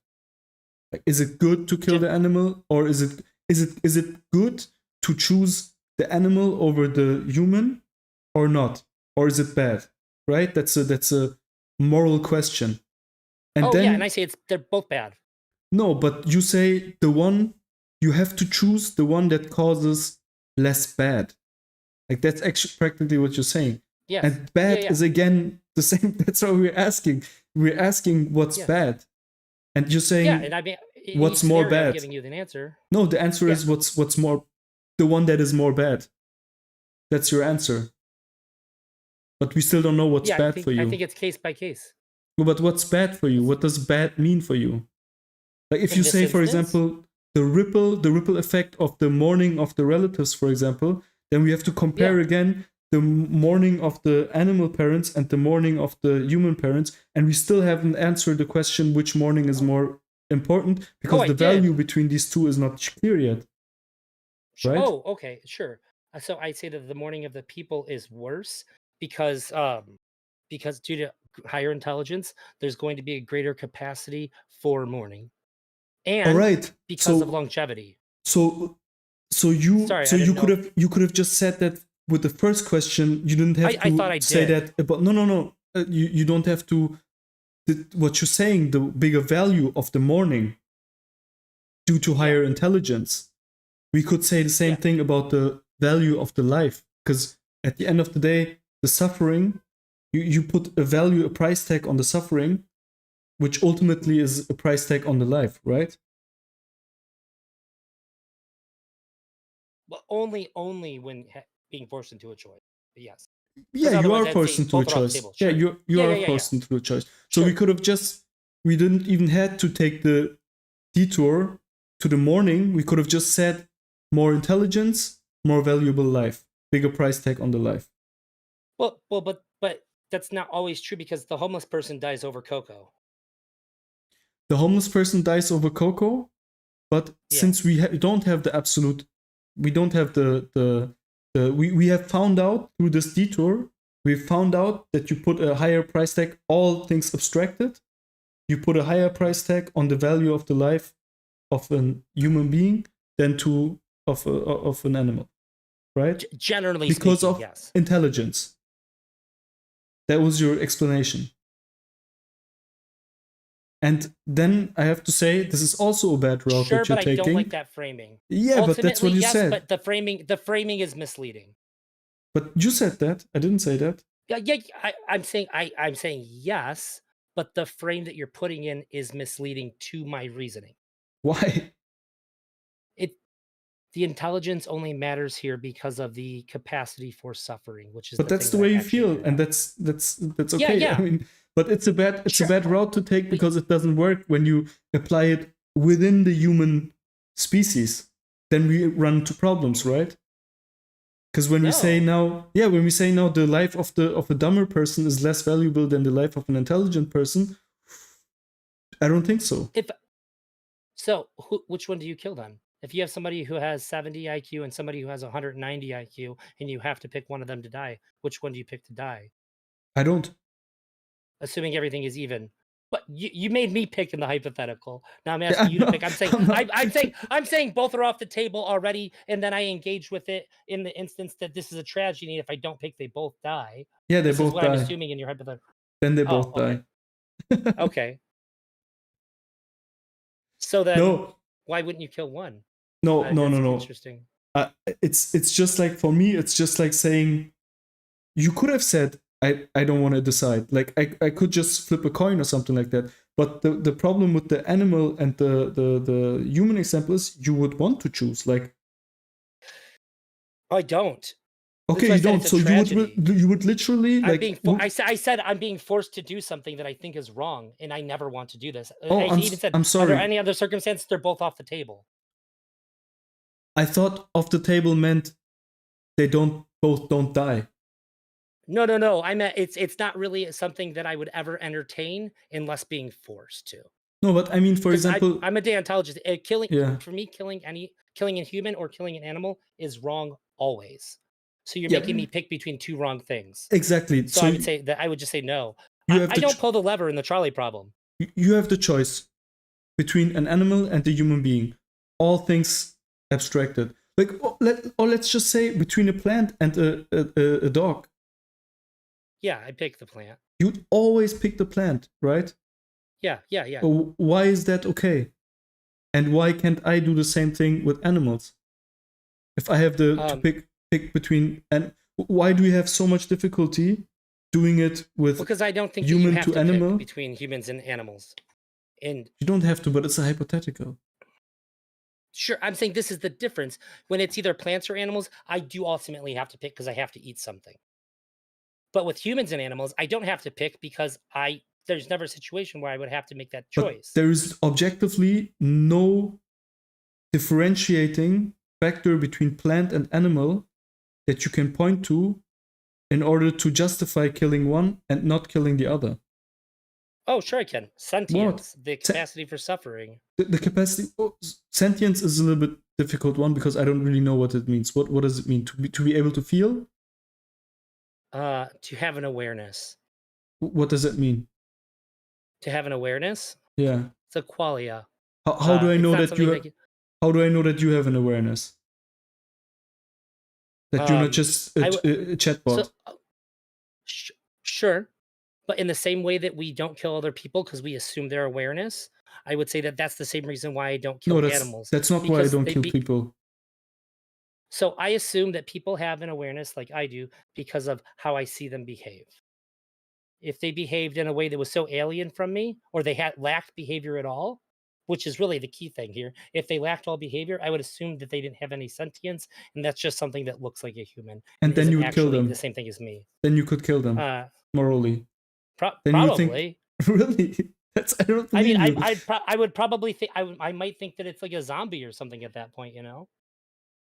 [SPEAKER 1] Like, is it good to kill the animal, or is it good to choose the animal over the human, or not, or is it bad? Right? That's a moral question. And
[SPEAKER 2] Oh
[SPEAKER 1] then
[SPEAKER 2] yeah, and I say they're both bad.
[SPEAKER 1] no, but you say the one you have to choose the one that causes less bad. Like that's actually practically what you're saying.
[SPEAKER 2] Yes.
[SPEAKER 1] And bad is again the same. That's what we're asking. We're asking what's bad. And you're saying
[SPEAKER 2] yeah, and I mean,
[SPEAKER 1] what's more
[SPEAKER 2] I'm
[SPEAKER 1] bad?
[SPEAKER 2] giving you the answer.
[SPEAKER 1] No, the answer is what's more, the one that is more bad. That's your answer. But we still don't know what's bad for you.
[SPEAKER 2] I think it's case by case.
[SPEAKER 1] But what's bad for you? What does bad mean for you? Like if you say, for example, the ripple effect of the mourning of the relatives, for example, then we have to compare again the mourning of the animal parents and the mourning of the human parents, and we still haven't answered the question which mourning is more important, because the value between these two is not clear yet. Right?
[SPEAKER 2] Oh, okay, sure. So I'd say that the mourning of the people is worse because due to higher intelligence, there's going to be a greater capacity for mourning, and
[SPEAKER 1] all right,
[SPEAKER 2] because of longevity.
[SPEAKER 1] So you could have just said that with the first question. You didn't have to say that. But no. You don't have to. What you're saying, the bigger value of the mourning due to higher intelligence. We could say the same thing about the value of the life, because at the end of the day, the suffering, you put a price tag on the suffering, which ultimately is a price tag on the life, right?
[SPEAKER 2] Well, only when being forced into a choice. But yes.
[SPEAKER 1] Yeah, you are forced into a choice. Yeah, you are forced into a choice. So we could have we didn't even had to take the detour to the morning. We could have just said more intelligence, more valuable life, bigger price tag on the life.
[SPEAKER 2] Well, but that's not always true, because the homeless person dies over Coco.
[SPEAKER 1] The homeless person dies over Coco, but since we don't have the absolute, we don't have we have found out through this detour, we found out that you put a higher price tag, all things abstracted, you put a higher price tag on the value of the life of a human being than of an animal, right?
[SPEAKER 2] Generally
[SPEAKER 1] because
[SPEAKER 2] speaking,
[SPEAKER 1] of intelligence. That was your explanation. And then I have to say, this is also a bad route that you're taking.
[SPEAKER 2] Sure, but I don't like that framing.
[SPEAKER 1] Yeah, but that's what you said.
[SPEAKER 2] But the framing is misleading.
[SPEAKER 1] But you said that. I didn't say that.
[SPEAKER 2] Yeah. I'm saying yes, but the frame that you're putting in is misleading to my reasoning.
[SPEAKER 1] Why?
[SPEAKER 2] The intelligence only matters here because of the capacity for suffering, which is.
[SPEAKER 1] But that's the way you feel, and that's okay.
[SPEAKER 2] Yeah.
[SPEAKER 1] I mean, but it's a bad route to take, because it doesn't work when you apply it within the human species. Then we run into problems, right? Because when we say now the life of a dumber person is less valuable than the life of an intelligent person, I don't think so.
[SPEAKER 2] Which one do you kill then? If you have somebody who has 70 IQ and somebody who has 190 IQ, and you have to pick one of them to die, which one do you pick to die?
[SPEAKER 1] I don't.
[SPEAKER 2] Assuming everything is even. But you made me pick in the hypothetical. Now I'm asking you to pick. I'm saying both are off the table already, and then I engage with it in the instance that this is a tragedy. If I don't pick, they both die.
[SPEAKER 1] Yeah, they both die. This is
[SPEAKER 2] what I'm assuming in your hypothetical.
[SPEAKER 1] Then they both die.
[SPEAKER 2] Okay. So then, why wouldn't you kill one?
[SPEAKER 1] No.
[SPEAKER 2] Interesting.
[SPEAKER 1] It's just like, for me, it's just like saying, you could have said, I don't want to decide. Like I could just flip a coin or something like that. But the problem with the animal and the human example is, you would want to choose. Like,
[SPEAKER 2] I don't.
[SPEAKER 1] Okay,
[SPEAKER 2] why I
[SPEAKER 1] you
[SPEAKER 2] said
[SPEAKER 1] don't.
[SPEAKER 2] it's a
[SPEAKER 1] So
[SPEAKER 2] tragedy.
[SPEAKER 1] you would literally
[SPEAKER 2] I'm
[SPEAKER 1] like.
[SPEAKER 2] being I said I'm being forced to do something that I think is wrong, and I never want to do this.
[SPEAKER 1] Oh,
[SPEAKER 2] I even said,
[SPEAKER 1] I'm
[SPEAKER 2] under
[SPEAKER 1] sorry.
[SPEAKER 2] any other circumstance, they're both off the table.
[SPEAKER 1] I thought off the table meant they both don't die.
[SPEAKER 2] No. I meant it's not really something that I would ever entertain unless being forced to.
[SPEAKER 1] No, but I mean, for
[SPEAKER 2] Because
[SPEAKER 1] example,
[SPEAKER 2] I'm a deontologist. Killing
[SPEAKER 1] yeah,
[SPEAKER 2] for me, killing a human or killing an animal is wrong always. So you're
[SPEAKER 1] yeah,
[SPEAKER 2] making me pick between two wrong things.
[SPEAKER 1] exactly.
[SPEAKER 2] So
[SPEAKER 1] So
[SPEAKER 2] I would say that I would just say no.
[SPEAKER 1] you have
[SPEAKER 2] I don't pull the lever in the trolley problem.
[SPEAKER 1] you have the choice between an animal and a human being, all things abstracted. Like, let's just say between a plant and a dog.
[SPEAKER 2] Yeah, I pick the plant.
[SPEAKER 1] You'd always pick the plant, right?
[SPEAKER 2] Yeah.
[SPEAKER 1] So why is that okay? And why can't I do the same thing with animals? If I have to pick between, and why do we have so much difficulty doing it with
[SPEAKER 2] because I don't think
[SPEAKER 1] human
[SPEAKER 2] that you have
[SPEAKER 1] to
[SPEAKER 2] to
[SPEAKER 1] animal?
[SPEAKER 2] pick between humans and animals. And
[SPEAKER 1] you don't have to, but it's a hypothetical.
[SPEAKER 2] sure, I'm saying this is the difference. When it's either plants or animals, I do ultimately have to pick because I have to eat something. But with humans and animals, I don't have to pick because there's never a situation where I would have to make that
[SPEAKER 1] But
[SPEAKER 2] choice.
[SPEAKER 1] there is objectively no differentiating factor between plant and animal that you can point to in order to justify killing one and not killing the other.
[SPEAKER 2] Oh, sure I can. Sentience, the capacity for suffering.
[SPEAKER 1] The capacity, sentience is a little bit difficult one because I don't really know what it means. What does it mean to be able to feel?
[SPEAKER 2] To have an awareness.
[SPEAKER 1] What does it mean?
[SPEAKER 2] To have an awareness?
[SPEAKER 1] Yeah.
[SPEAKER 2] It's a qualia.
[SPEAKER 1] How do I know that you have? How do I know that you have an awareness? That you're not just a chatbot.
[SPEAKER 2] So, sure, but in the same way that we don't kill other people because we assume their awareness, I would say that that's the same reason why I don't kill animals.
[SPEAKER 1] That's not why I don't kill people.
[SPEAKER 2] So I assume that people have an awareness like I do because of how I see them behave. If they behaved in a way that was so alien from me, or they lacked behavior at all, which is really the key thing here. If they lacked all behavior, I would assume that they didn't have any sentience, and that's just something that looks like a human.
[SPEAKER 1] And then
[SPEAKER 2] isn't
[SPEAKER 1] you would kill
[SPEAKER 2] actually
[SPEAKER 1] them.
[SPEAKER 2] the same thing as me.
[SPEAKER 1] Then you could kill them morally. Then you
[SPEAKER 2] probably.
[SPEAKER 1] think, really? I don't
[SPEAKER 2] I
[SPEAKER 1] believe
[SPEAKER 2] mean,
[SPEAKER 1] you.
[SPEAKER 2] I would probably think I might think that it's like a zombie or something at that point, you know.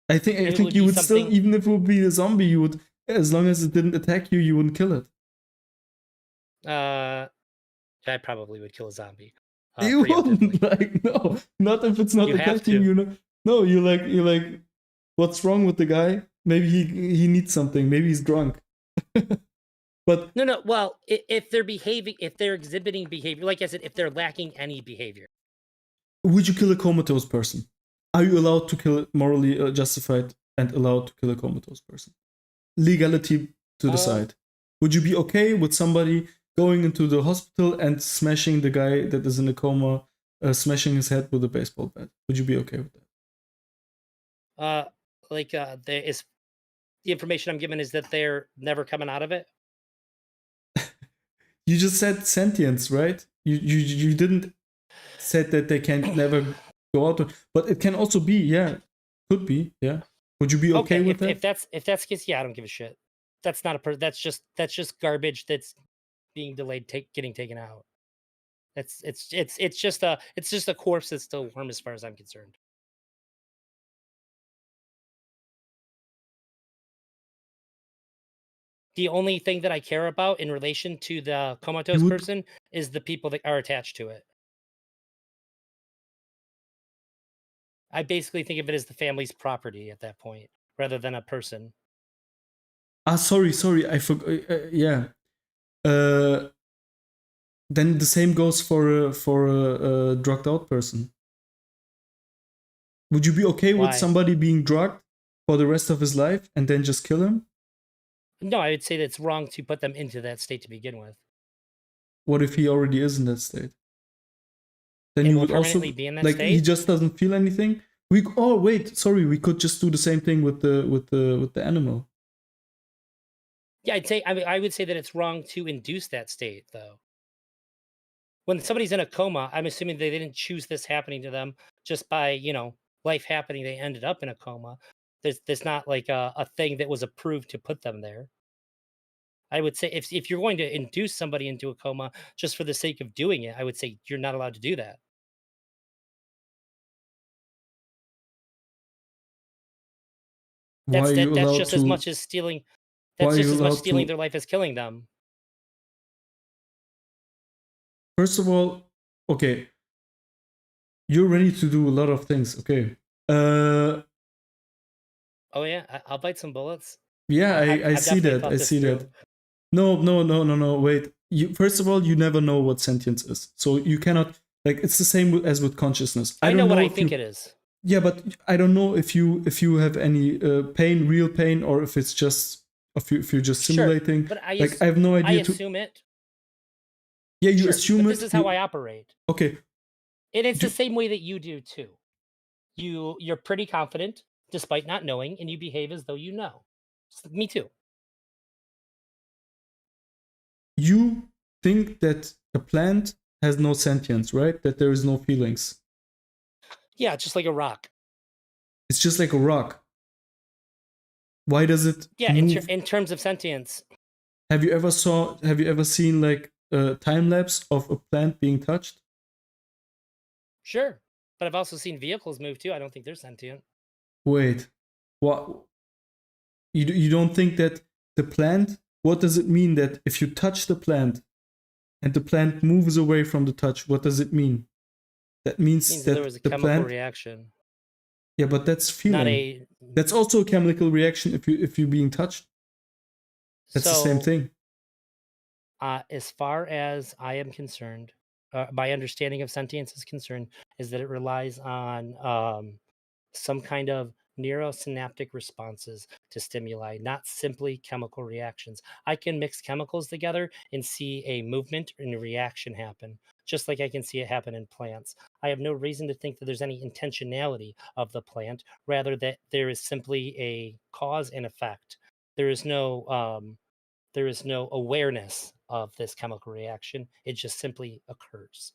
[SPEAKER 1] I think you would still, even if it would be a zombie, you would, as long as it didn't attack you, you wouldn't kill it.
[SPEAKER 2] I probably would kill a zombie.
[SPEAKER 1] You wouldn't, like, no, not if it's not attacking you. No, you're like, what's wrong with the guy? Maybe he needs something. Maybe he's drunk. But
[SPEAKER 2] no. Well, if they're exhibiting behavior, like I said, if they're lacking any behavior,
[SPEAKER 1] would you kill a comatose person? Are you allowed to kill morally justified and allowed to kill a comatose person? Legality to the side. Would you be okay with somebody going into the hospital and smashing the guy that is in a coma, smashing his head with a baseball bat? Would you be okay with
[SPEAKER 2] that? There is the information I'm given is that they're never coming out of it.
[SPEAKER 1] You just said sentience, right? You didn't said that they can never go out, but it can also be, yeah, could be, yeah. Would you be okay with that?
[SPEAKER 2] If that's the case, yeah, I don't give a shit. That's not that's just garbage that's being delayed, getting taken out. It's just a corpse that's still warm as far as I'm concerned. The only thing that I care about in relation to the comatose person is the people that are attached to it. I basically think of it as the family's property at that point, rather than a person.
[SPEAKER 1] Sorry, I forgot. Yeah. Then the same goes for a drugged out person. Would you be okay with somebody being drugged for the rest of his life and then just kill him?
[SPEAKER 2] No, I would say that it's wrong to put them into that state to begin with.
[SPEAKER 1] What if he already is in that state? Then you would also be in that state? He just doesn't feel anything. We could just do the same thing with the animal.
[SPEAKER 2] Yeah, I would say that it's wrong to induce that state, though. When somebody's in a coma, I'm assuming they didn't choose this happening to them just by, life happening. They ended up in a coma. There's not like a thing that was approved to put them there. I would say if you're going to induce somebody into a coma just for the sake of doing it, I would say you're not allowed to do that.
[SPEAKER 1] Why are you
[SPEAKER 2] That's
[SPEAKER 1] allowed
[SPEAKER 2] just as
[SPEAKER 1] to?
[SPEAKER 2] much as stealing.
[SPEAKER 1] Why
[SPEAKER 2] That's
[SPEAKER 1] are
[SPEAKER 2] just
[SPEAKER 1] you
[SPEAKER 2] as much
[SPEAKER 1] allowed
[SPEAKER 2] stealing
[SPEAKER 1] to?
[SPEAKER 2] their life as killing them.
[SPEAKER 1] First of all, okay, you're ready to do a lot of things. Okay.
[SPEAKER 2] Oh yeah, I'll bite some bullets.
[SPEAKER 1] Yeah, I
[SPEAKER 2] I've
[SPEAKER 1] see
[SPEAKER 2] definitely
[SPEAKER 1] that.
[SPEAKER 2] thought
[SPEAKER 1] I
[SPEAKER 2] this
[SPEAKER 1] see that.
[SPEAKER 2] through.
[SPEAKER 1] No. Wait. You first of all, you never know what sentience is, so you cannot like. It's the same as with consciousness. I
[SPEAKER 2] I know
[SPEAKER 1] don't
[SPEAKER 2] what
[SPEAKER 1] know
[SPEAKER 2] I
[SPEAKER 1] if
[SPEAKER 2] think
[SPEAKER 1] you.
[SPEAKER 2] it is.
[SPEAKER 1] Yeah, but I don't know if you have any pain, real pain, or if it's just if you're just
[SPEAKER 2] Sure,
[SPEAKER 1] simulating.
[SPEAKER 2] but
[SPEAKER 1] Like I have no
[SPEAKER 2] I
[SPEAKER 1] idea to.
[SPEAKER 2] assume it.
[SPEAKER 1] Yeah, you
[SPEAKER 2] Sure,
[SPEAKER 1] assume
[SPEAKER 2] but this
[SPEAKER 1] it.
[SPEAKER 2] is how I
[SPEAKER 1] You
[SPEAKER 2] operate.
[SPEAKER 1] okay?
[SPEAKER 2] And it's the
[SPEAKER 1] Do,
[SPEAKER 2] same way that you do too. You're pretty confident despite not knowing, and you behave as though you know. Me too.
[SPEAKER 1] you think that a plant has no sentience, right? That there is no feelings.
[SPEAKER 2] Yeah, just like a rock.
[SPEAKER 1] It's just like a rock. Why does it
[SPEAKER 2] Yeah,
[SPEAKER 1] move?
[SPEAKER 2] in terms of sentience.
[SPEAKER 1] Have you ever seen like a time lapse of a plant being touched?
[SPEAKER 2] Sure. But I've also seen vehicles move too. I don't think they're sentient.
[SPEAKER 1] Wait, what? You don't think that the plant? What does it mean that if you touch the plant and the plant moves away from the touch? What does it mean? That
[SPEAKER 2] It
[SPEAKER 1] means
[SPEAKER 2] means that there was
[SPEAKER 1] that
[SPEAKER 2] a
[SPEAKER 1] the
[SPEAKER 2] chemical
[SPEAKER 1] plant.
[SPEAKER 2] reaction,
[SPEAKER 1] Yeah, but that's
[SPEAKER 2] not
[SPEAKER 1] feeling.
[SPEAKER 2] a.
[SPEAKER 1] That's also a chemical reaction if you're being touched. That's the same
[SPEAKER 2] So,
[SPEAKER 1] thing.
[SPEAKER 2] as far as I am concerned, my understanding of sentience is concerned, is that it relies on some kind of neurosynaptic responses to stimuli, not simply chemical reactions. I can mix chemicals together and see a movement and a reaction happen, just like I can see it happen in plants. I have no reason to think that there's any intentionality of the plant, rather that there is simply a cause and effect. There is no there is no awareness of this chemical reaction. It just simply occurs.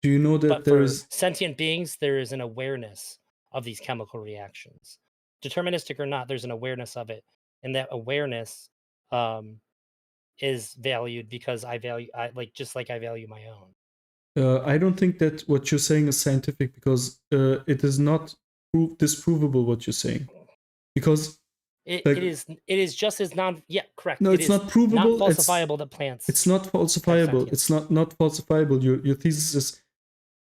[SPEAKER 1] Do you know that
[SPEAKER 2] But
[SPEAKER 1] there
[SPEAKER 2] for
[SPEAKER 1] is?
[SPEAKER 2] sentient beings, there is an awareness of these chemical reactions. Deterministic or not, there's an awareness of it. And that awareness um, is valued because I like just like I value my own.
[SPEAKER 1] I don't think that what you're saying is scientific because it is not disprovable what you're saying. Because like
[SPEAKER 2] It is just as non yeah, correct.
[SPEAKER 1] no,
[SPEAKER 2] It
[SPEAKER 1] it's
[SPEAKER 2] is
[SPEAKER 1] not
[SPEAKER 2] not
[SPEAKER 1] provable.
[SPEAKER 2] falsifiable that plants
[SPEAKER 1] It's not
[SPEAKER 2] have
[SPEAKER 1] falsifiable. It's
[SPEAKER 2] sentience.
[SPEAKER 1] not falsifiable. Your thesis is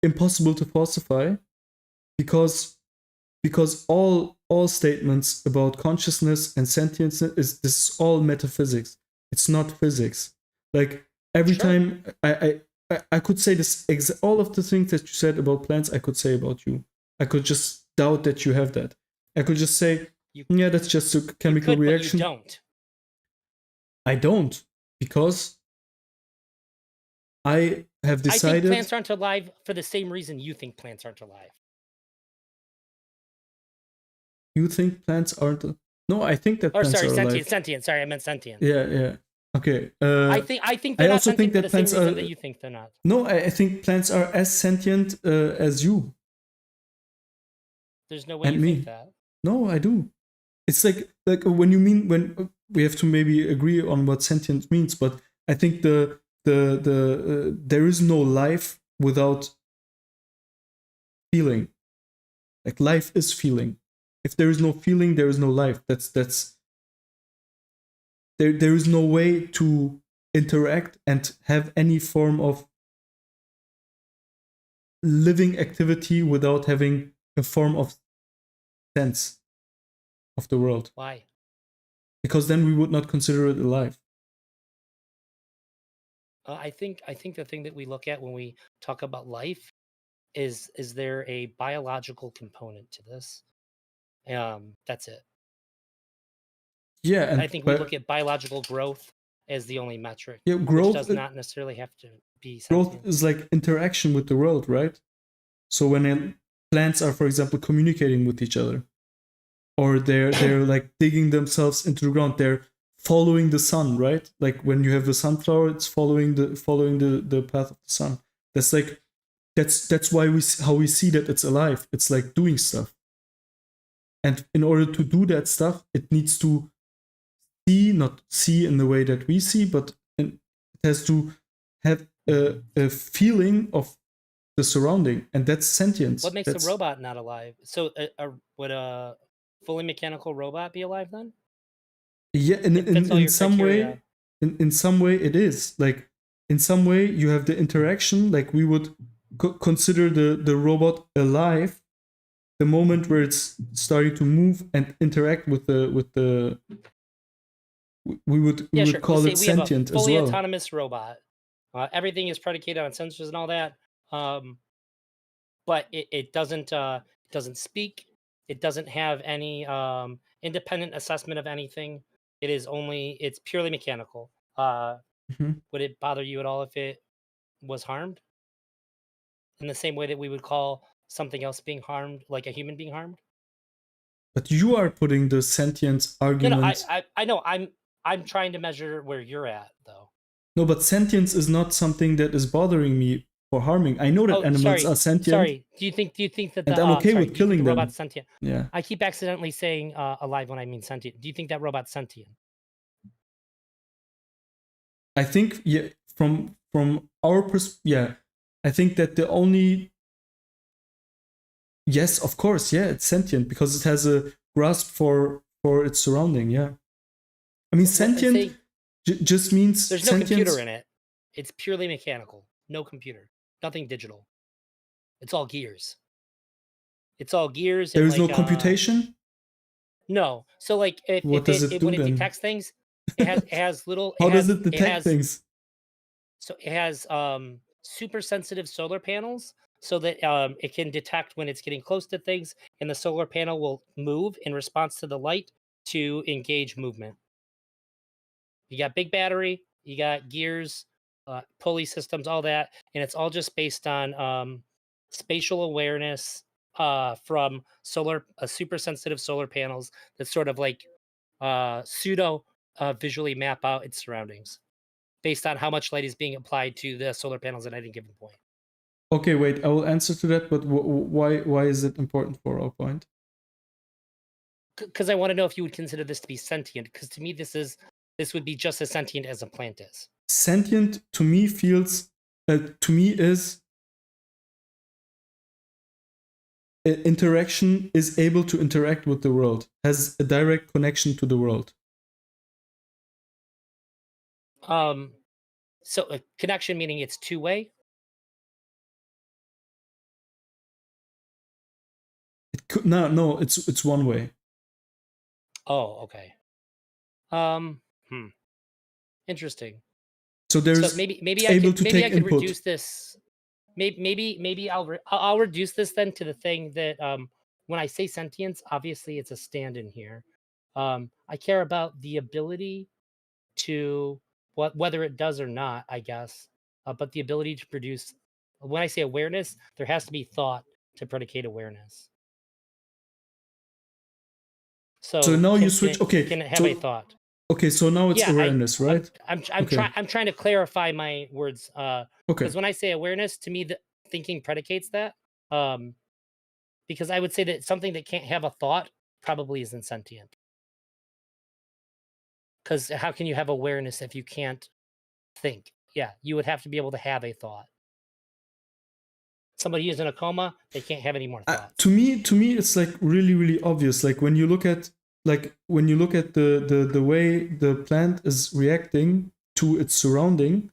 [SPEAKER 1] impossible to falsify because all statements about consciousness and sentience is this is all metaphysics. It's not physics. Like every
[SPEAKER 2] Sure.
[SPEAKER 1] time I could say this all of the things that you said about plants I could say about you. I could just doubt that you have that. I could just say
[SPEAKER 2] You
[SPEAKER 1] yeah, that's just a
[SPEAKER 2] you
[SPEAKER 1] chemical
[SPEAKER 2] could, but you
[SPEAKER 1] reaction.
[SPEAKER 2] don't.
[SPEAKER 1] I don't because I have
[SPEAKER 2] I think
[SPEAKER 1] decided.
[SPEAKER 2] plants aren't alive for the same reason you think plants aren't alive.
[SPEAKER 1] You think plants aren't? No, I think that
[SPEAKER 2] Or
[SPEAKER 1] plants
[SPEAKER 2] sorry,
[SPEAKER 1] are alive.
[SPEAKER 2] sentient. Sorry, I meant sentient.
[SPEAKER 1] Yeah. Okay.
[SPEAKER 2] I think
[SPEAKER 1] I
[SPEAKER 2] they're not
[SPEAKER 1] also think
[SPEAKER 2] sentient for
[SPEAKER 1] that
[SPEAKER 2] the same
[SPEAKER 1] plants
[SPEAKER 2] reason
[SPEAKER 1] are.
[SPEAKER 2] that you think they're not.
[SPEAKER 1] No, I think plants are as sentient as you
[SPEAKER 2] There's no way
[SPEAKER 1] and
[SPEAKER 2] you
[SPEAKER 1] me.
[SPEAKER 2] think that.
[SPEAKER 1] No, I do. It's like when you mean when we have to maybe agree on what sentient means, but I think the there is no life without feeling. Like life is feeling. If there is no feeling, there is no life. That's there is no way to interact and have any form of living activity without having a form of sense of the world.
[SPEAKER 2] Why?
[SPEAKER 1] Because then we would not consider it alive.
[SPEAKER 2] I think the thing that we look at when we talk about life is there a biological component to this? That's it.
[SPEAKER 1] Yeah, and
[SPEAKER 2] I think we look at biological growth as the only metric,
[SPEAKER 1] yeah,
[SPEAKER 2] which
[SPEAKER 1] growth
[SPEAKER 2] does not necessarily have to be
[SPEAKER 1] growth
[SPEAKER 2] sentient.
[SPEAKER 1] is like interaction with the world, right? So when plants are, for example, communicating with each other, or they're like digging themselves into the ground, they're following the sun, right? Like when you have a sunflower, it's following the path of the sun. That's like that's why how we see that it's alive. It's like doing stuff. And in order to do that stuff, it needs to not see in the way that we see, but it has to have a feeling of the surrounding, and that's sentience.
[SPEAKER 2] What makes
[SPEAKER 1] That's,
[SPEAKER 2] a robot not alive? So, would a fully mechanical robot be alive then?
[SPEAKER 1] yeah,
[SPEAKER 2] It fits all
[SPEAKER 1] in
[SPEAKER 2] your
[SPEAKER 1] some
[SPEAKER 2] criteria.
[SPEAKER 1] way, in some way it is. Like, in some way you have the interaction, like we would consider the robot alive the moment where it's starting to move and interact with the we would
[SPEAKER 2] Yeah, sure.
[SPEAKER 1] call
[SPEAKER 2] Let's
[SPEAKER 1] it
[SPEAKER 2] say we have a
[SPEAKER 1] sentient as
[SPEAKER 2] fully
[SPEAKER 1] well.
[SPEAKER 2] autonomous robot. Everything is predicated on sensors and all that. But it doesn't speak. It doesn't have any independent assessment of anything. It's purely mechanical.
[SPEAKER 1] Mhm.
[SPEAKER 2] Would it bother you at all if it was harmed? In the same way that we would call something else being harmed, like a human being harmed?
[SPEAKER 1] But you are putting the sentience
[SPEAKER 2] No,
[SPEAKER 1] argument.
[SPEAKER 2] I know. I'm trying to measure where you're at, though.
[SPEAKER 1] No, but sentience is not something that is bothering me for harming. I know that
[SPEAKER 2] Oh,
[SPEAKER 1] animals are sentient,
[SPEAKER 2] sorry. Do you think that
[SPEAKER 1] and
[SPEAKER 2] the
[SPEAKER 1] I'm okay
[SPEAKER 2] sorry?
[SPEAKER 1] with
[SPEAKER 2] Do you think
[SPEAKER 1] killing
[SPEAKER 2] the robot's
[SPEAKER 1] them.
[SPEAKER 2] sentient?
[SPEAKER 1] Yeah,
[SPEAKER 2] I keep accidentally saying alive when I mean sentient. Do you think that robot's sentient?
[SPEAKER 1] I think from our yeah, I think that the only yes, of course, yeah, it's sentient because it has a grasp for its surrounding. Yeah, I mean sentient just means
[SPEAKER 2] There's no
[SPEAKER 1] sentience.
[SPEAKER 2] computer in it. It's purely mechanical. No computer. Nothing digital. It's all gears. It's all gears
[SPEAKER 1] There
[SPEAKER 2] and
[SPEAKER 1] is no
[SPEAKER 2] like
[SPEAKER 1] computation.
[SPEAKER 2] no. So like
[SPEAKER 1] What does it do
[SPEAKER 2] when it
[SPEAKER 1] then?
[SPEAKER 2] detects things, it has little
[SPEAKER 1] How does it detect things?
[SPEAKER 2] so it has super sensitive solar panels so that it can detect when it's getting close to things, and the solar panel will move in response to the light to engage movement. You got big battery, you got gears, pulley systems, all that, and it's all just based on spatial awareness from super sensitive solar panels that sort of like pseudo visually map out its surroundings based on how much light is being applied to the solar panels at any given point.
[SPEAKER 1] Okay, wait. I will answer to that, but why is it important for our point?
[SPEAKER 2] Because I want to know if you would consider this to be sentient. Because to me, this would be just as sentient as a plant is.
[SPEAKER 1] Sentient to me feels to me is interaction, is able to interact with the world, has a direct connection to the world.
[SPEAKER 2] So a connection meaning it's two-way.
[SPEAKER 1] It could no, it's one way.
[SPEAKER 2] Oh, okay. Um, Interesting.
[SPEAKER 1] So
[SPEAKER 2] So
[SPEAKER 1] there's
[SPEAKER 2] maybe
[SPEAKER 1] able to take
[SPEAKER 2] I could
[SPEAKER 1] input.
[SPEAKER 2] reduce this. Maybe I'll reduce this then to the thing that when I say sentience, obviously it's a stand-in here. I care about the ability to whether it does or not, I guess. But the ability to produce. When I say awareness, there has to be thought to predicate awareness.
[SPEAKER 1] So
[SPEAKER 2] So
[SPEAKER 1] now you switch. Okay,
[SPEAKER 2] can it have a
[SPEAKER 1] so
[SPEAKER 2] thought?
[SPEAKER 1] okay, so now it's
[SPEAKER 2] Yeah,
[SPEAKER 1] awareness, right? Okay.
[SPEAKER 2] I'm trying to clarify my words.
[SPEAKER 1] Okay.
[SPEAKER 2] Because when I say awareness, to me, the thinking predicates that. Um, because I would say that something that can't have a thought probably isn't sentient. Because how can you have awareness if you can't think? Yeah, you would have to be able to have a thought. Somebody who's in a coma, they can't have any more thoughts.
[SPEAKER 1] To me, it's like really obvious. Like when you look at the way the plant is reacting to its surrounding,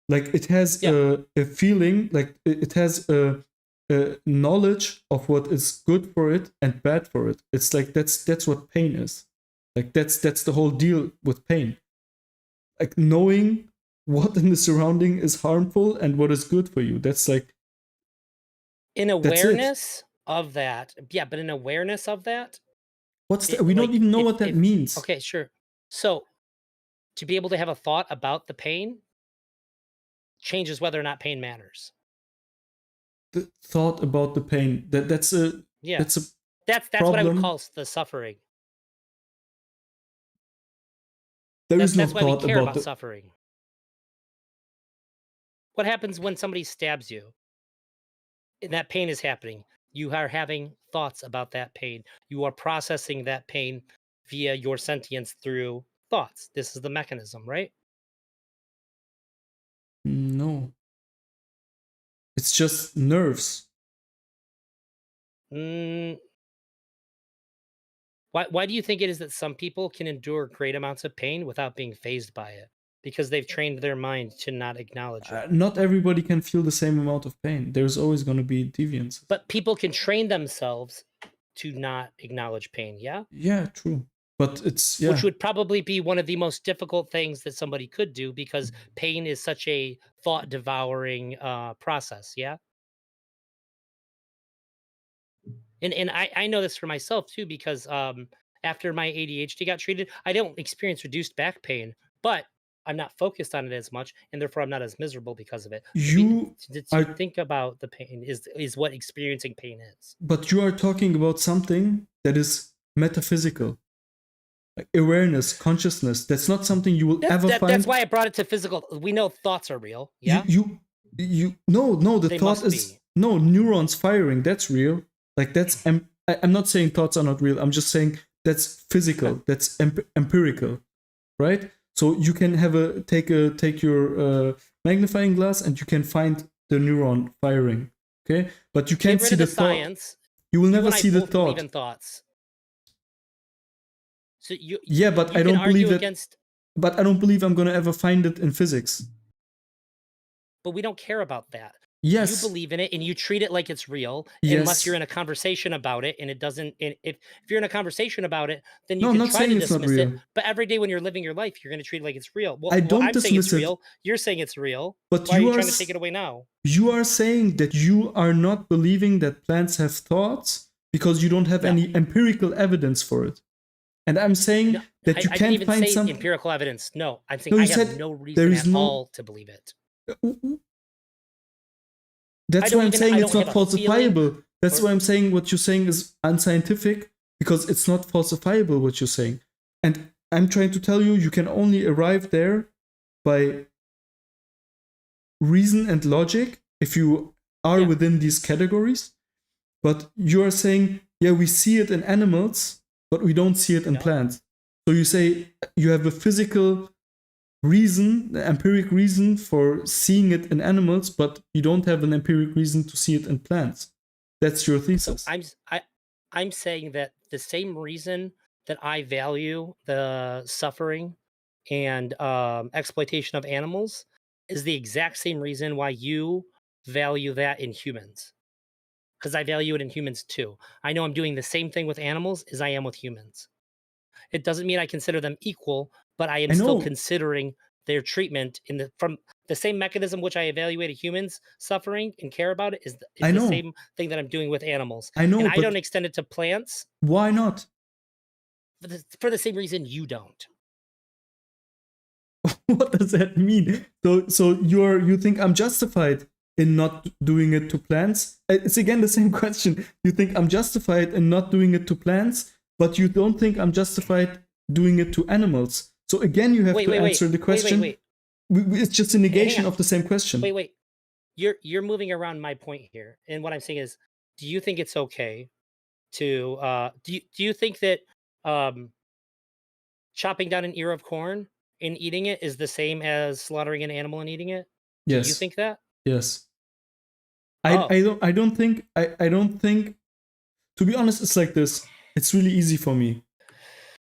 [SPEAKER 1] like it has a feeling, like it has a knowledge of what is good for it and bad for it. It's like that's what pain is. Like that's the whole deal with pain. Like knowing what in the surrounding is harmful and what is good for you. That's like
[SPEAKER 2] in awareness of that. Yeah, but in awareness of that,
[SPEAKER 1] what's that? We don't even know what that means.
[SPEAKER 2] Okay, sure. So to be able to have a thought about the pain changes whether or not pain matters.
[SPEAKER 1] The thought about the pain. That's a
[SPEAKER 2] that's
[SPEAKER 1] problem.
[SPEAKER 2] What I would call the suffering.
[SPEAKER 1] There is no
[SPEAKER 2] that's why we
[SPEAKER 1] thought
[SPEAKER 2] care about
[SPEAKER 1] the
[SPEAKER 2] suffering. What happens when somebody stabs you? And that pain is happening. You are having thoughts about that pain. You are processing that pain via your sentience through thoughts. This is the mechanism, right?
[SPEAKER 1] No. It's just nerves.
[SPEAKER 2] Mm, why do you think it is that some people can endure great amounts of pain without being fazed by it? Because they've trained their mind to not acknowledge it.
[SPEAKER 1] Not everybody can feel the same amount of pain. There's always going to be deviances.
[SPEAKER 2] But people can train themselves to not acknowledge pain, yeah?
[SPEAKER 1] Yeah, true. But it's
[SPEAKER 2] Which would probably be one of the most difficult things that somebody could do because pain is such a thought devouring process, yeah? And I know this for myself too because after my ADHD got treated, I don't experience reduced back pain, but I'm not focused on it as much, and therefore I'm not as miserable because of it. To think about the pain is what experiencing pain is.
[SPEAKER 1] But you are talking about something that is metaphysical, like awareness, consciousness. That's not something you will ever find.
[SPEAKER 2] That's why I brought it to physical. We know thoughts are real. Yeah.
[SPEAKER 1] No. The thought is no neurons firing. That's real. Like that's. I'm not saying thoughts are not real. I'm just saying that's physical. That's empirical, right? So you can have take your magnifying glass and you can find the neuron firing. Okay, but you can't see the
[SPEAKER 2] science.
[SPEAKER 1] You will never see the thought.
[SPEAKER 2] Even thoughts. So
[SPEAKER 1] but I don't believe that. But I don't believe I'm gonna ever find it in physics.
[SPEAKER 2] But we don't care about that.
[SPEAKER 1] Yes.
[SPEAKER 2] You believe in it and you treat it like it's real, unless you're in a conversation about it and it doesn't. If you're in a conversation about it, then you can try to dismiss it. But every day when you're living your life, you're going to treat it like it's real. Well, I'm saying it's real. You're saying it's real.
[SPEAKER 1] But
[SPEAKER 2] why are you trying to take it away now?
[SPEAKER 1] You are saying that you are not believing that plants have thoughts because you don't have any empirical evidence for it. And I'm saying that you can't find some
[SPEAKER 2] empirical evidence. No, I'm saying I have no reason at all to believe it.
[SPEAKER 1] That's why I'm saying it's not falsifiable. That's why I'm saying what you're saying is unscientific because it's not falsifiable what you're saying. And I'm trying to tell you, you can only arrive there by reason and logic if you are within these categories. But you are saying, we see it in animals, but we don't see it in plants. So you say you have a physical reason, the empiric reason for seeing it in animals, but you don't have an empiric reason to see it in plants. That's your thesis.
[SPEAKER 2] So I'm saying that the same reason that I value the suffering and exploitation of animals is the exact same reason why you value that in humans. Because I value it in humans too. I know I'm doing the same thing with animals as I am with humans. It doesn't mean I consider them equal, but I am still considering their treatment from the same mechanism which I evaluate humans suffering and care about it is the same thing that I'm doing with animals.
[SPEAKER 1] I know,
[SPEAKER 2] and I don't extend it to plants.
[SPEAKER 1] Why not?
[SPEAKER 2] For the same reason you don't.
[SPEAKER 1] What does that mean? So you think I'm justified in not doing it to plants? It's again the same question. You think I'm justified in not doing it to plants, but you don't think I'm justified doing it to animals. So again, you have to answer the question. It's just a negation of the same question.
[SPEAKER 2] Wait. You're moving around my point here. And what I'm saying is, do you think it's okay to do you think that chopping down an ear of corn and eating it is the same as slaughtering an animal and eating it?
[SPEAKER 1] Yes.
[SPEAKER 2] Do you think that?
[SPEAKER 1] Yes. I don't think to be honest, it's like this. It's really easy for me.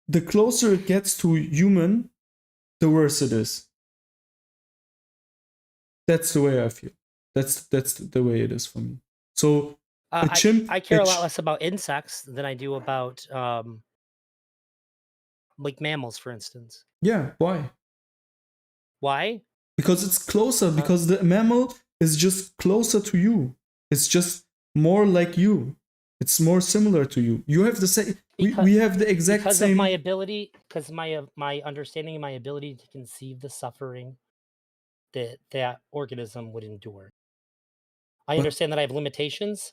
[SPEAKER 1] The closer it gets to human, the worse it is. That's the way I feel. That's the way it is for me. So a chimp.
[SPEAKER 2] I care a lot less about insects than I do about like mammals, for instance.
[SPEAKER 1] Yeah. Why?
[SPEAKER 2] Why?
[SPEAKER 1] Because it's closer. Because the mammal is just closer to you. It's just more like you. It's more similar to you. You have the same. We have the exact
[SPEAKER 2] because
[SPEAKER 1] same.
[SPEAKER 2] Of my ability, because my understanding and my ability to conceive the suffering that organism would endure. I understand that I have limitations,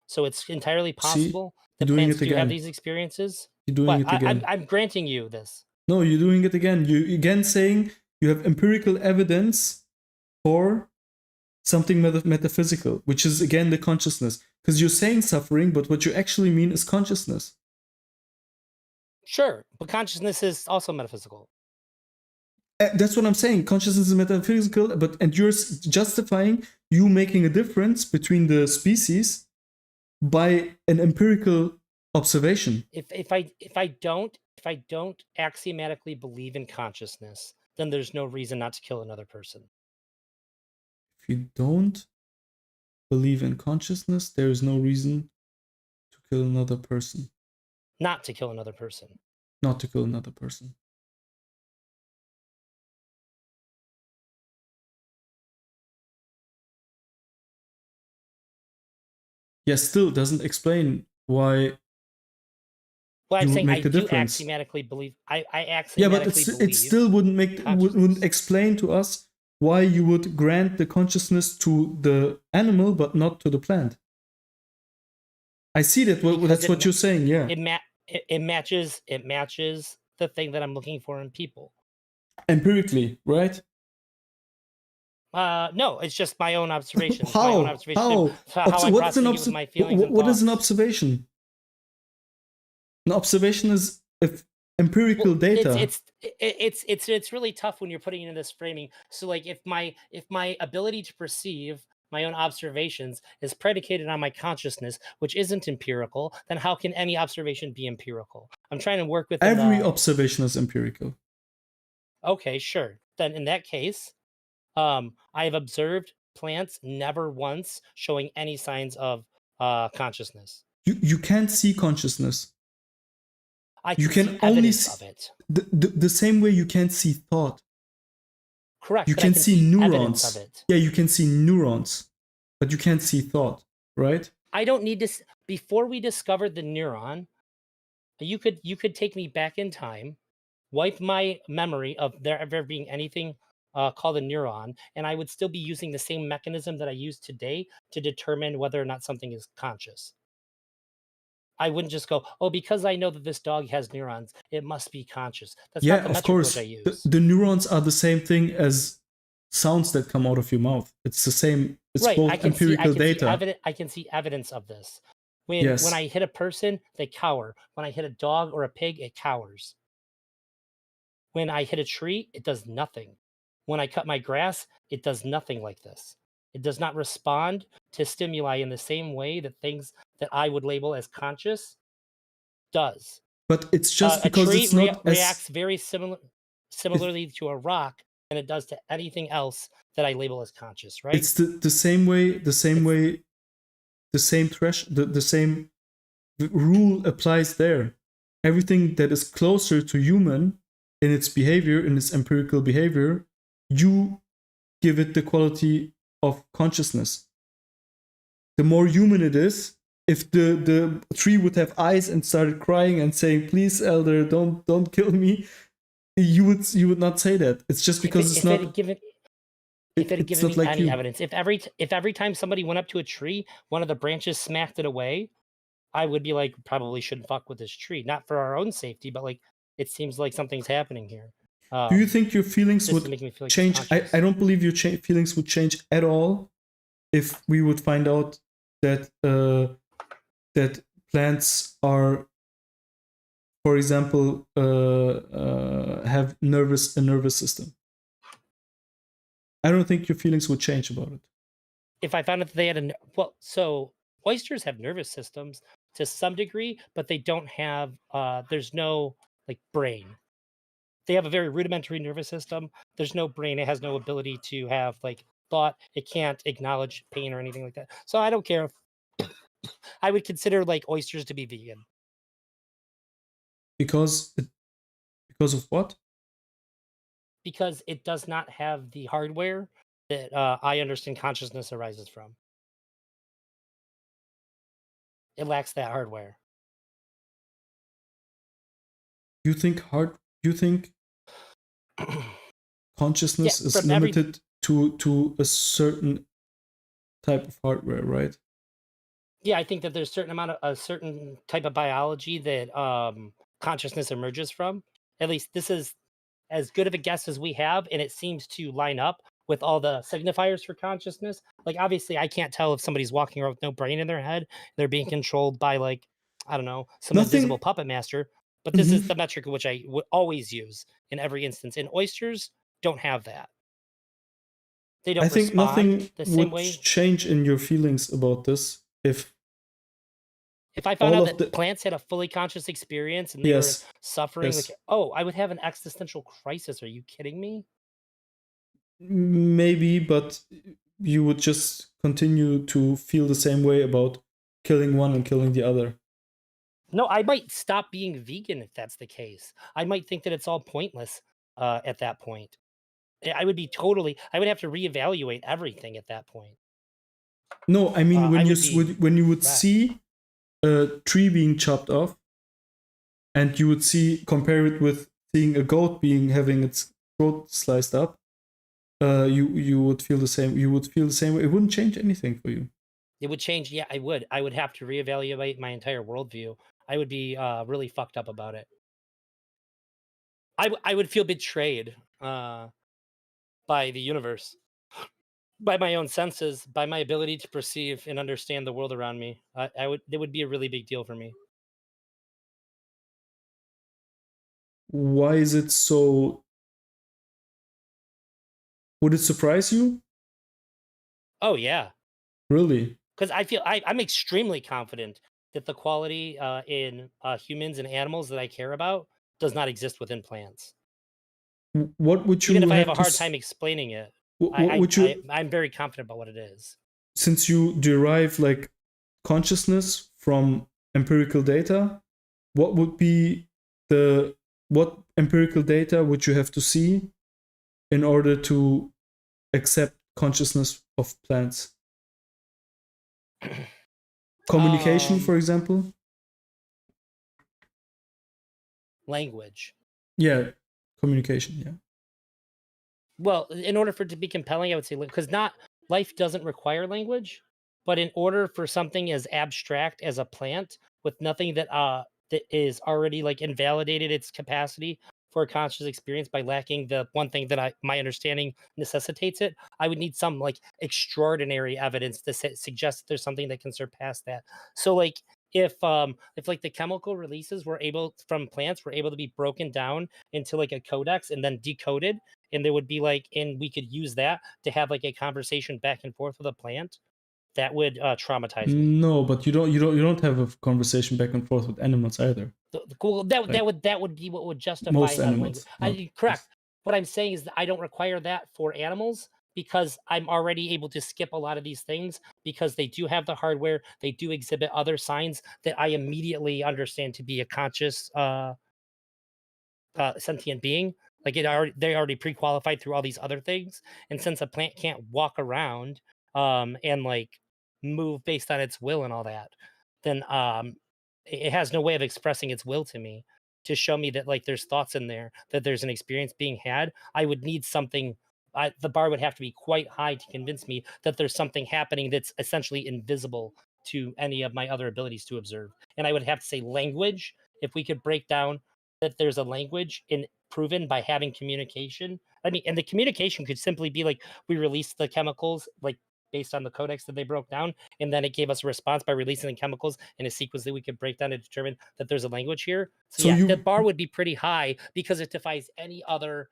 [SPEAKER 2] so it's entirely possible that plants do have these experiences.
[SPEAKER 1] You're doing it again.
[SPEAKER 2] I'm granting you this.
[SPEAKER 1] No, you're doing it again. You again saying you have empirical evidence for something metaphysical, which is again the consciousness. Because you're saying suffering, but what you actually mean is consciousness.
[SPEAKER 2] Sure, but consciousness is also metaphysical.
[SPEAKER 1] That's what I'm saying. Consciousness is metaphysical, and you're justifying you making a difference between the species by an empirical observation.
[SPEAKER 2] If I don't axiomatically believe in consciousness, then there's no reason not to kill another person.
[SPEAKER 1] If you don't believe in consciousness, there is no reason to kill another person.
[SPEAKER 2] Not to kill another person.
[SPEAKER 1] Not to kill another person. Yes, still doesn't explain why.
[SPEAKER 2] Well, I'm
[SPEAKER 1] you would
[SPEAKER 2] saying
[SPEAKER 1] make
[SPEAKER 2] I
[SPEAKER 1] a
[SPEAKER 2] do
[SPEAKER 1] difference.
[SPEAKER 2] axiomatically believe. I
[SPEAKER 1] Yeah, but
[SPEAKER 2] axiomatically
[SPEAKER 1] it
[SPEAKER 2] believe
[SPEAKER 1] still wouldn't
[SPEAKER 2] consciousness.
[SPEAKER 1] explain to us why you would grant the consciousness to the animal but not to the plant. I see that. That's what you're saying. Yeah.
[SPEAKER 2] It matches the thing that I'm looking for in people.
[SPEAKER 1] Empirically, right?
[SPEAKER 2] No, it's just my own observations.
[SPEAKER 1] How?
[SPEAKER 2] My own observation.
[SPEAKER 1] How?
[SPEAKER 2] How I'm processing it with my feelings and
[SPEAKER 1] what is an
[SPEAKER 2] thoughts.
[SPEAKER 1] observation? An observation is empirical data.
[SPEAKER 2] It's really tough when you're putting it in this framing. So like if my ability to perceive my own observations is predicated on my consciousness, which isn't empirical, then how can any observation be empirical? I'm trying to work with
[SPEAKER 1] every observation is empirical.
[SPEAKER 2] Okay, sure. Then in that case, I have observed plants never once showing any signs of consciousness.
[SPEAKER 1] You can't see consciousness.
[SPEAKER 2] You can only see
[SPEAKER 1] of it. The same way you can't see thought.
[SPEAKER 2] Correct.
[SPEAKER 1] You can see neurons.
[SPEAKER 2] Of it.
[SPEAKER 1] Yeah, you can see neurons, but you can't see thought, right?
[SPEAKER 2] I don't need to. Before we discovered the neuron, you could take me back in time, wipe my memory of there ever being anything called a neuron, and I would still be using the same mechanism that I use today to determine whether or not something is conscious. I wouldn't just go, oh, because I know that this dog has neurons, it must be conscious. That's not the
[SPEAKER 1] of
[SPEAKER 2] metric
[SPEAKER 1] course.
[SPEAKER 2] which I use.
[SPEAKER 1] The neurons are the same thing as sounds that come out of your mouth. It's the same. It's
[SPEAKER 2] right.
[SPEAKER 1] both empirical data.
[SPEAKER 2] I can see evidence of this. When I hit a person, they cower. When I hit a dog or a pig, it cowers. When I hit a tree, it does nothing. When I cut my grass, it does nothing like this. It does not respond to stimuli in the same way that things that I would label as conscious does.
[SPEAKER 1] But it's just because
[SPEAKER 2] a tree
[SPEAKER 1] it's not
[SPEAKER 2] reacts very similarly to a rock than it does to anything else that I label as conscious, right?
[SPEAKER 1] It's the same way, the same rule applies there. Everything that is closer to human in its behavior, in its empirical behavior, you give it the quality of consciousness. The more human it is, if the tree would have eyes and started crying and saying, "Please, elder, don't kill me," you would not say that. It's just because
[SPEAKER 2] if it had given me
[SPEAKER 1] like
[SPEAKER 2] any evidence. If every time somebody went up to a tree, one of the branches smacked it away, I would be like, probably shouldn't fuck with this tree. Not for our own safety, but like it seems like something's happening here.
[SPEAKER 1] Do you think your feelings would change? I don't believe your feelings would change at all if we would find out that that plants are, for example, have a nervous system. I don't think your feelings would change about it.
[SPEAKER 2] If I found out that they had so oysters have nervous systems to some degree, but they don't have. There's no like brain. They have a very rudimentary nervous system. There's no brain. It has no ability to have like thought. It can't acknowledge pain or anything like that. So I don't care if I would consider like oysters to be vegan.
[SPEAKER 1] Because of what?
[SPEAKER 2] Because it does not have the hardware that I understand consciousness arises from. It lacks that hardware.
[SPEAKER 1] You think consciousness is limited to a certain type of hardware, right?
[SPEAKER 2] Yeah, I think that there's a certain type of biology that consciousness emerges from. At least this is as good of a guess as we have, and it seems to line up with all the signifiers for consciousness. Like obviously I can't tell if somebody's walking around with no brain in their head, they're being controlled by like, I don't know, some invisible
[SPEAKER 1] Nothing.
[SPEAKER 2] puppet master. But this is
[SPEAKER 1] Mhm.
[SPEAKER 2] the metric which I would always use in every instance. And oysters don't have that. They
[SPEAKER 1] I
[SPEAKER 2] don't
[SPEAKER 1] think
[SPEAKER 2] respond
[SPEAKER 1] nothing
[SPEAKER 2] the same
[SPEAKER 1] would
[SPEAKER 2] way.
[SPEAKER 1] change in your feelings about this if
[SPEAKER 2] If I found
[SPEAKER 1] all
[SPEAKER 2] out
[SPEAKER 1] of
[SPEAKER 2] that
[SPEAKER 1] the.
[SPEAKER 2] plants had a fully conscious experience and they were
[SPEAKER 1] Yes,
[SPEAKER 2] suffering, like,
[SPEAKER 1] yes,
[SPEAKER 2] oh, I would have an existential crisis. Are you kidding me?
[SPEAKER 1] maybe, but you would just continue to feel the same way about killing one and killing the other.
[SPEAKER 2] No, I might stop being vegan if that's the case. I might think that it's all pointless at that point. I would be totally. I would have to reevaluate everything at that point.
[SPEAKER 1] No, I mean
[SPEAKER 2] I
[SPEAKER 1] when
[SPEAKER 2] would be
[SPEAKER 1] when you would
[SPEAKER 2] wrecked.
[SPEAKER 1] see a tree being chopped off, and you would see compare it with seeing a goat being having its throat sliced up, you would feel the same. You would feel the same way. It wouldn't change anything for you.
[SPEAKER 2] It would change. Yeah, I would. I would have to reevaluate my entire worldview. I would be really fucked up about it. I would feel betrayed by the universe, by my own senses, by my ability to perceive and understand the world around me. I would. It would be a really big deal for me.
[SPEAKER 1] Why is it so? Would it surprise you?
[SPEAKER 2] Oh yeah,
[SPEAKER 1] Really?
[SPEAKER 2] because I'm extremely confident that the quality in humans and animals that I care about does not exist within plants.
[SPEAKER 1] What would
[SPEAKER 2] Even
[SPEAKER 1] you
[SPEAKER 2] if I have
[SPEAKER 1] have
[SPEAKER 2] a
[SPEAKER 1] to?
[SPEAKER 2] hard time explaining it,
[SPEAKER 1] What would you?
[SPEAKER 2] I'm very confident about what it is.
[SPEAKER 1] Since you derive like consciousness from empirical data, what would be the what empirical data would you have to see in order to accept consciousness of plants? Communication,
[SPEAKER 2] um,
[SPEAKER 1] for example.
[SPEAKER 2] Language.
[SPEAKER 1] Yeah, communication. Yeah.
[SPEAKER 2] Well, in order for it to be compelling, I would say because not life doesn't require language, but in order for something as abstract as a plant with nothing that is already like invalidated its capacity for a conscious experience by lacking the one thing that my understanding necessitates it, I would need some like extraordinary evidence to suggest that there's something that can surpass that. So like if like the chemical releases were able from plants were able to be broken down into like a codex and then decoded, and there would be like and we could use that to have like a conversation back and forth with a plant, that would traumatize me.
[SPEAKER 1] No, but you don't have a conversation back and forth with animals either.
[SPEAKER 2] Cool,
[SPEAKER 1] Like
[SPEAKER 2] that would be what would justify
[SPEAKER 1] most
[SPEAKER 2] a language.
[SPEAKER 1] animals, not.
[SPEAKER 2] Correct. What I'm saying is that I don't require that for animals because I'm already able to skip a lot of these things because they do have the hardware, they do exhibit other signs that I immediately understand to be a conscious sentient being. Like they already pre-qualified through all these other things, and since a plant can't walk around and like move based on its will and all that, then it has no way of expressing its will to me to show me that like there's thoughts in there, that there's an experience being had. I would need something. The bar would have to be quite high to convince me that there's something happening that's essentially invisible to any of my other abilities to observe. And I would have to say language. If we could break down that there's a language in proven by having communication. I mean, and the communication could simply be like we released the chemicals like based on the codex that they broke down, and then it gave us a response by releasing the chemicals in a sequence that we could break down to determine that there's a language here. So
[SPEAKER 1] So
[SPEAKER 2] yeah, the
[SPEAKER 1] you,
[SPEAKER 2] bar would be pretty high because it defies any other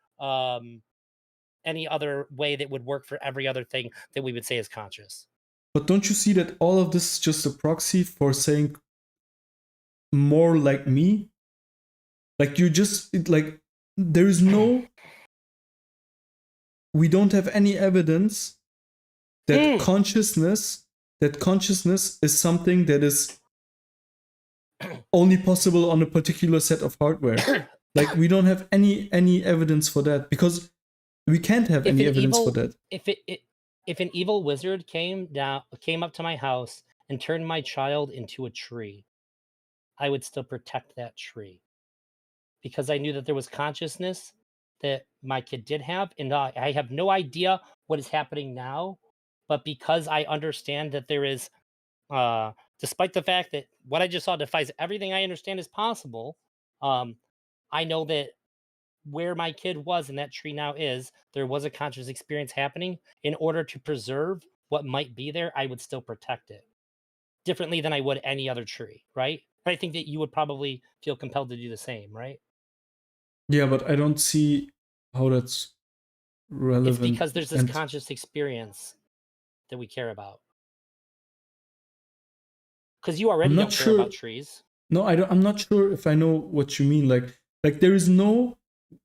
[SPEAKER 2] way that would work for every other thing that we would say is conscious.
[SPEAKER 1] but don't you see that all of this is just a proxy for saying more like me? Like you just like there is no. We don't have any evidence that
[SPEAKER 2] Mm.
[SPEAKER 1] consciousness is something that is only possible on a particular set of hardware. Like we don't have any evidence for that because we can't have
[SPEAKER 2] if
[SPEAKER 1] any
[SPEAKER 2] an
[SPEAKER 1] evidence for
[SPEAKER 2] evil
[SPEAKER 1] that.
[SPEAKER 2] if an evil wizard came up to my house and turned my child into a tree, I would still protect that tree because I knew that there was consciousness that my kid did have, and I have no idea what is happening now, but because I understand that there is, despite the fact that what I just saw defies everything I understand is possible, um, I know that where my kid was and that tree now is, there was a conscious experience happening. In order to preserve what might be there, I would still protect it differently than I would any other tree, right? I think that you would probably feel compelled to do the same, right?
[SPEAKER 1] Yeah, but I don't see how that's
[SPEAKER 2] It's
[SPEAKER 1] relevant.
[SPEAKER 2] because there's this
[SPEAKER 1] And
[SPEAKER 2] conscious experience that we care about. Because you
[SPEAKER 1] I'm
[SPEAKER 2] already
[SPEAKER 1] not
[SPEAKER 2] don't care about
[SPEAKER 1] sure.
[SPEAKER 2] trees.
[SPEAKER 1] No, I don't. I'm not sure if I know what you mean. Like there is no.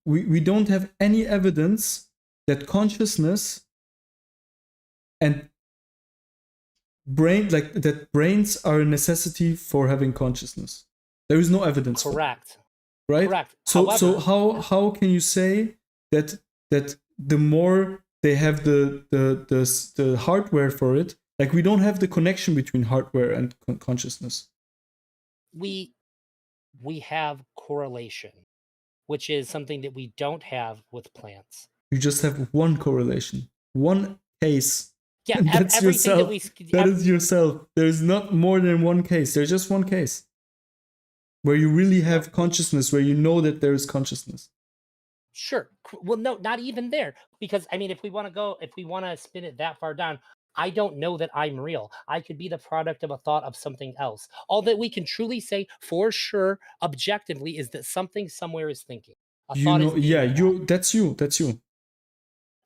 [SPEAKER 1] We don't have any evidence that consciousness and that brains are a necessity for having consciousness. There is no evidence for that,
[SPEAKER 2] Correct.
[SPEAKER 1] right?
[SPEAKER 2] Correct.
[SPEAKER 1] So
[SPEAKER 2] However,
[SPEAKER 1] how can you say that the more they have the hardware for it, like we don't have the connection between hardware and consciousness.
[SPEAKER 2] we have correlation, which is something that we don't have with plants.
[SPEAKER 1] You just have one correlation, one case.
[SPEAKER 2] Yeah,
[SPEAKER 1] And that's
[SPEAKER 2] everything that
[SPEAKER 1] yourself. That is yourself. There's not more than one case. There's just one case where you really have consciousness, where you know that there is consciousness.
[SPEAKER 2] Sure. Well, no, not even there. Because I mean, if we want to spin it that far down, I don't know that I'm real. I could be the product of a thought of something else. All that we can truly say for sure, objectively, is that something somewhere is thinking. A
[SPEAKER 1] You
[SPEAKER 2] thought
[SPEAKER 1] know,
[SPEAKER 2] is being
[SPEAKER 1] yeah,
[SPEAKER 2] had.
[SPEAKER 1] that's you. That's you.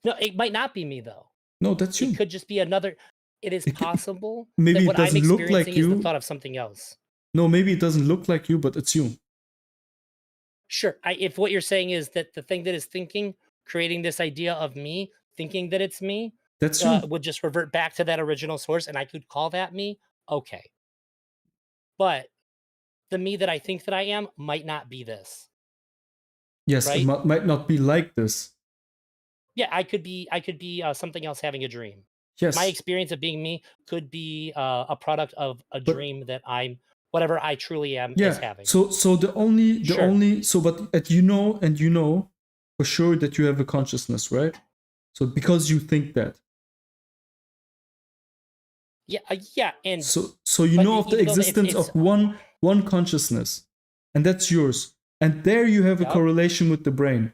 [SPEAKER 2] No, it might not be me though.
[SPEAKER 1] No, that's you.
[SPEAKER 2] It could just be another. It is
[SPEAKER 1] It could-
[SPEAKER 2] possible
[SPEAKER 1] maybe
[SPEAKER 2] that
[SPEAKER 1] it
[SPEAKER 2] what I'm
[SPEAKER 1] doesn't look like
[SPEAKER 2] experiencing is the
[SPEAKER 1] you.
[SPEAKER 2] thought of something else.
[SPEAKER 1] No, maybe it doesn't look like you, but it's you.
[SPEAKER 2] Sure. If what you're saying is that the thing that is thinking, creating this idea of me, thinking that it's me,
[SPEAKER 1] That's you.
[SPEAKER 2] would just revert back to that original source, and I could call that me. Okay. But the me that I think that I am might not be this.
[SPEAKER 1] Yes,
[SPEAKER 2] right?
[SPEAKER 1] it might not be like this.
[SPEAKER 2] Yeah, I could be something else having a dream.
[SPEAKER 1] Yes.
[SPEAKER 2] My experience of being me could be a product of a
[SPEAKER 1] But-
[SPEAKER 2] dream that I'm whatever I truly am is
[SPEAKER 1] Yeah.
[SPEAKER 2] having.
[SPEAKER 1] So but you know for sure that you have a consciousness, right? So because you think that.
[SPEAKER 2] Yeah, yeah, and
[SPEAKER 1] So you
[SPEAKER 2] but
[SPEAKER 1] know of the
[SPEAKER 2] even though
[SPEAKER 1] existence
[SPEAKER 2] it's-
[SPEAKER 1] of one consciousness, and that's yours. And there you have a
[SPEAKER 2] Yup.
[SPEAKER 1] correlation with the brain.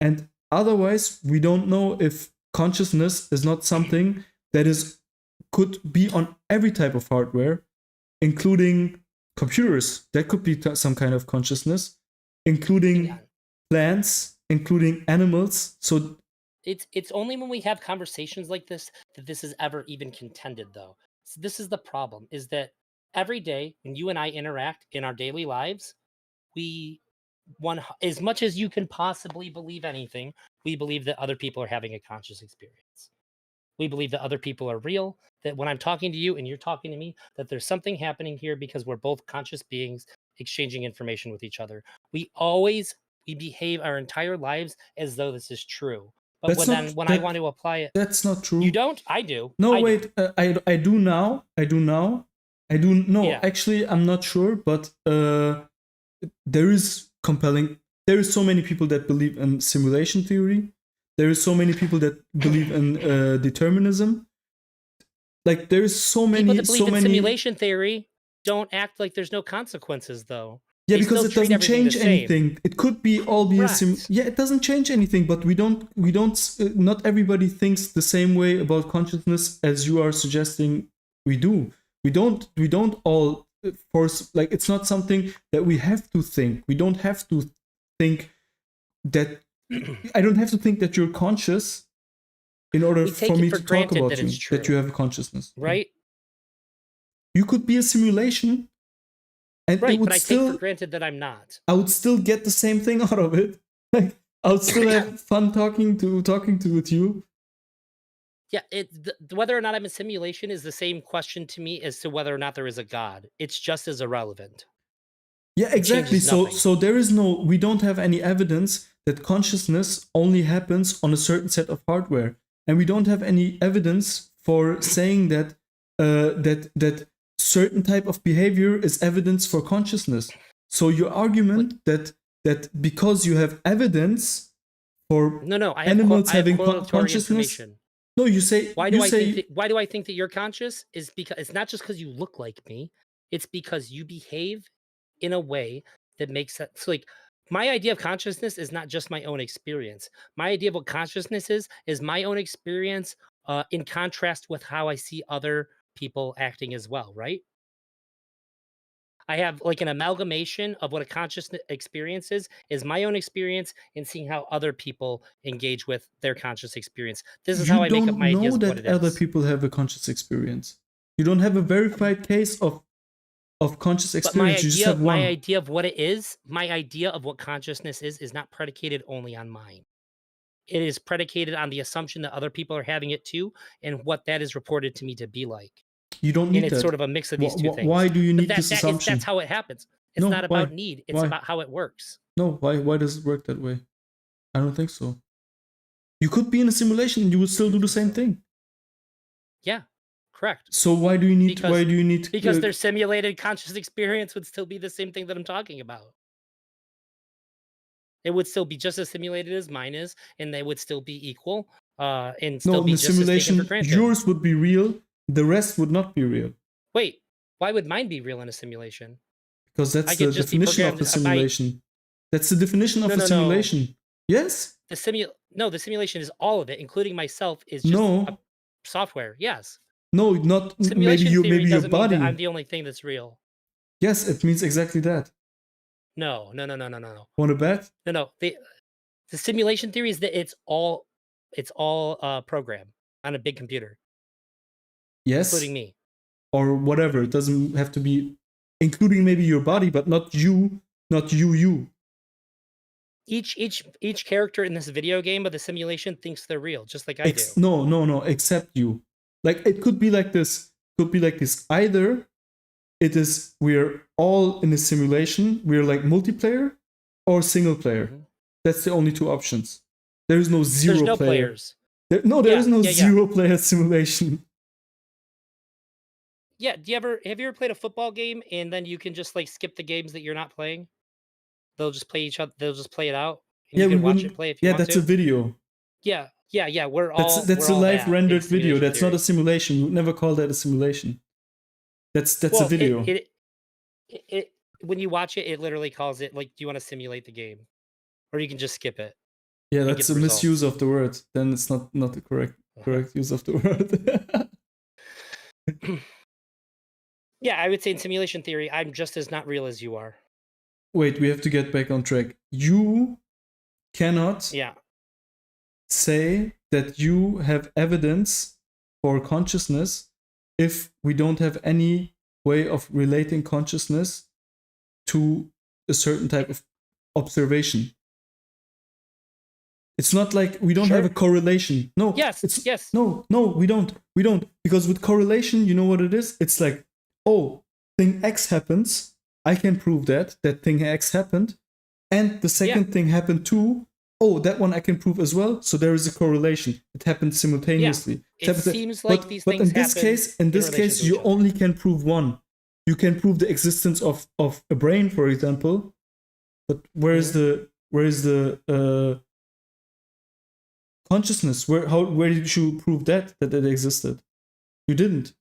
[SPEAKER 1] And otherwise, we don't know if consciousness is not something that could be on every type of hardware, including computers. That could be some kind of consciousness, including
[SPEAKER 2] Yeah.
[SPEAKER 1] plants, including animals. So
[SPEAKER 2] It's only when we have conversations like this that this is ever even contended, though. So this is the problem: is that every day when you and I interact in our daily lives, we as much as you can possibly believe anything, we believe that other people are having a conscious experience. We believe that other people are real. That when I'm talking to you and you're talking to me, that there's something happening here because we're both conscious beings exchanging information with each other. We behave our entire lives as though this is true. But when I want to apply it,
[SPEAKER 1] that's not true.
[SPEAKER 2] you don't. I do.
[SPEAKER 1] No,
[SPEAKER 2] I
[SPEAKER 1] wait.
[SPEAKER 2] do.
[SPEAKER 1] I do now. I do now. I do. No,
[SPEAKER 2] Yeah.
[SPEAKER 1] actually, I'm not sure. But there is compelling. There is so many people that believe in simulation theory. There is so many people that believe in determinism. Like there is so many.
[SPEAKER 2] People that believe in simulation theory don't act like there's no consequences, though.
[SPEAKER 1] Yeah,
[SPEAKER 2] They
[SPEAKER 1] because
[SPEAKER 2] still
[SPEAKER 1] it
[SPEAKER 2] treat
[SPEAKER 1] doesn't
[SPEAKER 2] everything the
[SPEAKER 1] change
[SPEAKER 2] same.
[SPEAKER 1] anything. It could be all be
[SPEAKER 2] Correct.
[SPEAKER 1] yeah, it doesn't change anything, but we don't not everybody thinks the same way about consciousness as you are suggesting we do. We don't all force, like, it's not something that we have to think. We don't have to think that I don't have to think that you're conscious in order
[SPEAKER 2] We take
[SPEAKER 1] for
[SPEAKER 2] it
[SPEAKER 1] me
[SPEAKER 2] for
[SPEAKER 1] to talk
[SPEAKER 2] granted
[SPEAKER 1] about
[SPEAKER 2] that
[SPEAKER 1] you,
[SPEAKER 2] it's
[SPEAKER 1] that
[SPEAKER 2] true.
[SPEAKER 1] you have a consciousness.
[SPEAKER 2] Right?
[SPEAKER 1] You could be a simulation, and
[SPEAKER 2] Right,
[SPEAKER 1] it would
[SPEAKER 2] but I
[SPEAKER 1] still
[SPEAKER 2] take for granted that I'm not.
[SPEAKER 1] I would still get the same thing out of it. Like I would still have fun talking to with you.
[SPEAKER 2] Yeah, whether or not I'm a simulation is the same question to me as to whether or not there is a God. It's just as irrelevant.
[SPEAKER 1] Yeah, exactly.
[SPEAKER 2] changes nothing.
[SPEAKER 1] So we don't have any evidence that consciousness only happens on a certain set of hardware, and we don't have any evidence for saying that that certain type of behavior is evidence for consciousness. So your argument that because you have evidence for
[SPEAKER 2] No, I have
[SPEAKER 1] animals
[SPEAKER 2] I have
[SPEAKER 1] having
[SPEAKER 2] correlatory
[SPEAKER 1] consciousness.
[SPEAKER 2] information.
[SPEAKER 1] No, you say
[SPEAKER 2] Why do
[SPEAKER 1] you
[SPEAKER 2] I
[SPEAKER 1] say
[SPEAKER 2] think that you're conscious? Is because it's not just because you look like me. It's because you behave in a way that makes sense. So, like, My idea of consciousness is not just my own experience. My idea of what consciousness is my own experience in contrast with how I see other people acting as well, right? I have like an amalgamation of what a conscious experience is my own experience and seeing how other people engage with their conscious experience. This is how
[SPEAKER 1] You
[SPEAKER 2] I make up
[SPEAKER 1] don't
[SPEAKER 2] my ideas
[SPEAKER 1] know
[SPEAKER 2] of what
[SPEAKER 1] that
[SPEAKER 2] it
[SPEAKER 1] other
[SPEAKER 2] is.
[SPEAKER 1] people have a conscious experience. You don't have a verified case of conscious
[SPEAKER 2] But my
[SPEAKER 1] experience. You just
[SPEAKER 2] idea,
[SPEAKER 1] have
[SPEAKER 2] my
[SPEAKER 1] one.
[SPEAKER 2] idea of what it is, my idea of what consciousness is not predicated only on mine. It is predicated on the assumption that other people are having it too, and what that is reported to me to be like.
[SPEAKER 1] You don't
[SPEAKER 2] And
[SPEAKER 1] need
[SPEAKER 2] it's
[SPEAKER 1] that.
[SPEAKER 2] sort of a mix of these two
[SPEAKER 1] Why
[SPEAKER 2] things.
[SPEAKER 1] do you
[SPEAKER 2] But
[SPEAKER 1] need this
[SPEAKER 2] that's
[SPEAKER 1] assumption?
[SPEAKER 2] how it happens. It's
[SPEAKER 1] No,
[SPEAKER 2] not about
[SPEAKER 1] why?
[SPEAKER 2] need, it's
[SPEAKER 1] Why?
[SPEAKER 2] about how it works.
[SPEAKER 1] No, why does it work that way? I don't think so. You could be in a simulation and you would still do the same thing.
[SPEAKER 2] Yeah, correct.
[SPEAKER 1] So why do you need
[SPEAKER 2] Because their simulated conscious experience would still be the same thing that I'm talking about. It would still be just as simulated as mine is, and they would still be equal, and
[SPEAKER 1] no,
[SPEAKER 2] still
[SPEAKER 1] in
[SPEAKER 2] be
[SPEAKER 1] the
[SPEAKER 2] just as taken for
[SPEAKER 1] simulation
[SPEAKER 2] granted.
[SPEAKER 1] yours would be real, the rest would not be real.
[SPEAKER 2] Wait, why would mine be real in a simulation?
[SPEAKER 1] Because that's
[SPEAKER 2] I
[SPEAKER 1] the
[SPEAKER 2] could just be
[SPEAKER 1] definition of the
[SPEAKER 2] programmed by
[SPEAKER 1] simulation. That's the definition of
[SPEAKER 2] No,
[SPEAKER 1] a
[SPEAKER 2] no, no.
[SPEAKER 1] simulation. Yes?
[SPEAKER 2] The simulation is all of it, including myself, is just a
[SPEAKER 1] No.
[SPEAKER 2] software. Yes.
[SPEAKER 1] No, not maybe
[SPEAKER 2] Simulation theory
[SPEAKER 1] maybe your
[SPEAKER 2] doesn't mean that I'm
[SPEAKER 1] body.
[SPEAKER 2] the only thing that's real.
[SPEAKER 1] Yes, it means exactly that.
[SPEAKER 2] No, no, no, no, no, no, no.
[SPEAKER 1] Want to bet?
[SPEAKER 2] No, no. The simulation theory is that it's all program on a big computer,
[SPEAKER 1] Yes.
[SPEAKER 2] including me.
[SPEAKER 1] Or whatever. It doesn't have to be including maybe your body, but not you, you.
[SPEAKER 2] Each character in this video game of the simulation thinks they're real, just like I do.
[SPEAKER 1] No, except you. Like it could be like this. Could be like this. Either it is we're all in a simulation, we're like multiplayer, or single player.
[SPEAKER 2] Mhm.
[SPEAKER 1] That's the only two options. There is no zero
[SPEAKER 2] There's no
[SPEAKER 1] player.
[SPEAKER 2] players.
[SPEAKER 1] There
[SPEAKER 2] Yeah,
[SPEAKER 1] is no
[SPEAKER 2] yeah, yeah.
[SPEAKER 1] zero player simulation.
[SPEAKER 2] Yeah, have you ever played a football game and then you can just like skip the games that you're not playing? They'll just play each other. They'll just play it out, and
[SPEAKER 1] Yeah,
[SPEAKER 2] you
[SPEAKER 1] we
[SPEAKER 2] can watch
[SPEAKER 1] wouldn't.
[SPEAKER 2] it play if you
[SPEAKER 1] Yeah,
[SPEAKER 2] want
[SPEAKER 1] that's
[SPEAKER 2] to.
[SPEAKER 1] a video.
[SPEAKER 2] Yeah, yeah, yeah.
[SPEAKER 1] That's
[SPEAKER 2] we're
[SPEAKER 1] a
[SPEAKER 2] all
[SPEAKER 1] live
[SPEAKER 2] that in
[SPEAKER 1] rendered video.
[SPEAKER 2] simulation
[SPEAKER 1] That's not
[SPEAKER 2] theory.
[SPEAKER 1] a simulation. We would never call that a simulation. That's
[SPEAKER 2] Well,
[SPEAKER 1] a video.
[SPEAKER 2] it when you watch it, it literally calls it like, do you want to simulate the game, or you can just skip it.
[SPEAKER 1] Yeah,
[SPEAKER 2] and
[SPEAKER 1] that's
[SPEAKER 2] get
[SPEAKER 1] a
[SPEAKER 2] the
[SPEAKER 1] misuse
[SPEAKER 2] results.
[SPEAKER 1] of the word. Then it's not the correct use of the word.
[SPEAKER 2] Yeah, I would say in simulation theory, I'm just as not real as you are.
[SPEAKER 1] Wait, we have to get back on track. You cannot
[SPEAKER 2] Yeah.
[SPEAKER 1] say that you have evidence for consciousness if we don't have any way of relating consciousness to a certain type of observation. It's not like we don't have a correlation. No.
[SPEAKER 2] Yes. Yes.
[SPEAKER 1] No, we don't. We don't. Because with correlation, you know what it is? It's like, oh, thing X happens. I can prove that thing X happened. And the second thing happened too. Oh, that one I can prove as well. So there is a correlation. It happened simultaneously.
[SPEAKER 2] It seems like these things
[SPEAKER 1] in this case, you only can prove one. You can prove the existence of a brain, for example. But where is the consciousness? Where did you prove that it existed? You didn't.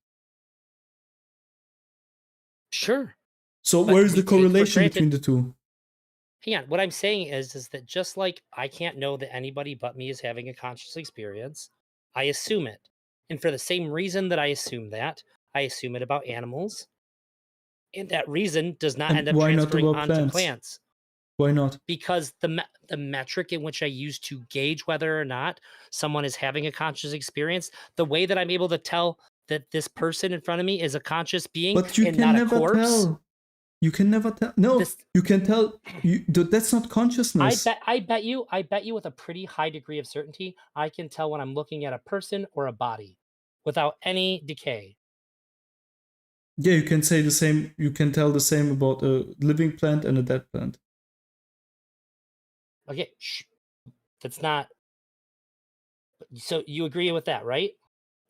[SPEAKER 2] Sure.
[SPEAKER 1] So where is the correlation between the two?
[SPEAKER 2] Hang on. What I'm saying is that just like I can't know that anybody but me is having a conscious experience, I assume it. And for the same reason that I assume that, I assume it about animals. And that reason does not end up transferring onto plants.
[SPEAKER 1] Why not?
[SPEAKER 2] Because the metric in which I use to gauge whether or not someone is having a conscious experience, the way that I'm able to tell that this person in front of me is a conscious being and not a corpse.
[SPEAKER 1] You can never tell. No, you can tell. That's not consciousness.
[SPEAKER 2] I bet you with a pretty high degree of certainty, I can tell when I'm looking at a person or a body without any decay.
[SPEAKER 1] Yeah, you can say the same. You can tell the same about a living plant and a dead plant.
[SPEAKER 2] Okay, that's not. So you agree with that, right?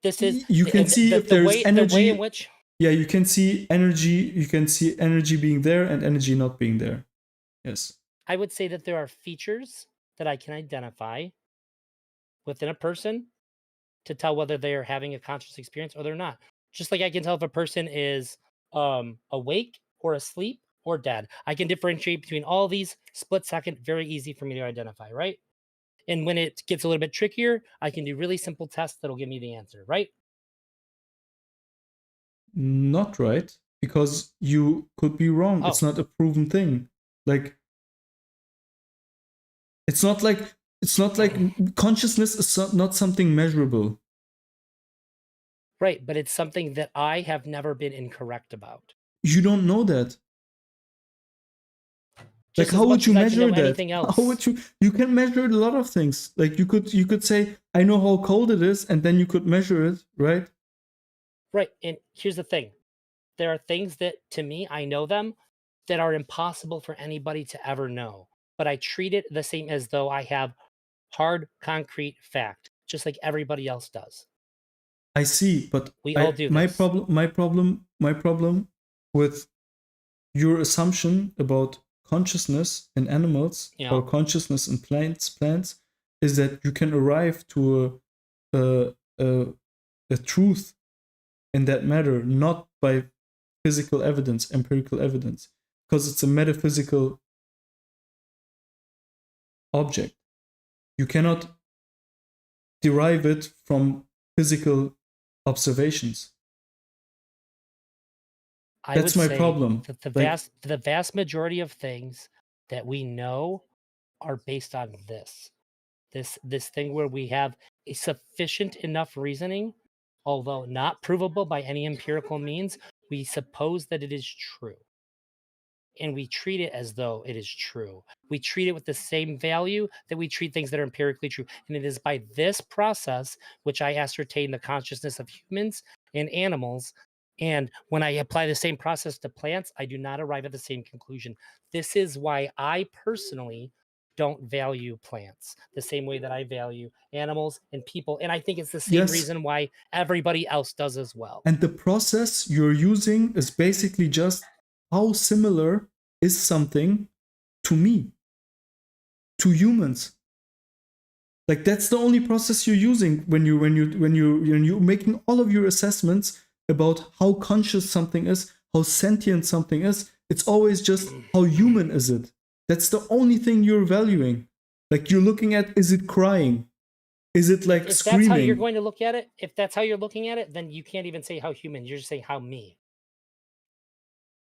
[SPEAKER 2] This is
[SPEAKER 1] you can see if there's energy.
[SPEAKER 2] The way in which.
[SPEAKER 1] Yeah, you can see energy. You can see energy being there and energy not being there. Yes.
[SPEAKER 2] I would say that there are features that I can identify within a person to tell whether they're having a conscious experience or they're not. Just like I can tell if a person is awake or asleep or dead. I can differentiate between all these split second, very easy for me to identify, right? And when it gets a little bit trickier, I can do really simple tests that'll give me the answer, right?
[SPEAKER 1] Not right, because you could be wrong. It's
[SPEAKER 2] Oh,
[SPEAKER 1] not a proven thing. Like it's not like consciousness is not something measurable.
[SPEAKER 2] right. But it's something that I have never been incorrect about.
[SPEAKER 1] You don't know that. Like
[SPEAKER 2] Just as
[SPEAKER 1] how would
[SPEAKER 2] much
[SPEAKER 1] you
[SPEAKER 2] as I can know
[SPEAKER 1] measure that?
[SPEAKER 2] anything
[SPEAKER 1] How
[SPEAKER 2] else.
[SPEAKER 1] would you can measure a lot of things. Like you could say, I know how cold it is, and then you could measure it, right?
[SPEAKER 2] Right. And here's the thing. There are things that to me, I know them that are impossible for anybody to ever know. But I treat it the same as though I have hard, concrete fact, just like everybody else does.
[SPEAKER 1] I see, but
[SPEAKER 2] We all do
[SPEAKER 1] my
[SPEAKER 2] this.
[SPEAKER 1] problem with your assumption about consciousness in animals
[SPEAKER 2] Yeah.
[SPEAKER 1] or consciousness in plants is that you can arrive to a truth in that matter, not by physical evidence, empirical evidence, because it's a metaphysical object. You cannot derive it from physical observations.
[SPEAKER 2] I
[SPEAKER 1] That's
[SPEAKER 2] would
[SPEAKER 1] my
[SPEAKER 2] say
[SPEAKER 1] problem.
[SPEAKER 2] that
[SPEAKER 1] Like,
[SPEAKER 2] the vast majority of things that we know are based on this thing where we have a sufficient enough reasoning, although not provable by any empirical means, we suppose that it is true. And we treat it as though it is true. We treat it with the same value that we treat things that are empirically true. And it is by this process which I ascertain the consciousness of humans and animals. And when I apply the same process to plants, I do not arrive at the same conclusion. This is why I personally don't value plants the same way that I value animals and people. And I think it's the same
[SPEAKER 1] yes,
[SPEAKER 2] reason why everybody else does as well.
[SPEAKER 1] and the process you're using is basically just how similar is something to me, to humans. Like that's the only process you're using when you're making all of your assessments about how conscious something is, how sentient something is. It's always just how human is it. That's the only thing you're valuing. Like you're looking at, is it crying? Is it like
[SPEAKER 2] If that's how you're
[SPEAKER 1] screaming?
[SPEAKER 2] going to look at it, if that's how you're looking at it, then you can't even say how human. You're just saying how me.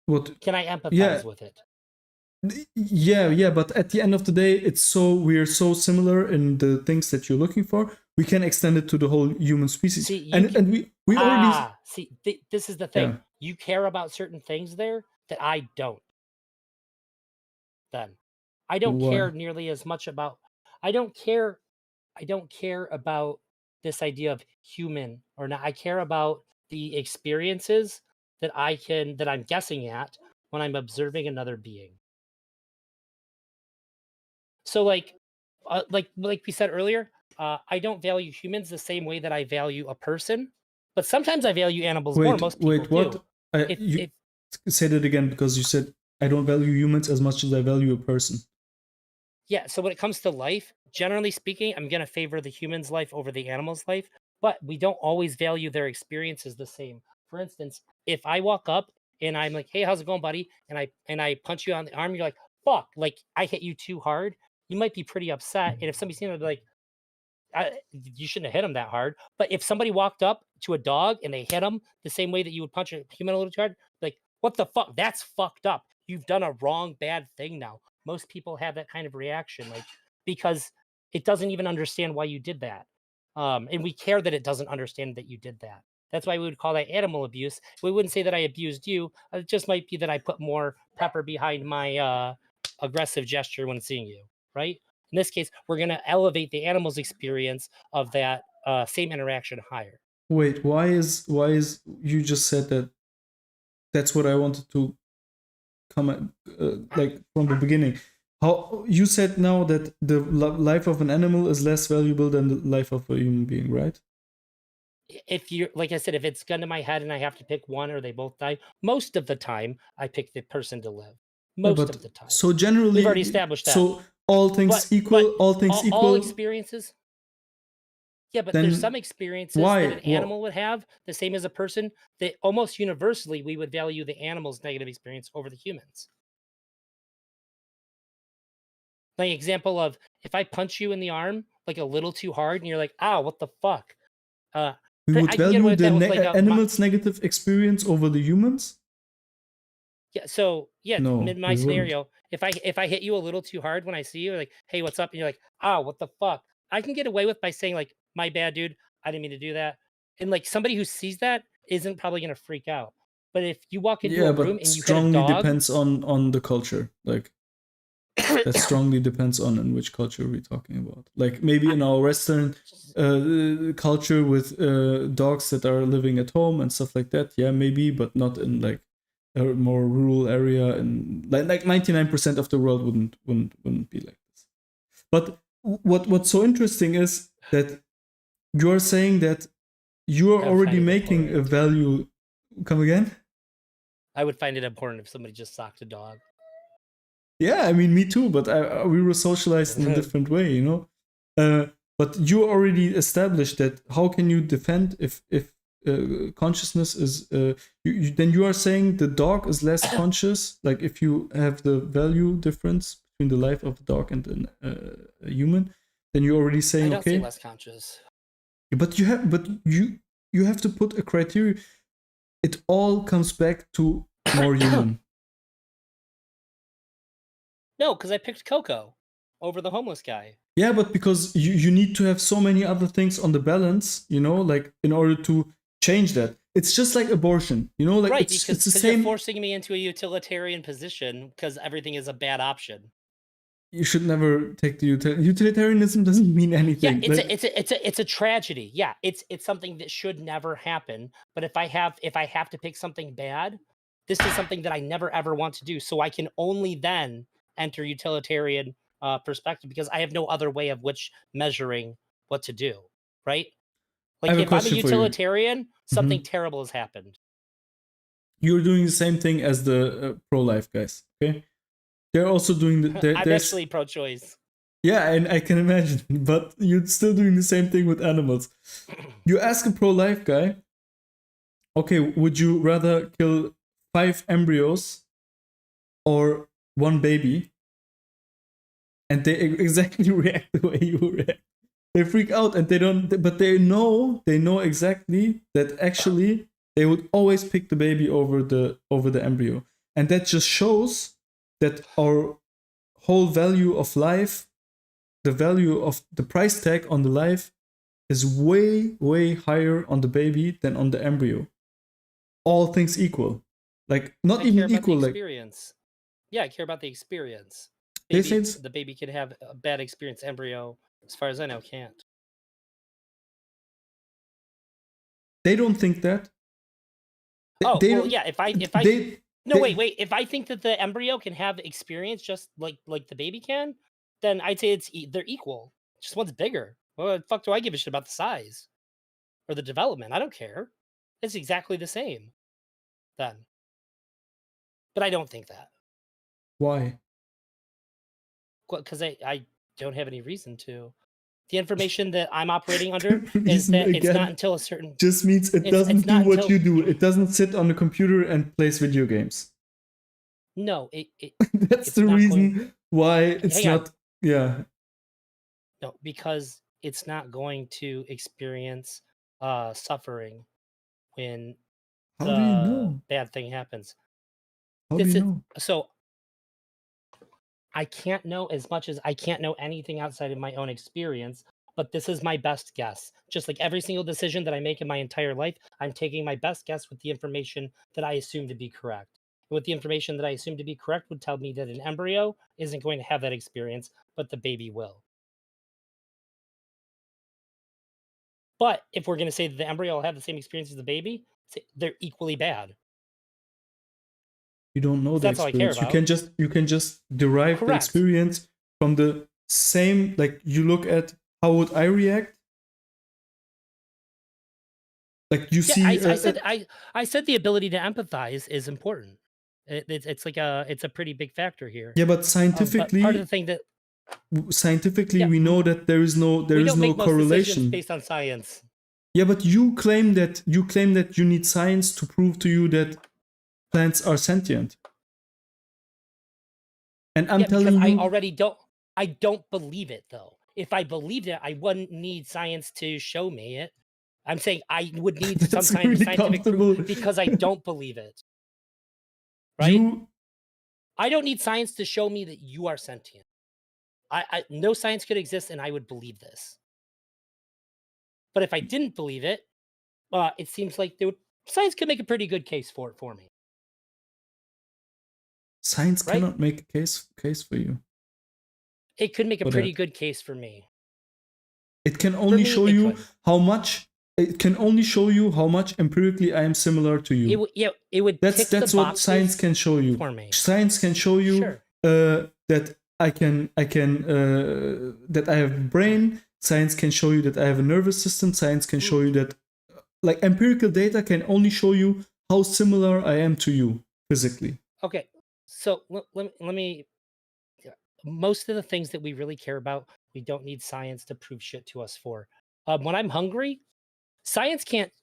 [SPEAKER 1] What?
[SPEAKER 2] Can I empathize
[SPEAKER 1] Yeah,
[SPEAKER 2] with it?
[SPEAKER 1] yeah. But at the end of the day, we're so similar in the things that you're looking for. We can extend it to the whole human species,
[SPEAKER 2] See, you
[SPEAKER 1] and
[SPEAKER 2] can,
[SPEAKER 1] we already
[SPEAKER 2] see, this is the thing.
[SPEAKER 1] yeah.
[SPEAKER 2] You care about certain things there that I don't. Then I don't care
[SPEAKER 1] Why?
[SPEAKER 2] nearly as much about. I don't care. I don't care about this idea of human or not. I care about the experiences that I'm guessing at when I'm observing another being. So like we said earlier, I don't value humans the same way that I value a person, but sometimes I value animals more. Most people
[SPEAKER 1] Wait,
[SPEAKER 2] do.
[SPEAKER 1] what? You
[SPEAKER 2] If
[SPEAKER 1] said it again because you said I don't value humans as much as I value a person.
[SPEAKER 2] Yeah, so when it comes to life, generally speaking, I'm gonna favor the human's life over the animal's life, but we don't always value their experiences the same. For instance, if I walk up and I'm like, "Hey, how's it going, buddy?" and I punch you on the arm, you're like, "Fuck!" Like I hit you too hard. You might be pretty upset, and if somebody's gonna be like, you shouldn't have hit him that hard. But if somebody walked up to a dog and they hit him the same way that you would punch a human a little too hard, like, what the fuck? That's fucked up. You've done a wrong, bad thing now. Most people have that kind of reaction, like, because it doesn't even understand why you did that. And we care that it doesn't understand that you did that. That's why we would call that animal abuse. We wouldn't say that I abused you. It just might be that I put more pepper behind my aggressive gesture when seeing you, right? In this case, we're going to elevate the animal's experience of that same interaction higher.
[SPEAKER 1] Wait, why is you just said that? That's what I wanted to come at, like from the beginning. How you said now that the life of an animal is less valuable than the life of a human being, right?
[SPEAKER 2] If you're, like I said, if it's gun to my head and I have to pick one or they both die, most of the time I pick the person to live.
[SPEAKER 1] Yeah,
[SPEAKER 2] Most
[SPEAKER 1] but
[SPEAKER 2] of the time.
[SPEAKER 1] so
[SPEAKER 2] We've already
[SPEAKER 1] generally,
[SPEAKER 2] established that.
[SPEAKER 1] so all things equal, all things
[SPEAKER 2] all
[SPEAKER 1] equal.
[SPEAKER 2] experiences. Yeah, but there's
[SPEAKER 1] Then
[SPEAKER 2] some experiences that
[SPEAKER 1] why?
[SPEAKER 2] an animal would have the same as a person that almost universally we would value the animal's negative experience over the humans. Like example of if I punch you in the arm like a little too hard, and you're like, "Ow, what the fuck?"
[SPEAKER 1] We would
[SPEAKER 2] I can get away
[SPEAKER 1] value
[SPEAKER 2] with
[SPEAKER 1] the
[SPEAKER 2] that with like
[SPEAKER 1] animal's negative experience over the humans.
[SPEAKER 2] yeah. So yeah,
[SPEAKER 1] No,
[SPEAKER 2] in my
[SPEAKER 1] we wouldn't.
[SPEAKER 2] scenario, if I hit you a little too hard when I see you, like, "Hey, what's up?" and you're like, "Ow, what the fuck?" I can get away with by saying like, "My bad, dude. I didn't mean to do that." And like somebody who sees that isn't probably gonna freak out. But if you walk into
[SPEAKER 1] Yeah,
[SPEAKER 2] a room
[SPEAKER 1] but
[SPEAKER 2] and you hit a
[SPEAKER 1] strongly
[SPEAKER 2] dog,
[SPEAKER 1] depends on the culture. Like that strongly depends on in which culture we're talking about. Like maybe in our Western culture with dogs that are living at home and stuff like that. Yeah, maybe, but not in like a more rural area. And like 99% of the world wouldn't be like this. But what's so interesting is that you're saying that you are
[SPEAKER 2] I would
[SPEAKER 1] already
[SPEAKER 2] find it
[SPEAKER 1] making a
[SPEAKER 2] abhorrent.
[SPEAKER 1] value. Come again?
[SPEAKER 2] I would find it abhorrent if somebody just socked a dog.
[SPEAKER 1] Yeah, I mean, me too. But we were socialized in a different way, you know. But you already established that. How can you defend if consciousness is? Then you are saying the dog is less conscious. Like if you have the value difference between the life of a dog and a human, then you're already
[SPEAKER 2] I
[SPEAKER 1] saying
[SPEAKER 2] don't say
[SPEAKER 1] okay.
[SPEAKER 2] less conscious.
[SPEAKER 1] But you have to put a criteria. It all comes back to more human.
[SPEAKER 2] No, because I picked Coco over the homeless guy.
[SPEAKER 1] Yeah, but because you need to have so many other things on the balance, you know, like in order to change that. It's just like abortion, you know, like
[SPEAKER 2] Right,
[SPEAKER 1] it's
[SPEAKER 2] because
[SPEAKER 1] the
[SPEAKER 2] you're
[SPEAKER 1] same.
[SPEAKER 2] forcing me into a utilitarian position because everything is a bad option.
[SPEAKER 1] You should never take the utilitarianism doesn't mean
[SPEAKER 2] Yeah,
[SPEAKER 1] anything.
[SPEAKER 2] it's a tragedy. Yeah, it's something that should never happen. But if I have to pick something bad, this is something that I never ever want to do. So I can only then enter utilitarian perspective because I have no other way of which measuring what to do. Right?
[SPEAKER 1] I
[SPEAKER 2] Like
[SPEAKER 1] have a
[SPEAKER 2] if I'm a
[SPEAKER 1] question for you.
[SPEAKER 2] utilitarian, something
[SPEAKER 1] Mhm.
[SPEAKER 2] terrible has happened.
[SPEAKER 1] You're doing the same thing as the pro-life guys, okay? They're also doing
[SPEAKER 2] I'm
[SPEAKER 1] there's
[SPEAKER 2] actually pro-choice.
[SPEAKER 1] yeah, and I can imagine, but you're still doing the same thing with animals. You ask a pro-life guy, okay, would you rather kill 5 embryos or 1 baby? And they exactly react the way you react. They freak out and they don't, but they know exactly that actually they would always pick the baby over the embryo, and that just shows that our whole value of life, the value of the price tag on the life, is way higher on the baby than on the embryo. All things equal, like not
[SPEAKER 2] I care
[SPEAKER 1] even
[SPEAKER 2] about the
[SPEAKER 1] equal, like
[SPEAKER 2] experience. Yeah, I care about the experience.
[SPEAKER 1] they say
[SPEAKER 2] Maybe the baby could have a bad experience. Embryo, as far as I know, can't.
[SPEAKER 1] they don't think that.
[SPEAKER 2] Oh
[SPEAKER 1] They
[SPEAKER 2] well,
[SPEAKER 1] don't.
[SPEAKER 2] yeah. If I
[SPEAKER 1] They,
[SPEAKER 2] no
[SPEAKER 1] they,
[SPEAKER 2] wait. If I think that the embryo can have experience just like the baby can, then I'd say they're equal. Just one's bigger. Well, the fuck do I give a shit about the size or the development? I don't care. It's exactly the same. Then, but I don't think that
[SPEAKER 1] Why?
[SPEAKER 2] because I don't have any reason to. The information that I'm operating under
[SPEAKER 1] The
[SPEAKER 2] is
[SPEAKER 1] reason
[SPEAKER 2] that it's not
[SPEAKER 1] again
[SPEAKER 2] until a certain
[SPEAKER 1] just means it
[SPEAKER 2] it's
[SPEAKER 1] doesn't do
[SPEAKER 2] not
[SPEAKER 1] what
[SPEAKER 2] until
[SPEAKER 1] you do. It doesn't sit on the computer and plays video games.
[SPEAKER 2] no
[SPEAKER 1] That's
[SPEAKER 2] it's
[SPEAKER 1] the
[SPEAKER 2] not
[SPEAKER 1] reason
[SPEAKER 2] going.
[SPEAKER 1] why it's
[SPEAKER 2] Hang on.
[SPEAKER 1] not. Yeah.
[SPEAKER 2] No, because it's not going to experience suffering when
[SPEAKER 1] How do you
[SPEAKER 2] the
[SPEAKER 1] know?
[SPEAKER 2] bad thing happens.
[SPEAKER 1] How do
[SPEAKER 2] This
[SPEAKER 1] you
[SPEAKER 2] is
[SPEAKER 1] know?
[SPEAKER 2] so I can't know as much as I can't know anything outside of my own experience, but this is my best guess. Just like every single decision that I make in my entire life, I'm taking my best guess with the information that I assume to be correct. And with the information that I assume to be correct would tell me that an embryo isn't going to have that experience, but the baby will. But if we're going to say that the embryo will have the same experience as the baby, they're equally bad.
[SPEAKER 1] You don't know
[SPEAKER 2] 'Cause
[SPEAKER 1] the
[SPEAKER 2] that's all I care
[SPEAKER 1] experience. You
[SPEAKER 2] about.
[SPEAKER 1] can just derive the
[SPEAKER 2] Correct.
[SPEAKER 1] experience from the same. Like you look at how would I react. Like you
[SPEAKER 2] Yeah,
[SPEAKER 1] see.
[SPEAKER 2] I said the ability to empathize is important. It's like it's a pretty big factor here.
[SPEAKER 1] Yeah, but
[SPEAKER 2] But part of the thing that
[SPEAKER 1] scientifically
[SPEAKER 2] yeah,
[SPEAKER 1] we know that there is no
[SPEAKER 2] we don't make most decisions
[SPEAKER 1] correlation.
[SPEAKER 2] based on science.
[SPEAKER 1] Yeah, but you claim that you need science to prove to you that plants are sentient. And I'm
[SPEAKER 2] Yeah, because
[SPEAKER 1] telling
[SPEAKER 2] I
[SPEAKER 1] you,
[SPEAKER 2] already don't. I don't believe it though. If I believed it, I wouldn't need science to show me it. I'm saying I would need some
[SPEAKER 1] That's
[SPEAKER 2] kind of
[SPEAKER 1] really
[SPEAKER 2] scientific
[SPEAKER 1] comfortable.
[SPEAKER 2] proof because I don't believe it. Right?
[SPEAKER 1] You
[SPEAKER 2] I don't need science to show me that you are sentient. No science could exist and I would believe this. But if I didn't believe it, it seems like science could make a pretty good case for it for me.
[SPEAKER 1] science
[SPEAKER 2] Right?
[SPEAKER 1] cannot make a case for you.
[SPEAKER 2] It could make a
[SPEAKER 1] For
[SPEAKER 2] pretty
[SPEAKER 1] that.
[SPEAKER 2] good case for me.
[SPEAKER 1] It can only
[SPEAKER 2] me,
[SPEAKER 1] show
[SPEAKER 2] it
[SPEAKER 1] you
[SPEAKER 2] could.
[SPEAKER 1] how much. It can only show you how much empirically I am similar to you.
[SPEAKER 2] It would tick
[SPEAKER 1] That's
[SPEAKER 2] the
[SPEAKER 1] what
[SPEAKER 2] boxes
[SPEAKER 1] science can show you.
[SPEAKER 2] for me.
[SPEAKER 1] Science can show you
[SPEAKER 2] Sure.
[SPEAKER 1] that I can that I have a brain. Science can show you that I have a nervous system. Science can show you that, like, empirical data can only show you how similar I am to you physically.
[SPEAKER 2] Okay, so let me. Most of the things that we really care about, we don't need science to prove shit to us for. When I'm hungry, science can't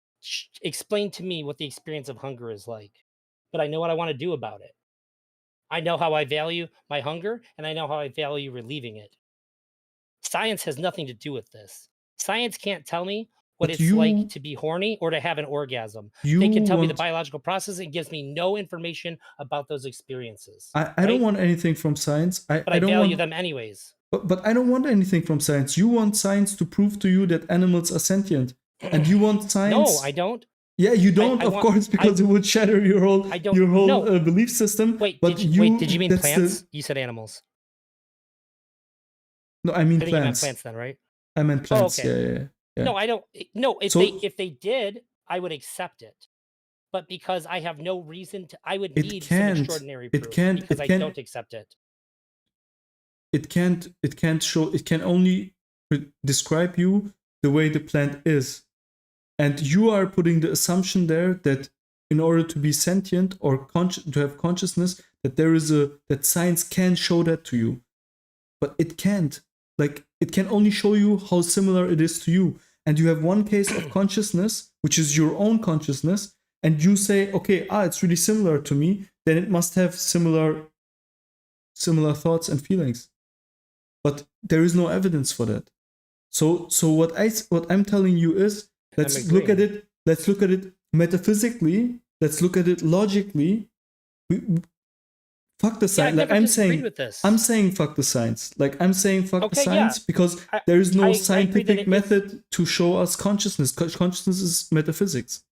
[SPEAKER 2] explain to me what the experience of hunger is like, but I know what I want to do about it. I know how I value my hunger, and I know how I value relieving it. Science has nothing to do with this. Science can't tell me what
[SPEAKER 1] But
[SPEAKER 2] it's like to be horny or to have an orgasm. They can tell me the biological process and gives me no information about those experiences.
[SPEAKER 1] I don't want anything from science.
[SPEAKER 2] But
[SPEAKER 1] I
[SPEAKER 2] I
[SPEAKER 1] don't
[SPEAKER 2] value
[SPEAKER 1] want,
[SPEAKER 2] them anyways.
[SPEAKER 1] but I don't want anything from science. You want science to prove to you that animals are sentient, and you want science.
[SPEAKER 2] No, I don't.
[SPEAKER 1] Yeah, you don't, of course, because it would shatter your whole belief system.
[SPEAKER 2] Wait,
[SPEAKER 1] but
[SPEAKER 2] did you mean plants? You said animals.
[SPEAKER 1] No, I mean
[SPEAKER 2] I think
[SPEAKER 1] plants.
[SPEAKER 2] you meant plants then, right?
[SPEAKER 1] I meant plants.
[SPEAKER 2] Oh, okay.
[SPEAKER 1] Yeah.
[SPEAKER 2] No, I don't. No, if they did, I would accept it. But because I have no reason to, I would need some extraordinary proof because I don't accept it.
[SPEAKER 1] It can't show. It can only describe you the way the plant is, and you are putting the assumption there that in order to be sentient or to have consciousness, that science can show that to you, but it can't. Like, it can only show you how similar it is to you, and you have one case of consciousness, which is your own consciousness, and you say, okay, it's really similar to me, then it must have similar thoughts and feelings. But there is no evidence for that. So what I'm telling you is, let's look at it metaphysically, let's look at it logically. Fuck the science.
[SPEAKER 2] Like, I'm
[SPEAKER 1] saying fuck the science. Like, I'm saying fuck the science because there is no scientific method to show us consciousness. Consciousness is metaphysics.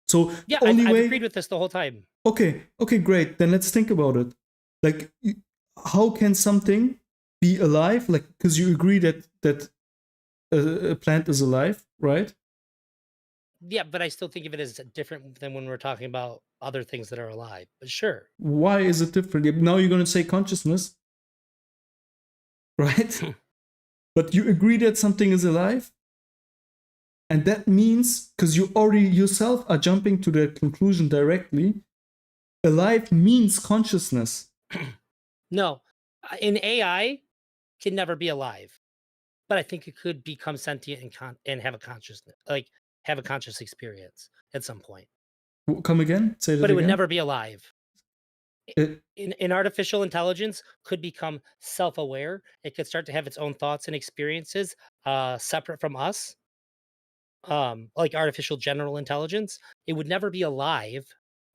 [SPEAKER 1] So
[SPEAKER 2] yeah, I've agreed with this the whole time.
[SPEAKER 1] Okay, great. Then let's think about it. Like, how can something be alive? Like, because you agree that a plant is alive, right?
[SPEAKER 2] Yeah, but I still think of it as different than when we're talking about other things that are alive. But sure.
[SPEAKER 1] Why is it different? Now you're going to say consciousness, right? But you agree that something is alive? And that means, because you already yourself are jumping to the conclusion directly, alive means consciousness.
[SPEAKER 2] No, an AI can never be alive, but I think it could become sentient and have a consciousness, like have a conscious experience at some point.
[SPEAKER 1] Come again? Say that
[SPEAKER 2] but it would
[SPEAKER 1] again?
[SPEAKER 2] never be alive. In artificial intelligence could become self-aware. It could start to have its own thoughts and experiences separate from us. Like artificial general intelligence, it would never be alive,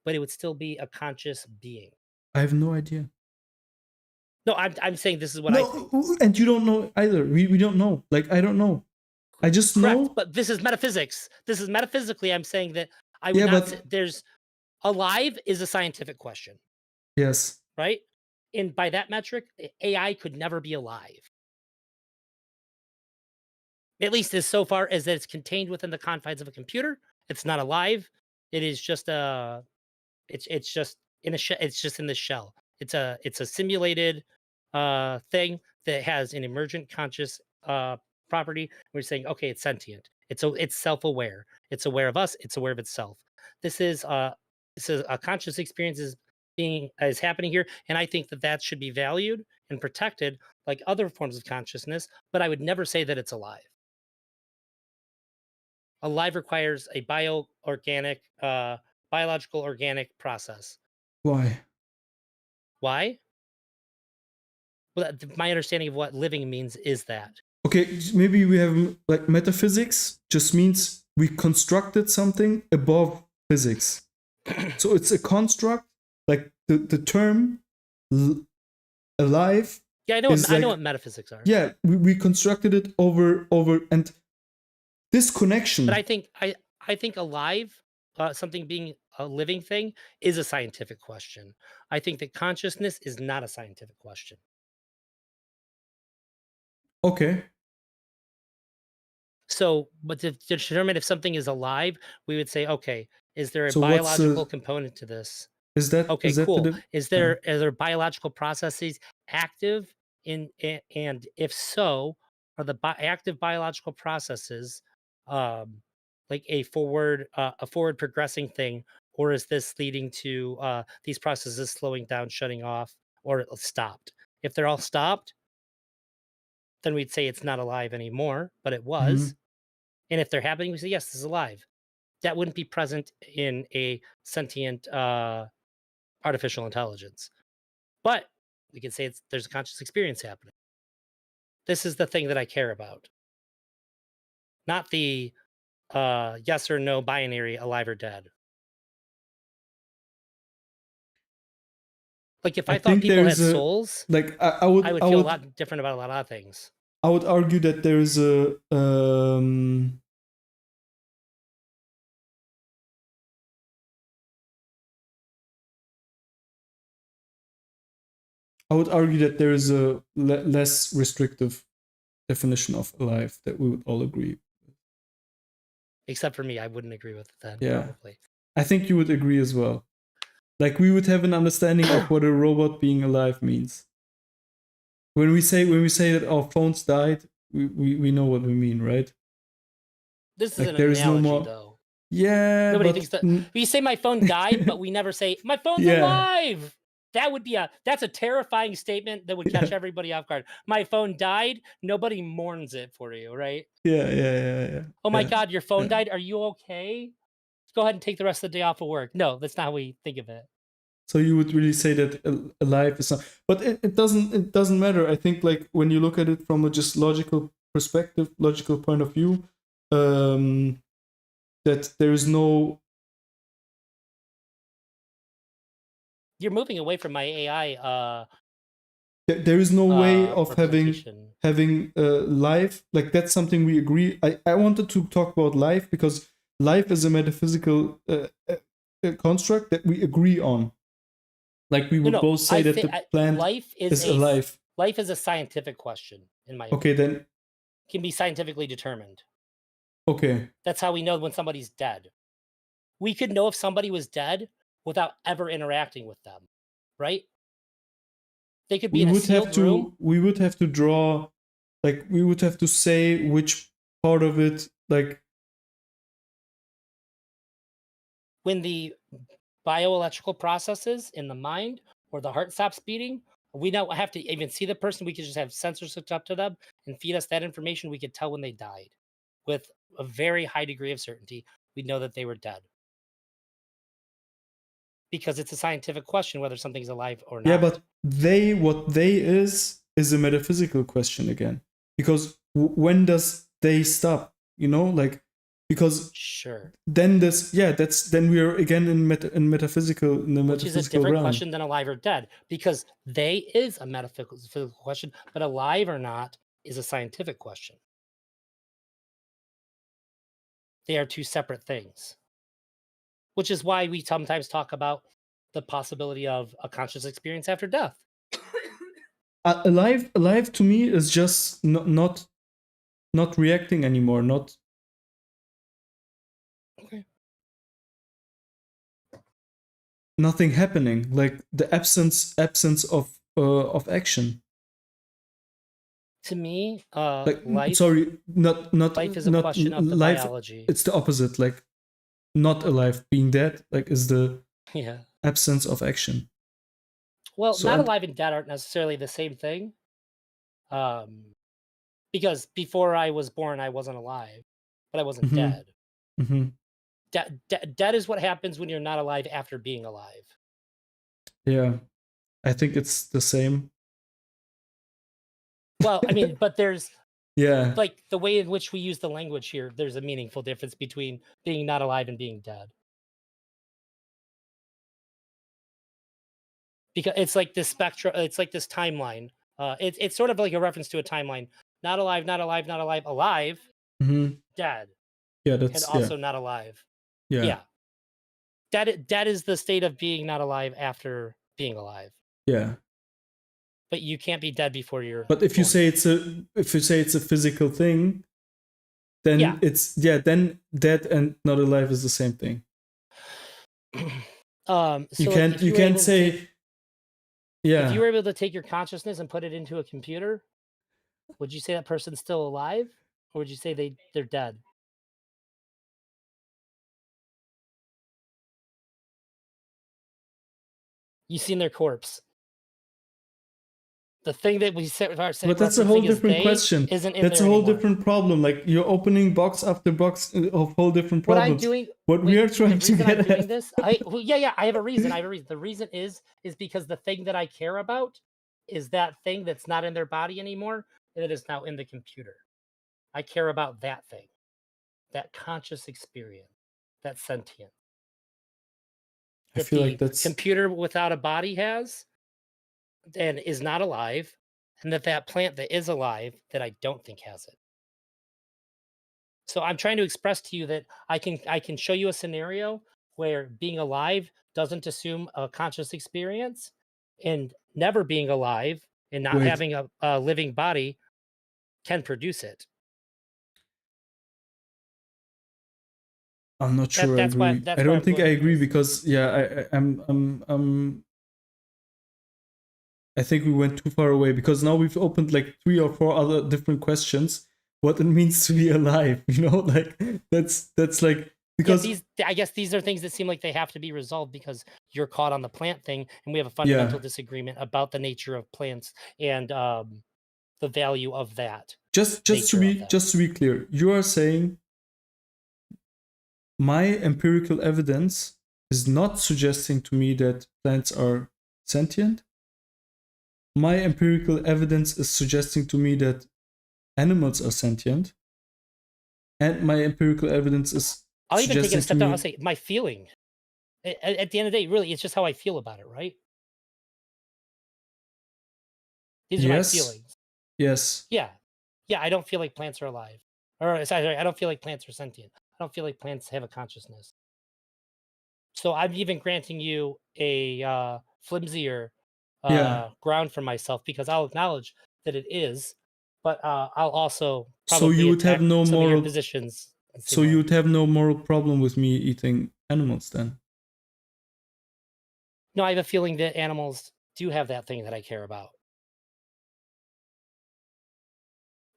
[SPEAKER 2] but it would still be a conscious being.
[SPEAKER 1] I have no idea.
[SPEAKER 2] No, I'm saying this is what I think.
[SPEAKER 1] And you don't know either. We don't know. Like, I don't know. I just know.
[SPEAKER 2] But this is metaphysics. This is metaphysically. I'm saying that I would not say there's alive is a scientific question.
[SPEAKER 1] Yes.
[SPEAKER 2] Right? And by that metric, AI could never be alive. At least as so far as that it's contained within the confines of a computer. It's not alive. It is just it's just in a it's just in the shell. It's a simulated thing that has an emergent conscious property. We're saying, okay, it's sentient. It's self-aware. It's aware of us. It's aware of itself. This is a conscious experience is happening here, and I think that should be valued and protected like other forms of consciousness. But I would never say that it's alive. Alive requires a biological organic process.
[SPEAKER 1] Why?
[SPEAKER 2] Why? Well, my understanding of what living means is that.
[SPEAKER 1] Okay, maybe we have like metaphysics just means we constructed something above physics. So it's a construct, like the term alive.
[SPEAKER 2] Yeah, I know. I know what metaphysics are.
[SPEAKER 1] Yeah, we constructed it over, and this connection.
[SPEAKER 2] But I think alive, something being a living thing, is a scientific question. I think that consciousness is not a scientific question.
[SPEAKER 1] Okay.
[SPEAKER 2] So, but to determine if something is alive, we would say, okay, is there a
[SPEAKER 1] So
[SPEAKER 2] biological component to this?
[SPEAKER 1] Is that
[SPEAKER 2] Okay,
[SPEAKER 1] is that
[SPEAKER 2] cool.
[SPEAKER 1] the,
[SPEAKER 2] Are there biological processes active and if so, are the active biological processes like a forward progressing thing, or is this leading to these processes slowing down, shutting off, or stopped? If they're all stopped, then we'd say it's not alive anymore, but it was. And if they're happening, we say yes, this is alive. That wouldn't be present in a sentient artificial intelligence. But we can say there's a conscious experience happening. This is the thing that I care about, not the yes or no binary, alive or dead. Like if I thought people had souls,
[SPEAKER 1] like
[SPEAKER 2] I would feel a lot different about a lot of things.
[SPEAKER 1] I would argue that there is a I would argue that there is a less restrictive definition of alive that we would all agree.
[SPEAKER 2] Except for me, I wouldn't agree with it then.
[SPEAKER 1] Yeah.
[SPEAKER 2] Probably.
[SPEAKER 1] I think you would agree as well. Like we would have an understanding of what a robot being alive means. When we say that our phones died, we know what we mean, right?
[SPEAKER 2] This is like, an analogy, though.
[SPEAKER 1] Yeah.
[SPEAKER 2] Nobody thinks that. We say my phone died, but we never say my phone's alive. That would be that's a terrifying statement that would catch everybody off guard. My phone died. Nobody mourns it for you, right?
[SPEAKER 1] Yeah.
[SPEAKER 2] Oh my God, your phone died. Are you okay? Go ahead and take the rest of the day off of work. No, that's not how we think of it.
[SPEAKER 1] So you would really say that alive is not, but it doesn't matter. I think like when you look at it from a just logical perspective, logical point of view, that there is no.
[SPEAKER 2] You're moving away from my AI.
[SPEAKER 1] There is no way of having life. Like that's something we agree. I wanted to talk about life because life is a metaphysical construct that we agree on. Like we would both say that the plant
[SPEAKER 2] life is alive. Life is a scientific question, in my opinion.
[SPEAKER 1] Okay, then
[SPEAKER 2] can be scientifically determined.
[SPEAKER 1] Okay.
[SPEAKER 2] That's how we know when somebody's dead. We could know if somebody was dead without ever interacting with them, right? They could be in a sealed room.
[SPEAKER 1] We would have to draw, like we would have to say which part of it, like
[SPEAKER 2] when the bioelectrical processes in the mind or the heart stops beating, we don't have to even see the person. We could just have sensors hooked up to them and feed us that information. We could tell when they died with a very high degree of certainty. We'd know that they were dead. Because it's a scientific question whether something's alive or not.
[SPEAKER 1] Yeah, but what they is a metaphysical question again. Because when does they stop? You know, like because
[SPEAKER 2] sure.
[SPEAKER 1] Then then we are again in metaphysical
[SPEAKER 2] Which is a different question than alive or dead, because they is a metaphysical question, but alive or not is a scientific question. They are two separate things. Which is why we sometimes talk about the possibility of a conscious experience after death.
[SPEAKER 1] Alive to me is just not reacting anymore, not
[SPEAKER 2] okay.
[SPEAKER 1] Nothing happening, like the absence of action.
[SPEAKER 2] To me,
[SPEAKER 1] like
[SPEAKER 2] life.
[SPEAKER 1] Sorry, not
[SPEAKER 2] life is a question of the
[SPEAKER 1] life,
[SPEAKER 2] biology.
[SPEAKER 1] It's the opposite. Like not alive, being dead, like is the
[SPEAKER 2] yeah
[SPEAKER 1] absence of action.
[SPEAKER 2] Well, so not alive and dead aren't necessarily the same thing. Because before I was born, I wasn't alive, but I wasn't dead. Dead is what happens when you're not alive after being alive.
[SPEAKER 1] Yeah, I think it's the same.
[SPEAKER 2] Well, I mean, but there's
[SPEAKER 1] Yeah.
[SPEAKER 2] like the way in which we use the language here, there's a meaningful difference between being not alive and being dead. Because it's like this spectrum, it's like this timeline. It's sort of like a reference to a timeline. Not alive, not alive, not alive, alive,
[SPEAKER 1] Hmm.
[SPEAKER 2] dead,
[SPEAKER 1] Yeah,
[SPEAKER 2] and
[SPEAKER 1] that's yeah.
[SPEAKER 2] also not alive.
[SPEAKER 1] Yeah.
[SPEAKER 2] Yeah. Dead is the state of being not alive after being alive.
[SPEAKER 1] Yeah.
[SPEAKER 2] But you can't be dead before you're
[SPEAKER 1] But if you
[SPEAKER 2] born.
[SPEAKER 1] say it's a physical thing, then
[SPEAKER 2] Yeah.
[SPEAKER 1] then dead and not alive is the same thing.
[SPEAKER 2] So
[SPEAKER 1] You
[SPEAKER 2] like,
[SPEAKER 1] can't
[SPEAKER 2] if
[SPEAKER 1] you
[SPEAKER 2] you were
[SPEAKER 1] can't
[SPEAKER 2] able to
[SPEAKER 1] say
[SPEAKER 2] take, if
[SPEAKER 1] yeah.
[SPEAKER 2] you were able to take your consciousness and put it into a computer, would you say that person's still alive, or would you say they're dead? You've seen their corpse. The thing that we
[SPEAKER 1] But that's a whole
[SPEAKER 2] referencing as
[SPEAKER 1] different
[SPEAKER 2] they
[SPEAKER 1] question.
[SPEAKER 2] isn't in
[SPEAKER 1] That's a
[SPEAKER 2] there
[SPEAKER 1] whole
[SPEAKER 2] anymore.
[SPEAKER 1] different problem. Like you're opening box after box of whole different
[SPEAKER 2] What I'm
[SPEAKER 1] problems.
[SPEAKER 2] doing,
[SPEAKER 1] What we
[SPEAKER 2] wait,
[SPEAKER 1] are
[SPEAKER 2] the
[SPEAKER 1] trying to
[SPEAKER 2] reason I'm
[SPEAKER 1] get
[SPEAKER 2] doing
[SPEAKER 1] at.
[SPEAKER 2] this, yeah, I have a reason. I have a reason. The reason is because the thing that I care about is that thing that's not in their body anymore, and it is now in the computer. I care about that thing, that conscious experience, that sentient
[SPEAKER 1] I
[SPEAKER 2] that
[SPEAKER 1] feel like
[SPEAKER 2] the
[SPEAKER 1] that's
[SPEAKER 2] computer without a body has and is not alive, and that plant that is alive that I don't think has it. So I'm trying to express to you that I can show you a scenario where being alive doesn't assume a conscious experience, and never being alive and not
[SPEAKER 1] wait.
[SPEAKER 2] having a living body can produce it.
[SPEAKER 1] I'm not
[SPEAKER 2] That
[SPEAKER 1] sure I
[SPEAKER 2] that's why
[SPEAKER 1] agree. I
[SPEAKER 2] that's why
[SPEAKER 1] don't
[SPEAKER 2] I'm
[SPEAKER 1] think I
[SPEAKER 2] going with
[SPEAKER 1] agree
[SPEAKER 2] this.
[SPEAKER 1] because yeah, I think we went too far away because now we've opened like 3 or 4 other different questions. What it means to be alive, like that's like
[SPEAKER 2] Yeah,
[SPEAKER 1] because
[SPEAKER 2] I guess these are things that seem like they have to be resolved because you're caught on the plant thing, and we have a fundamental
[SPEAKER 1] yeah.
[SPEAKER 2] disagreement about the nature of plants and the value of that
[SPEAKER 1] Just
[SPEAKER 2] nature of them.
[SPEAKER 1] to be clear, you are saying my empirical evidence is not suggesting to me that plants are sentient. My empirical evidence is suggesting to me that animals are sentient. And my empirical evidence is
[SPEAKER 2] I'll even take it a
[SPEAKER 1] suggesting to
[SPEAKER 2] step down. I'll
[SPEAKER 1] me
[SPEAKER 2] say my feeling. At the end of the day, really, it's just how I feel about it, right? These are my
[SPEAKER 1] yes,
[SPEAKER 2] feelings.
[SPEAKER 1] yes.
[SPEAKER 2] Yeah. Yeah, I don't feel like plants are alive. Or sorry, I don't feel like plants are sentient. I don't feel like plants have a consciousness. So I'm even granting you a flimsier
[SPEAKER 1] Yeah.
[SPEAKER 2] ground for myself because I'll acknowledge that it is, but I'll also
[SPEAKER 1] So you
[SPEAKER 2] probably
[SPEAKER 1] would have
[SPEAKER 2] attack
[SPEAKER 1] no
[SPEAKER 2] some of your
[SPEAKER 1] moral
[SPEAKER 2] positions the
[SPEAKER 1] so
[SPEAKER 2] same
[SPEAKER 1] you
[SPEAKER 2] way.
[SPEAKER 1] would have no moral problem with me eating animals then.
[SPEAKER 2] No, I have a feeling that animals do have that thing that I care about,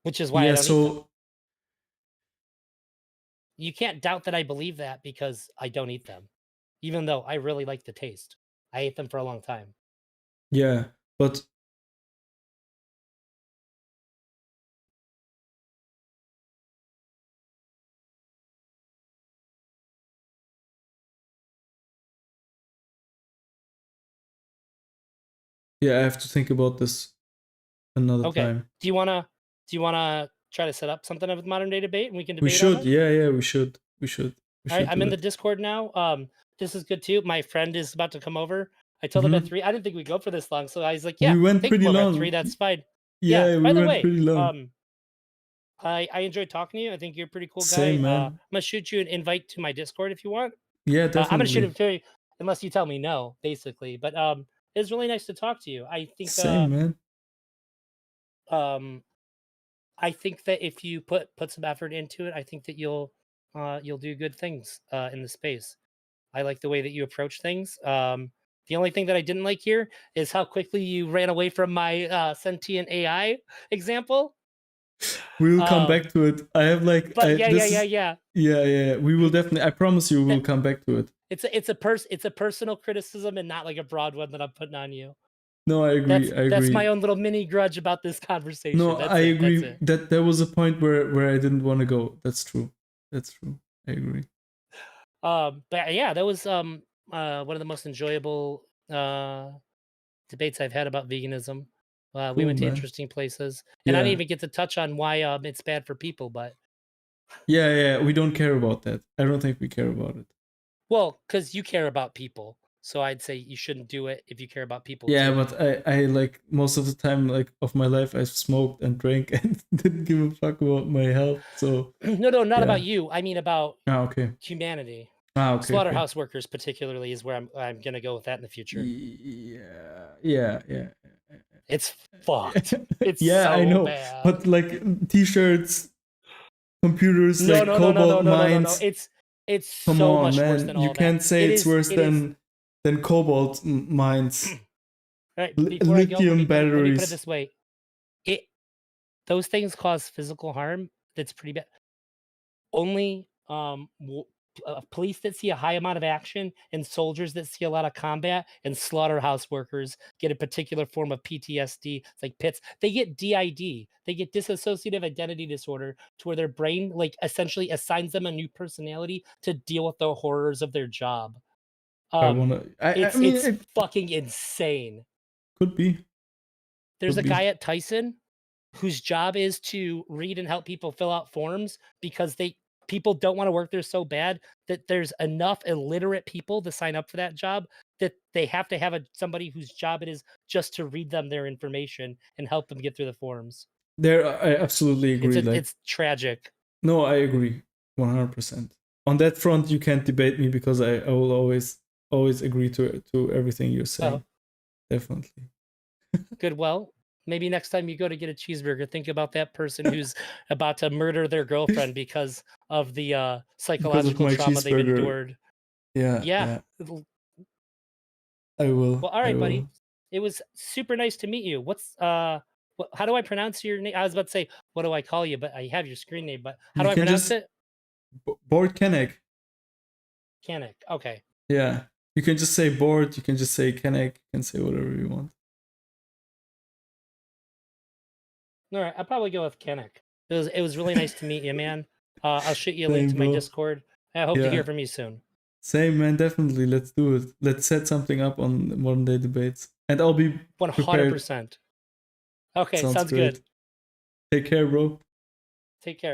[SPEAKER 2] which is why I
[SPEAKER 1] Yeah,
[SPEAKER 2] don't eat them.
[SPEAKER 1] so
[SPEAKER 2] You can't doubt that I believe that because I don't eat them, even though I really like the taste. I ate them for a long time.
[SPEAKER 1] yeah, but yeah, I have to think about this another
[SPEAKER 2] Okay.
[SPEAKER 1] time.
[SPEAKER 2] Do you wanna try to set up something of modern day debate and we can
[SPEAKER 1] We
[SPEAKER 2] debate on
[SPEAKER 1] should.
[SPEAKER 2] it?
[SPEAKER 1] Yeah, yeah, we should. We should. We
[SPEAKER 2] All right,
[SPEAKER 1] should
[SPEAKER 2] I'm
[SPEAKER 1] do
[SPEAKER 2] in the
[SPEAKER 1] it.
[SPEAKER 2] Discord now. This is good too. My friend is about to come over. I told him at
[SPEAKER 1] Mhm.
[SPEAKER 2] 3. I didn't think we'd go for this long, so I was like,
[SPEAKER 1] We
[SPEAKER 2] "Yeah,
[SPEAKER 1] went
[SPEAKER 2] they can
[SPEAKER 1] pretty
[SPEAKER 2] come over at 3.
[SPEAKER 1] long.
[SPEAKER 2] That's fine." Yeah.
[SPEAKER 1] Yeah,
[SPEAKER 2] By
[SPEAKER 1] we
[SPEAKER 2] the
[SPEAKER 1] went
[SPEAKER 2] way,
[SPEAKER 1] pretty long.
[SPEAKER 2] I enjoyed talking to you. I think you're a pretty cool guy.
[SPEAKER 1] Same,
[SPEAKER 2] I'm
[SPEAKER 1] man.
[SPEAKER 2] gonna shoot you an invite to my Discord if you want.
[SPEAKER 1] Yeah,
[SPEAKER 2] I'm gonna shoot
[SPEAKER 1] definitely.
[SPEAKER 2] it to you unless you tell me no, basically. But it's really nice to talk to you.
[SPEAKER 1] Same, man.
[SPEAKER 2] Um I think that if you put some effort into it, I think that you'll do good things in the space. I like the way that you approach things. The only thing that I didn't like here is how quickly you ran away from my sentient AI example.
[SPEAKER 1] We will come
[SPEAKER 2] Um,
[SPEAKER 1] back to it. I have like
[SPEAKER 2] but yeah, yeah,
[SPEAKER 1] this
[SPEAKER 2] yeah,
[SPEAKER 1] is
[SPEAKER 2] yeah.
[SPEAKER 1] yeah, yeah, yeah. We will definitely I promise you we will
[SPEAKER 2] That
[SPEAKER 1] come back to it.
[SPEAKER 2] it's a personal criticism and not like a broad one that I'm putting on you.
[SPEAKER 1] No, I agree. I
[SPEAKER 2] That's my
[SPEAKER 1] agree.
[SPEAKER 2] own little mini grudge about this
[SPEAKER 1] No,
[SPEAKER 2] conversation.
[SPEAKER 1] I
[SPEAKER 2] That's it. That's
[SPEAKER 1] agree
[SPEAKER 2] it.
[SPEAKER 1] that there was a point where I didn't want to go. That's true. That's true. I agree.
[SPEAKER 2] But yeah, that was one of the most enjoyable debates I've had about veganism. We went to
[SPEAKER 1] man.
[SPEAKER 2] interesting places, and I
[SPEAKER 1] Yeah.
[SPEAKER 2] didn't even get to touch on why it's bad for people. But
[SPEAKER 1] Yeah, we don't care about that. I don't think we care about it.
[SPEAKER 2] well, because you care about people, so I'd say you shouldn't do it if you care about people.
[SPEAKER 1] Yeah,
[SPEAKER 2] too.
[SPEAKER 1] but I like most of the time like of my life I smoked and drank and didn't give a fuck about my health. So
[SPEAKER 2] no, not
[SPEAKER 1] yeah.
[SPEAKER 2] about you. I mean about
[SPEAKER 1] okay.
[SPEAKER 2] humanity.
[SPEAKER 1] Okay.
[SPEAKER 2] Slaughterhouse workers, particularly, is where I'm gonna go with that in the future.
[SPEAKER 1] Yeah.
[SPEAKER 2] It's fucked. It's
[SPEAKER 1] yeah,
[SPEAKER 2] so
[SPEAKER 1] I know.
[SPEAKER 2] bad.
[SPEAKER 1] But like t-shirts, computers,
[SPEAKER 2] No,
[SPEAKER 1] like
[SPEAKER 2] no,
[SPEAKER 1] cobalt mines.
[SPEAKER 2] It's
[SPEAKER 1] Come
[SPEAKER 2] so
[SPEAKER 1] on,
[SPEAKER 2] much worse
[SPEAKER 1] man.
[SPEAKER 2] than
[SPEAKER 1] You
[SPEAKER 2] all
[SPEAKER 1] can't
[SPEAKER 2] that.
[SPEAKER 1] say it's worse
[SPEAKER 2] It is.
[SPEAKER 1] than cobalt mines.
[SPEAKER 2] All right, before I go,
[SPEAKER 1] Lithium
[SPEAKER 2] let me put it
[SPEAKER 1] batteries.
[SPEAKER 2] this way: those things cause physical harm. That's pretty bad. Only police that see a high amount of action and soldiers that see a lot of combat and slaughterhouse workers get a particular form of PTSD. It's like PITS. They get DID. They get dissociative identity disorder, to where their brain like essentially assigns them a new personality to deal with the horrors of their job.
[SPEAKER 1] I mean,
[SPEAKER 2] It's
[SPEAKER 1] it
[SPEAKER 2] fucking insane.
[SPEAKER 1] could be.
[SPEAKER 2] There's a
[SPEAKER 1] Could be.
[SPEAKER 2] guy at Tyson whose job is to read and help people fill out forms because people don't want to work there so bad that there's enough illiterate people to sign up for that job that they have to have somebody whose job it is just to read them their information and help them get through the forms.
[SPEAKER 1] There, I absolutely agree.
[SPEAKER 2] It's tragic.
[SPEAKER 1] No, I agree 100%. On that front, you can't debate me because I will always agree to everything you're saying. Definitely.
[SPEAKER 2] Good. Well, maybe next time you go to get a cheeseburger, think about that person who's about to murder their girlfriend because of the psychological trauma they've endured.
[SPEAKER 1] Yeah. I will.
[SPEAKER 2] Well, all right, buddy. It was super nice to meet you. What's how do I pronounce your name? I was about to say, what do I call you? But I have your screen name. But how do I pronounce it?
[SPEAKER 1] Board Kenneck.
[SPEAKER 2] Kenneck. Okay.
[SPEAKER 1] Yeah. You can just say board. You can just say Kenneck. You can say whatever you want.
[SPEAKER 2] All right. I'll probably go with Kenneck. It was really nice to meet you, man. I'll shoot you a link to my Discord. I hope to hear from you soon.
[SPEAKER 1] Same, man. Definitely. Let's do it. Let's set something up on Modern Day Debates. And I'll be
[SPEAKER 2] 100%. Okay, sounds good.
[SPEAKER 1] Take care, bro.
[SPEAKER 2] Take care.